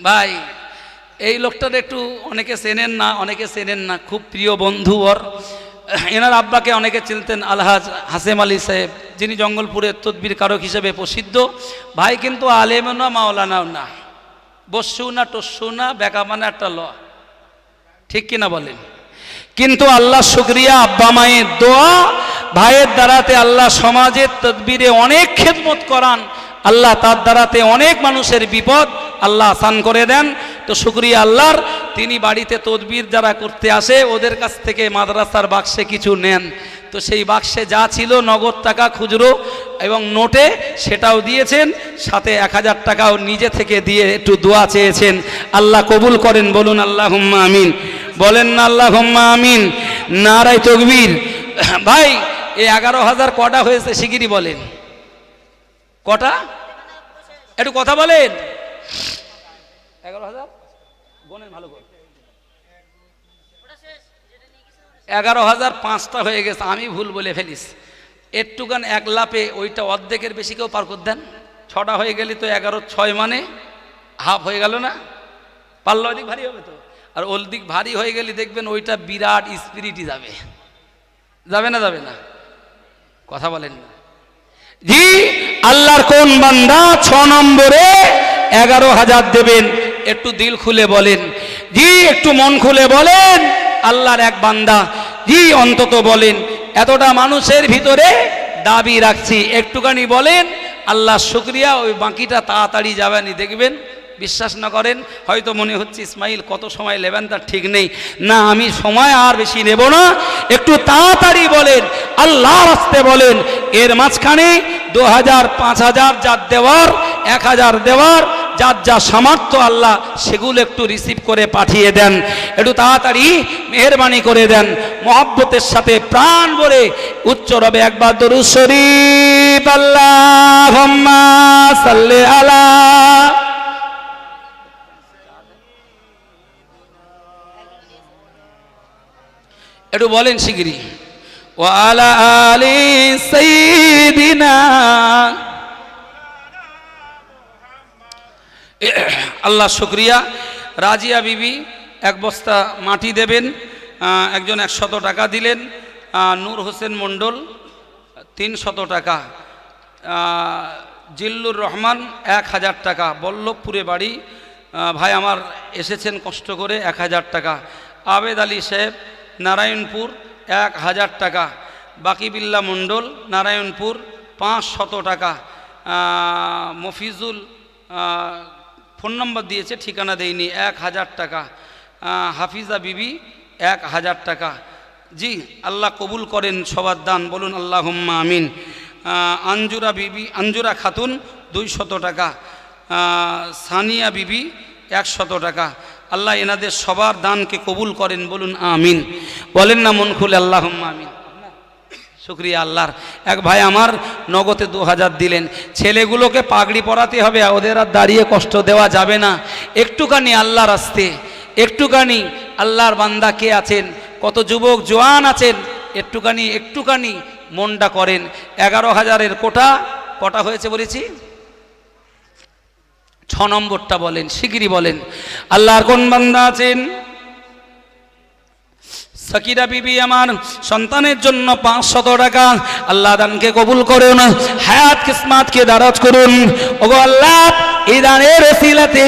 ভাই, এই লোকটার একটু অনেকে চেনেন না, অনেকে চেনেন না, খুব প্রিয় বন্ধু ওর। এনার আব্বাকে অনেকে চিনতেন, আলহাজ হাসেম আলী সাহেব, যিনি জঙ্গলপুরের তদবির কারক হিসেবে প্রসিদ্ধ। ভাই কিন্তু আলেমও না, মাওলানাও না, বসু না, টস্যু না, বেকা মানে একটা ল, ঠিক কিনা বলেন? কিন্তু আল্লাহ শুকরিয়া, আব্বা মায়ের দোয়া, ভাইয়ের দ্বারাতে আল্লাহ সমাজের তদবিরে অনেক খেদমত করান। আল্লাহ তার দ্বারাতে অনেক মানুষের বিপদ আল্লাহ আসান করে দেন। তো শুকরিয়া আল্লাহর। তিনি বাড়িতে তদবির যারা করতে আসে ওদের কাছ থেকে মাদ্রাসার বাক্সে কিছু নেন। তো সেই বাক্সে যা ছিল নগদ টাকা, খুচরো এবং নোটে, সেটাও দিয়েছেন। সাথে 1000 টাকাও নিজে থেকে দিয়ে একটু দোয়া চেয়েছেন। আল্লাহ কবুল করেন, বলুন আল্লাহুম্মা আমিন। বলেন না আল্লাহুম্মা আমিন, নারায়ে তাকবীর। ভাই, এই 11,000 কটা হয়েছে শিগগিরই বলেন, কটা? একটু কথা বলেন। 11,000 গোনেন ভালো করে। 11,005টা হয়ে গেছে, আমি ভুল বলে ফেলিস। একটুখান এক লাপে ওইটা অর্ধেকের বেশি কেউ পার করে দেন। 6টা হয়ে গেলে তো 11 6 মানে হাফ হয়ে গেল না? পাল্লা ওদিক ভারী হবে তো, আর ওল দিক ভারী হয়ে গেলে দেখবেন ওইটা বিরাট স্পিরিটই যাবে। যাবে না? যাবে না? কথা বলেন না। জি, আল্লাহর কোন বান্দা 6 নম্বরে 11,000 দেবেন? একটু দিল খুলে বলেন জি, একটু মন খুলে বলেন। আল্লাহর এক বান্দা জি, অন্তত বলেন। এতটা মানুষের ভিতরে দাবি রাখছি, একটুখানি বলেন আল্লাহ শুকরিয়া। ওই বাকিটা তাড়াতাড়ি যাবেনি, দেখবেন। বিশ্বাস না করেন, হয়তো মনে হচ্ছে ইসমাইল কত সময় নেবেন তার ঠিক নেই। না, আমি সময় আর বেশি নেব না, একটু তাড়াতাড়ি বলেন, আল্লাহর রাস্তে বলেন। এর মাঝখানে 2000, 5000 যার দেওয়ার, 1000 দেওয়ার, যার যা সামর্থ্য আল্লাহ সেগুলো একটু রিসিভ করে পাঠিয়ে দেন, একটু তাড়াতাড়ি মেহেরবানি করে দেন। মহব্বতের সাথে প্রাণ ভরে উচ্চ রবে একবার দরুদ শরীফ আল্লাহুম্মা সাল্লি আলা। একটু বলেন শিগগিরি, ওয়া আলা আলি সাইয়্যিদিনা। আল্লাহ শুকরিয়া। রাজিয়া বিবি এক বস্তা মাটি দেবেন, একজন 100 টাকা দিলেন। নূর হোসেন মণ্ডল 300 টাকা। জিল্লুর রহমান 1000 টাকা। বল্লভপুরে বাড়ি, ভাই আমার এসেছেন কষ্ট করে, 1000 টাকা। আবেদ আলী সাহেব নারায়ণপুর 1000 টাকা। বাকিবিল্লা মণ্ডল নারায়ণপুর 500 টাকা। মফিজুল ফোন নম্বর দিয়েছে, ঠিকানা দেয়নি, 1000 টাকা। হাফিজা বিবি 1000 টাকা। জি, আল্লাহ কবুল করেন সবার দান, বলুন আল্লাহুম্মা আমিন। আঞ্জুরা বিবি, আঞ্জুরা খাতুন 200 টাকা। সানিয়া বিবি 100 টাকা। আল্লাহ এনাদের সবার দানকে কবুল করেন, বলুন আমিন। বলেন না মন খুলে আল্লাহুম্মা আমিন। শুকরিয়া আল্লাহর। এক ভাই আমার নগদে 2000 দিলেন। ছেলেগুলোকে পাগড়ি পরাতে হবে, ওদের আর দাঁড়িয়ে কষ্ট দেওয়া যাবে না। একটুখানি আল্লাহর আস্তে, একটুখানি আল্লাহর বান্দা কে আছেন, কত যুবক জওয়ান আছেন, একটুখানি মনটা করেন। 11,000-এর কটা হয়েছে বলেছি? 6 নম্বরটা বলেন, শিগগিরই বলেন। আল্লাহর কোন বান্দা আছেন? সাকিরা বিবি আমার সন্তানের জন্য 500 টাকা। আল্লাহ দানকে কবুল করুন, হায়াত কিসমতকে দারাজ করুন। ওগো আল্লাহ, এই দানের ওসিলাতে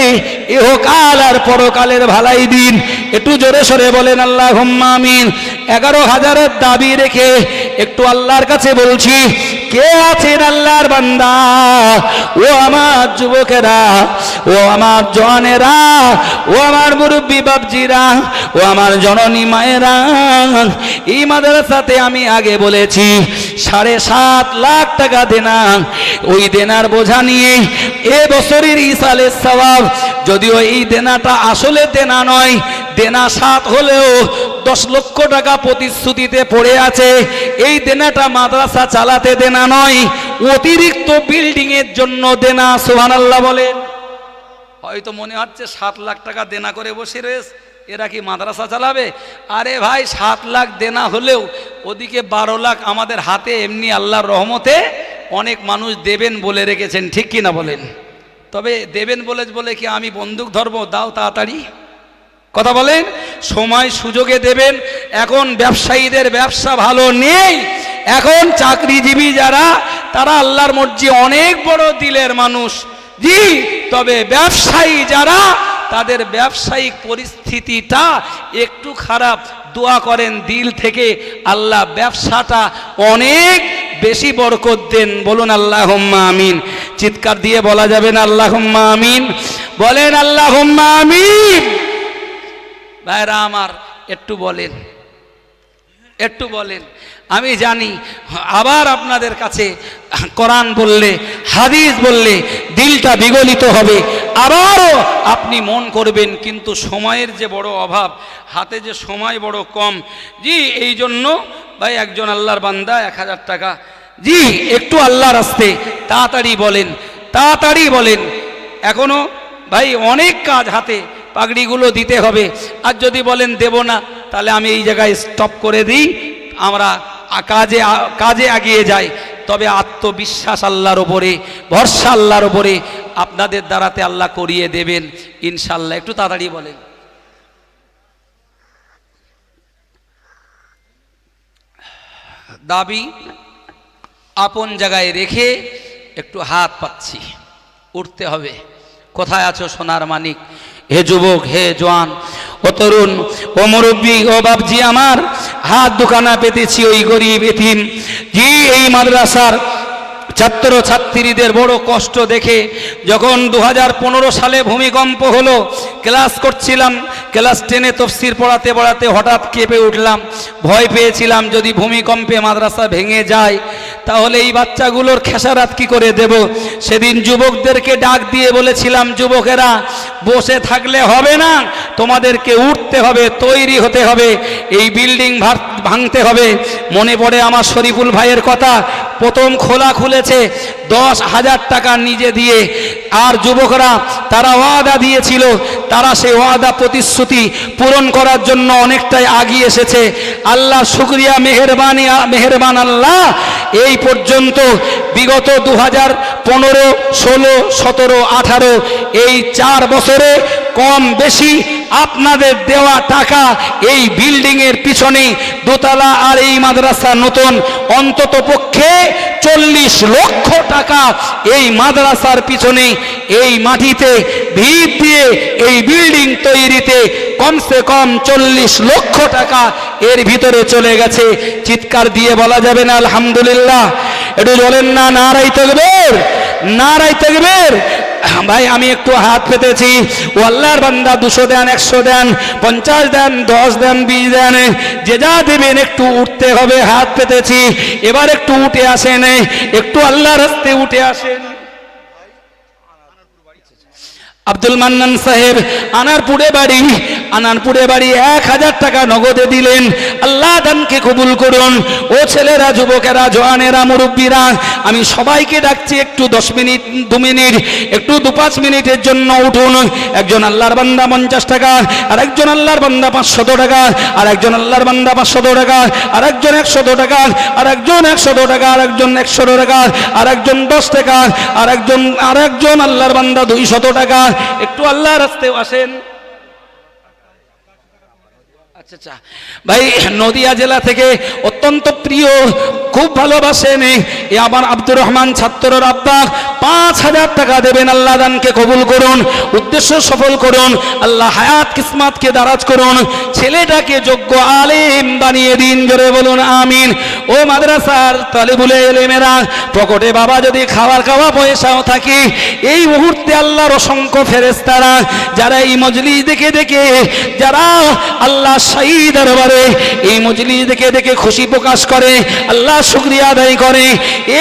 ইহকাল আর পরকালের ভালাই দিন। একটু জোরে সরে বলেন আল্লাহুম্মা আমিন। 11,000-এর দাবি রেখে একটু আল্লাহর কাছে বলছি, কে আছেন আল্লাহর বান্দা? ও আমার যুবকেরা, ও আমার জওয়ানেরা, ও আমার মুরব্বী বাপজিরা, ও আমার জননী মায়েরা, এই মাদ্রাসাতে আমি আগে বলেছি 7.5 লাখ টাকা দেনা। ওই দেনার বোঝা নিয়ে এ বছরের ইসালের সওয়াব, যদিও এই দেনাটা আসলে দেনা নয়, দেনা 7 হলেও 10 লক্ষ টাকা প্রতিশ্রুতিতে পড়ে আছে। এই দেনাটা মাদ্রাসা চালাতে দেনা নয়, অতিরিক্ত বিল্ডিং এর জন্য দেনা। সুবহানাল্লাহ বলেন। হয়তো মনে হচ্ছে 7 লাখ টাকা দেনা করে বসে রয়েছে, এরা কি মাদ্রাসা চালাবে? আরে ভাই, 7 লাখ দেনা হলেও ওদিকে 12 লাখ আমাদের হাতে এমনি আল্লাহর রহমতে অনেক মানুষ দেবেন বলে রেখেছেন, ঠিক কি না বলেন? তবে দেবেন বলে কি আমি বন্দুক ধরবো? দাও তাড়াতাড়ি, কথা বলেন। সময় সুযোগে দেবেন। এখন ব্যবসায়ীদের ব্যবসা ভালো নেই, এখন চাকরিজীবী যারা, তারা আল্লাহর মর্জি অনেক বড় দিলের মানুষ। জি, তবে ব্যবসায়ী যারা, তাদের ব্যবসায়িক পরিস্থিতিটা একটু খারাপ। দোয়া করেন দিল থেকে, আল্লাহ ব্যবসাটা অনেক বেশি বরকত দেন, বলুন আল্লাহুম্মা আমিন। চিৎকার দিয়ে বলা যাবে না আল্লাহুম্মা আমিন? বলেন আল্লাহুম্মা আমিন। ভাইরা আমার, একটু বলেন। আমি জানি আবার আপনাদের কাছে কোরআন বললে, হাদিস বললে দিলটা বিগলিত হবে, আবারও আপনি মন করবেন, কিন্তু সময়ের যে বড় অভাব, হাতে যে সময় বড় কম। জি, এই জন্য ভাই একজন আল্লাহর বান্দা 1000 টাকা। জি, একটু আল্লাহর রাস্তে তাড়াতাড়ি বলেন। এখনো ভাই অনেক কাজ হাতে, পাগড়িগুলো দিতে হবে। আর যদি বলেন দেব না, তাহলে আমি এই জায়গায় স্টপ করে দিই, আমরা কাজে এগিয়ে যাই। তবে আত্মবিশ্বাস আল্লাহর ওপরে, ভরসা আল্লাহর ওপরে, আপনাদের দ্বারাতে আল্লাহ করিয়ে দেবেন ইনশাল্লাহ। একটু তাড়াতাড়ি বলেন। দাবি আপন জায়গায় রেখে একটু হাত পাচ্ছি, উঠতে হবে। কোথায় আছো সোনার মানিক? হে যুবক, হে জওয়ান, ও তরুণ, ও মুরব্বী, ও বাপজি আমার, হাত দুখানা পেতেছি ওই গরিব এতিম। জি, এই মাদ্রাসার ছাত্র ছাত্রীদের বড় কষ্ট দেখে, যখন 2015 সালে ভূমিকম্প হলো, ক্লাস করছিলাম, ক্লাস 10-এ তফসির পড়াতে পড়াতে হঠাৎ কেঁপে উঠলাম, ভয় পেয়েছিলাম যদি ভূমিকম্পে মাদ্রাসা ভেঙে যায় তাহলে এই বাচ্চাগুলোর খেসারাত কি করে দেব। সেদিন যুবকদেরকে ডাক দিয়ে বলেছিলাম, যুবকেরা বসে থাকলে হবে না, তোমাদেরকে উঠতে হবে, তৈরি হতে হবে, এই বিল্ডিং ভাঙতে হবে। মনে পড়ে আমার শরীফুল ভাইয়ের কথা, প্রথম খোলা খুলেছে 10,000 টাকা নিজে দিয়ে, আর যুবকরা তারা ওয়াদা দিয়েছিল, তারা সেই ওয়াদা প্রতিশ্রুতি পূরণ করার জন্য অনেকটাই আগিয়ে এসেছে। আল্লাহ শুকরিয়া, মেহেরবান আল্লাহ, এই পর্যন্ত বিগত 2015, 16, 17, 18 এই 4 বছরে কম বেশি আপনাদের দেওয়া টাকা এই বিল্ডিংয়ের পিছনে, দোতলা আর এই মাদ্রাসা নতুন, অন্তত পক্ষে 40 লক্ষ টাকা এই মাদ্রাসার পিছনে, এই মাটিতে ভিত দিয়ে এই বিল্ডিং তৈরিতে কমসে কম 40 লক্ষ টাকা এর ভিতরে চলে গেছে। চিৎকার দিয়ে বলা যাবে না আলহামদুলিল্লাহ? একটু বলেন না নারাই তাকবীর, নারাই তাকবীর। ভাই আমি একটু হাত পেতেছি, ও আল্লাহর বান্দা 200 দেন, 100 দেন, 50 দেন, 10 দেন, 20 দেন, যে যা দেবেন একটু উঠতে হবে। হাত পেতেছি, এবার একটু উঠে আসেন, একটু আল্লাহর রাস্তায় উঠে আসেন। আব্দুল মান্নান সাহেব আনারপুরে বাড়ি, 1000 টাকা নগদে দিলেন। আল্লাহ দানকে কবুল করুন। ও ছেলেরা, যুবকেরা, জওয়ানেরা, মুরব্বীরা, আমি সবাইকে ডাকছি একটু 10 মিনিট, 2 মিনিট, একটু 2-5 মিনিটের জন্য উঠুন। একজন আল্লাহর বান্দা 50 টাকা, আর একজন আল্লাহর বান্দা 500 টাকা, আর একজন আল্লাহর বান্দা 500 টাকা, আর একজন 100 টাকা, আর একজন 100 টাকা, আর একজন 100 টাকা, আর একজন 10 টাকা, আর একজন আল্লাহর বান্দা 200 টাকা। একটু আল্লাহর রাস্তায় আসেন। আচ্ছা ভাই, নদিয়া জেলা থেকে অত্যন্ত প্রিয়, খুব ভালোবাসেন এ আমার আব্দুর রহমান ছাত্রর আব্বা, 5000 টাকা দেবেন। আল্লাহ দানকে কবুল করুন, উদ্দেশ্য সফল করুন, আল্লাহ হায়াত কিসমতকে দারাজ করুন, ছেলেটাকে যোগ্য আলেম বানিয়ে দিন। জোরে বলুন আমিন। ও মাদ্রাসার তালিবুল ইলমেরা, পকেটে বাবা যদি খাওয়া পয়সাও থাকে, এই মুহূর্তে আল্লাহর অসংখ্য ফেরেশতারা যারা এই মজলিস দেখে দেখে, যারা আল্লাহ শাহী দরবারে এই মজলিস দেখে দেখে খুশি প্রকাশ করে, আল্লাহ শুকরিয়া আদায় করে,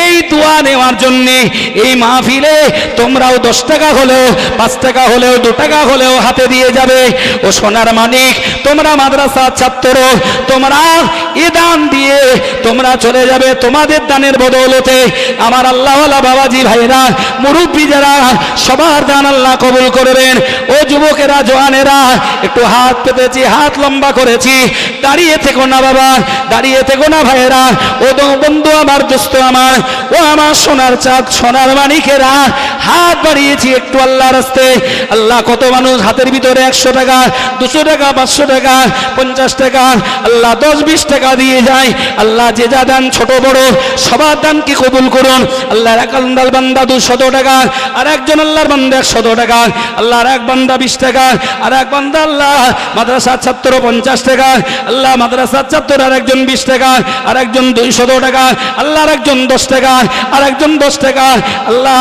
এই দোয়া নেওয়ার জন্য এই মাহফিলে তোমরাও 10 টাকা হলেও, 5 টাকা হলেও, 2 টাকা হলেও হাতে দিয়ে যাবে। ও সোনার মানিক, তোমরা মাদ্রাসার ছাত্র, তোমরা এ দান দিয়ে তোমরা চলে যাবে, তোমাদের দানের বদৌলতে আমার আল্লাহওয়ালা বাবাজি ভাইরা, মুরব্বী যারা, সবার দান আল্লাহ কবুল করবেন। ও যুবকেরা, জওয়ানেরা, একটু হাত পেতেছি, হাত লম্বা করেছি, দাঁড়িয়ে থেকো না বাবা, দাঁড়িয়ে থেকো না ভাইয়েরা। ও বন্ধু আমার, দোস্ত আমার, ও আমার সোনার চাঁদ, সোনার মানিকেরা, হাত বাড়িয়েছি একটু আল্লাহর রাস্তায়। আল্লাহ কত মানুষ হাতের ভিতরে 100 টাকা, 200 টাকা, 500 টাকা, 50 টাকা, আল্লাহ 10-20 টাকা দিয়ে যায়। আল্লাহ যে যা দান, ছোট বড় সবার দানকে কবুল করুন। আল্লাহর এক আল্লাহর বান্দা 200 টাকা, আর একজন আল্লাহর বান্দা 100 টাকা, আল্লাহর এক বান্দা 20 টাকা, আর এক বান্দা আল্লাহ মাদ্রাসার ছাত্র 50 টাকা, আল্লাহ মাদ্রাসার ছাত্র আর একজন 20 টাকা, আর একজন 200 টাকা, আল্লাহ আর একজন 10 টাকা, আর একজন 10 টাকা। আল্লাহ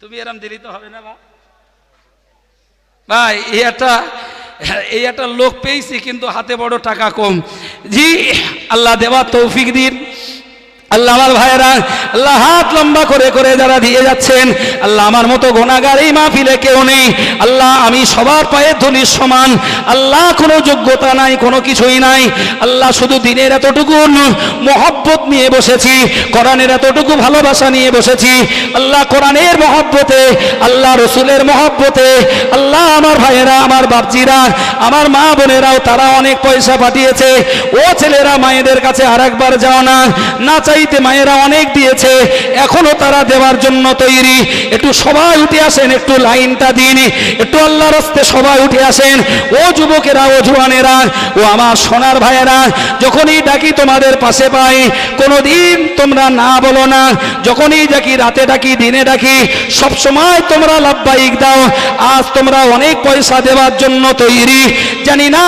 তুমি এরম দিলি তো হবে না ভাই, এই একটা লোক পেয়েছি কিন্তু হাতে বড় টাকা কম। জি আল্লাহ দেওয়া তৌফিক দিন। আল্লাহ আমার ভাইয়েরা, আল্লাহ হাত লম্বা করে করে যারা দিয়ে যাচ্ছেন, আল্লাহ আমার মতো গুনাহগার এই মাহফিলে কেউ নেই। আল্লাহ আমি সবার পায়ে ধুলির সমান, আল্লাহ কোনো যোগ্যতা নাই, কোনো কিছুই নাই। আল্লাহ শুধু দিনের এতটুকু মহব্বত নিয়ে বসেছি, কোরআনের এতটুকু ভালোবাসা নিয়ে বসেছি। আল্লাহ কোরআনের মহব্বতে, আল্লাহ রসুলের মহব্বতে, আল্লাহ আমার ভাইয়েরা, আমার বাপজিরা, আমার মা বোনেরাও তারা অনেক পয়সা পাঠিয়েছে। ও ছেলেরা, মায়েদের কাছে আর একবার যাও না, না চাই মায়েরা অনেক দিয়েছে, এখনো তারা দেওয়ার জন্য তৈরি। একটু সবাই উঠে আসেন, একটু লাইনটা দিন, একটু আল্লাহর রাস্তায় সবাই উঠে আসেন। ও যুবকেরা, ও জওয়ানেরা, ও আমার সোনার ভাইয়েরা, যখনই ডাকি তোমাদের পাশে পাই, কোনোদিন তোমরা না বলো না। যখনই ডাকি, রাতে ডাকি, দিনে ডাকি, সব সময় তোমরা লাব্বাইক দাও। আজ তোমরা অনেক পয়সা দেওয়ার জন্য তৈরি। জানি না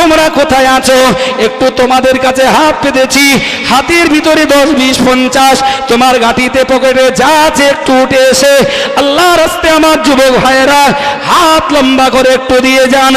তোমরা কোথায় আছো, একটু তোমাদের কাছে হাত পেতেছি, হাতের ভিতরে 10, 20, 50 তোমার গাটিতে পকেটে যা আছে একটু উঠে এসে আল্লাহ রাস্তায় আমার যুবক ভাইয়েরা হাত লম্বা করে একটু দিয়ে যান।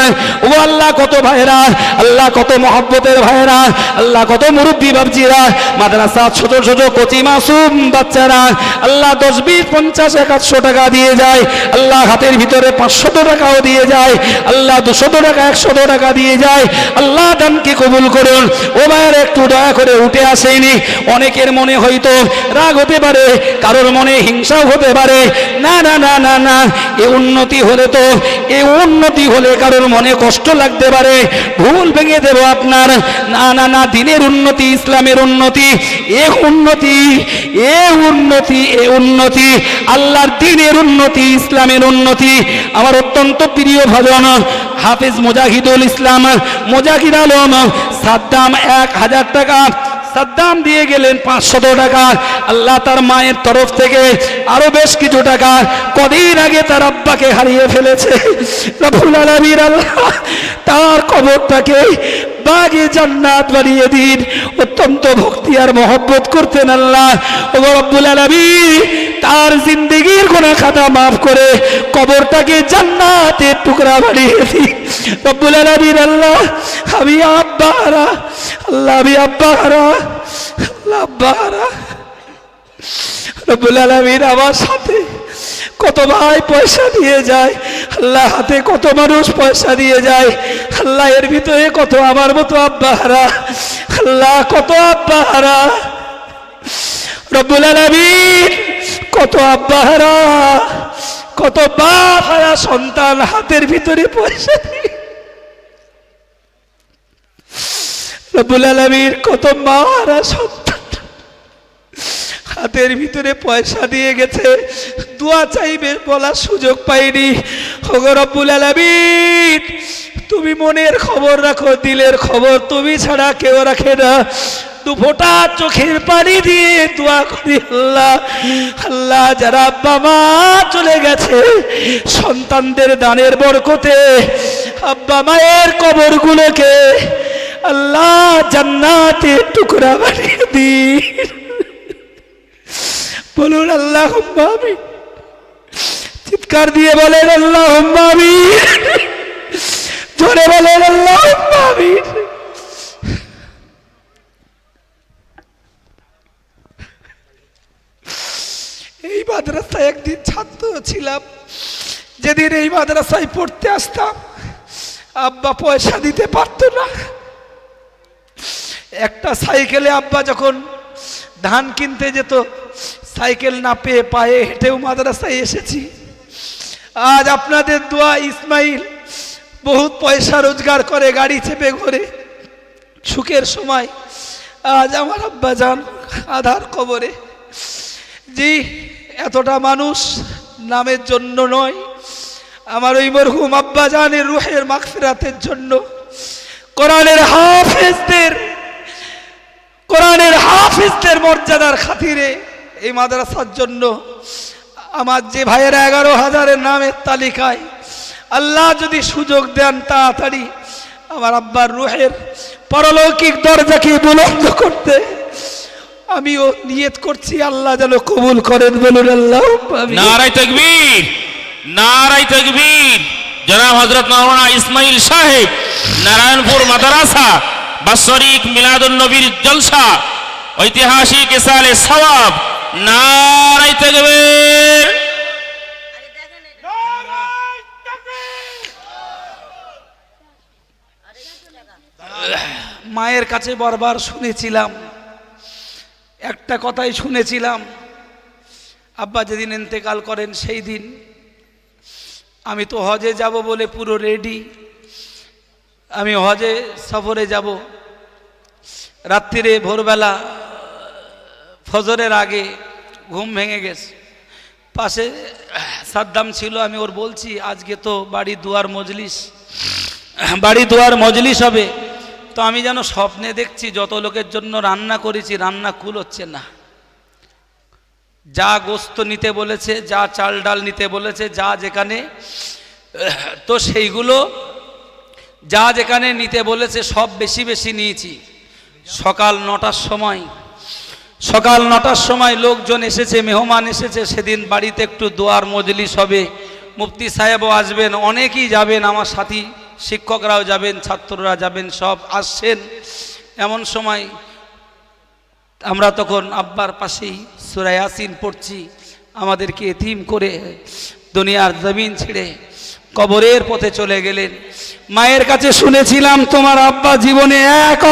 ও আল্লাহ, কত ভাইয়েরা, আল্লাহ কত মহব্বতের ভাইয়েরা, আল্লাহ কত মুরব্বী বাবজিরা, মাদ্রাসা ছোট ছোট কচি মাসুম বাচ্চারা আল্লাহ 10, 20, 50, 100 টাকা দিয়ে যায়। আল্লাহ হাতের ভিতরে 500 টাকাও দিয়ে যায়। আল্লাহ 200 টাকা, 100 টাকা দিয়ে যায়। আল্লাহ দানকে কবুল করুন। ও ভাইয়েরা, একটু দয়া করে উঠে আসেনি। অনেকের মনে হয়তো রাগ হতে পারে, কারোর মনে হিংসাও হতে পারে। না না না না না, এই উন্নতি হলে তো, এই উন্নতি হলে কারোর মনে কষ্ট লাগতে পারে, ভুল ভেঙে দেব আপনার। না না না, দিনের উন্নতি, ইসলামের উন্নতি, এ উন্নতি, এ উন্নতি, এ উন্নতি, আল্লাহর দিনের উন্নতি, ইসলামের উন্নতি। আমার অত্যন্ত প্রিয় ভজন হাফেজ মুজাহিদুল ইসলাম, মুজাহিদ আলম সাদ্দাম 1000 টাকা সাদ্দাম দিয়ে গেলেন, 500 টাকা আল্লাহ তার মায়ের তরফ থেকে আরো বেশ কিছু টাকা। কদিন আগে তার আব্বাকে হারিয়ে ফেলেছে। রব্বুল আলামিন আল্লাহ তার কবরটাকে বাগে জান্নাত বানিয়ে দিন। অত্যন্ত ভক্তি আর মহব্বত করতেন আল্লাহ। ও রব্বুল আলামিন তার জিন্দেগির গুনাহ খাতা মাফ করে কবরটাকে জান্নাতের টুকরা বানিয়ে দিন। রব্বুল আলামিন আল্লাহ, আমি আব্বারা, আল্লাহ আমি আব্বারা, আল্লাহ আব্বারা। রব্বুল আলামিন আমার সাথে কত ভাই পয়সা দিয়ে যায়, আল্লাহ হাতে কত মানুষ পয়সা দিয়ে যায়, আল্লাহ এর ভিতরে কত আমার মতো আব্বাহারা, আল্লাহ কত আব্বাহারা। রব্বুল আলামিন কত আব্বাহারা, কত বাপ হারা সন্তান হাতের ভিতরে পয়সা দিয়ে। রব্বুল আলামিন কত মা হারা সন্তান হাতের ভিতরে পয়সা দিয়ে গেছে, দোয়া চাইবে বলার সুযোগ পাইনি। ওগো রব্বুল আলামিন, তুমি মনের খবর রাখো, দিলের খবর তুমি ছাড়া কেউ রাখে না। দুফোঁটা চোখের পানি দিয়ে দোয়া করি আল্লাহ, আল্লাহ যারা আব্বা মা চলে গেছে সন্তানদের দানের বরকতে আব্বা মায়ের কবরগুলোকে আল্লাহ জান্নাতের টুকরা বানিয়ে দিন। বলুন আল্লাহুম্মা আমিন, চিৎকার দিয়ে বলেন আল্লাহুম্মা আমিন, জোরে বলেন আল্লাহুম্মা আমিন। এই মাদ্রাসায় একদিন ছাত্র ছিলাম, যেদিন এই মাদ্রাসায় পড়তে আসতাম আব্বা পয়সা দিতে পারতো না। একটা সাইকেলে আব্বা যখন ধান কিনতে যেত, সাইকেল না পেয়ে পায়ে হেঁটেও মাদ্রাসায় এসেছি। আজ আপনাদের দোয়া ইসমাইল বহুত পয়সা রোজগার করে, গাড়ি চেপে ঘোরে, সুখের সময় আজ আমার আব্বা যান আধার কবরে। জি, এতটা মানুষ নামের জন্য নয়, আমার ওই মরহুম আব্বা জানের রুহের মাগফিরাতের জন্য, কোরআনের হাফেজদের মর্যাদার খাতিরে এই মাদ্রাসার জন্য আমার যে ভাইয়েরা 11,000-এর নামের তালিকায় আল্লাহ যদি সুযোগ দেন তাড়াতাড়ি আমার আব্বার রুহের পারলৌকিক দরজাকে বুলন্দ করতে, আমিও নিয়ত করছি আল্লাহ যেন কবুল করেন। বলুন আল্লাহ নারায়ে তাকবীর, নারায়ে তাকবীর। জনাব হযরত মাওলানা ইসমাইল সাহেব নারায়ণপুর মাদ্রাসা বাৎসরিক মিলাদুন নবীর জলসা, ঐতিহাসিক ইসালে সওয়াব। নারায়ে তাকবীর। মায়ের কাছে বারবার শুনেছিলাম, একটা কথাই শুনেছিলাম, আব্বা যেদিন ইন্তেকাল করেন সেই দিন আমি তো হজে যাব বলে পুরো রেডি, আমি হজে সফরে যাব। রাত্রিরে ভোরবেলা ফজরের আগে ঘুম ভেঙে গেছে, পাশে সাদ্দাম ছিল, আমি ওর বলছি আজকে তো বাড়ি দুয়ার মজলিস হবে। তো আমি যেন স্বপ্নে দেখছি যত লোকের জন্য রান্না করেছি রান্না কুল হচ্ছে না, যা গোস্ত নিতে বলেছে, যা চাল ডাল নিতে বলেছে, যা যেখানে, তো সেইগুলো যা যেখানে নিতে বলেছে সব বেশি বেশি নিয়েছি। সকাল 9টার সময় সকাল 9টার সময় লোকজন এসেছে, মেহমান এসেছে। সেদিন বাড়িতে একটু দোয়ার মজলিস হবে, মুফতি সাহেবও আসবেন, অনেকেই যাবেন, আমার সাথী শিক্ষকরাও যাবেন, ছাত্ররা যাবেন, সব আসছেন। এমন সময় আমরা তখন আব্বার পাশেই সূরা ইয়াসিন পড়ছি। আমাদেরকে এতিম করে দুনিয়ার জমিন ছেড়ে কবরের পথে চলে গেলেন। মায়ের কাছে শুনেছিলাম তোমার আব্বা জীবনে এক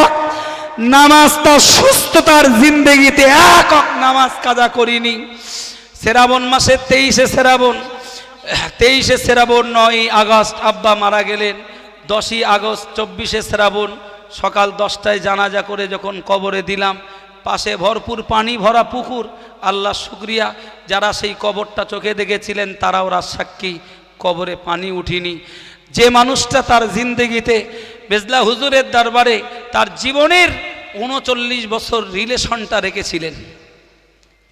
নামাজ, তার সুস্থতার জিন্দেগিতে এক নামাজ কাজা করিনি। শ্রাবণ মাসের 23শে শ্রাবণ 9ই আগস্ট আব্বা মারা গেলেন। 10ই আগস্ট 24শে শ্রাবণ সকাল 10টায় জানাজা করে যখন কবরে দিলাম, পাশে ভরপুর পানি ভরা পুকুর। আল্লাহ শুকরিয়া, যারা সেই কবরটা চোখে দেখেছিলেন তারাও রাজসাক্ষী, কবরে পানি উঠিনি। যে মানুষটা তার জিন্দেগিতে বেজলা হুজুরের দরবারে তার জীবনের 39 বছর রিলেশনটা রেখেছিলেন,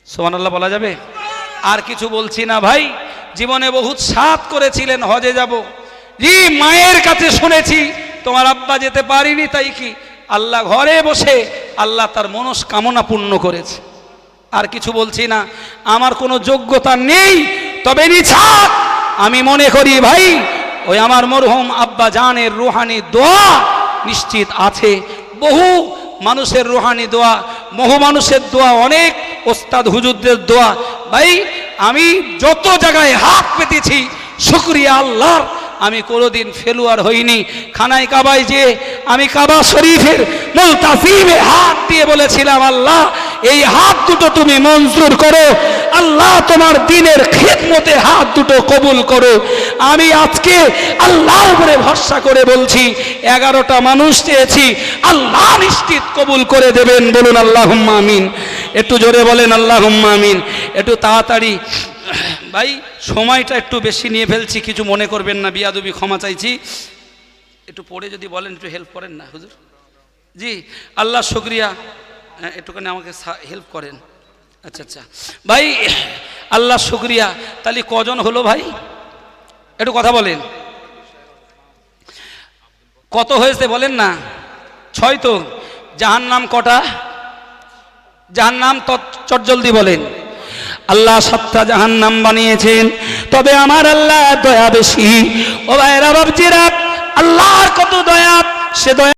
সুবহানাল্লাহ বলা যাবে? আর কিছু বলছি না ভাই। জীবনে বহুত সাধ করেছিলেন, হজে যাব। জি, মায়ের কাছে শুনেছি তোমার আব্বা যেতে পারিনি, তাই কি আল্লাহ ঘরে বসে আল্লাহ তার মনস্কামনা পূর্ণ করেছে। আর কিছু বলছি না, আমার কোনো যোগ্যতা নেই, তবে নিছাক আমি মনে করি ভাই ওই আমার মরহুম আব্বা জানের রুহানি দোয়া নিশ্চিত আছে। বহু মানুষের রুহানি দোয়া, বহু মানুষের দোয়া, অনেক ওস্তাদ হুজুরদের দোয়া। ভাই আমি যত জায়গায় হাত পেতেছি, শুকরিয়া আল্লাহর, আমি কোনোদিন ফেলুয়ার হইনি। খানায় কাবায় যে আমি কাবা শরীফের মুলতাসিমে হাত দিয়ে বলেছিলাম, আল্লাহ এই হাত দুটো তুমি মঞ্জুর করো, আল্লাহ তোমার দ্বীনের খিদমতে হাত দুটো কবুল করো। আমি আজকে আল্লাহর উপরে ভরসা করে বলছি, 11টা মানুষ চেয়েছি, আল্লাহ নিশ্চিত কবুল করে দেবেন। বলুন আল্লাহুম্মা আমিন। একটু জোরে বলেন আল্লাহুম্মা আমিন। একটু তাড়াতাড়ি ভাই, সময়টা একটু বেশি নিয়ে ফেলছি, কিছু মনে করবেন না, বিয়াদবি ক্ষমা চাইছি। একটু পড়ে যদি বলেন, একটু হেল্প করেন না হুজুর। জি আল্লাহ শুকরিয়া, একটুখানি আমাকে হেল্প করেন। আচ্ছা আচ্ছা ভাই, আল্লাহ শুকরিয়া। তাহলে কজন হলো ভাই, একটু কথা বলেন, কত হয়েছে বলেন না? 6 তো। জাহান্নাম কটা? জাহান্নাম চটজলদি বলেন। আল্লাহ 7টা জাহান্নাম বানিয়েছেন, তবে আমার আল্লাহ দয়া বেশি। ও ভাইরা বাবজিরা, আল্লাহর কত দয়া, সে দয়া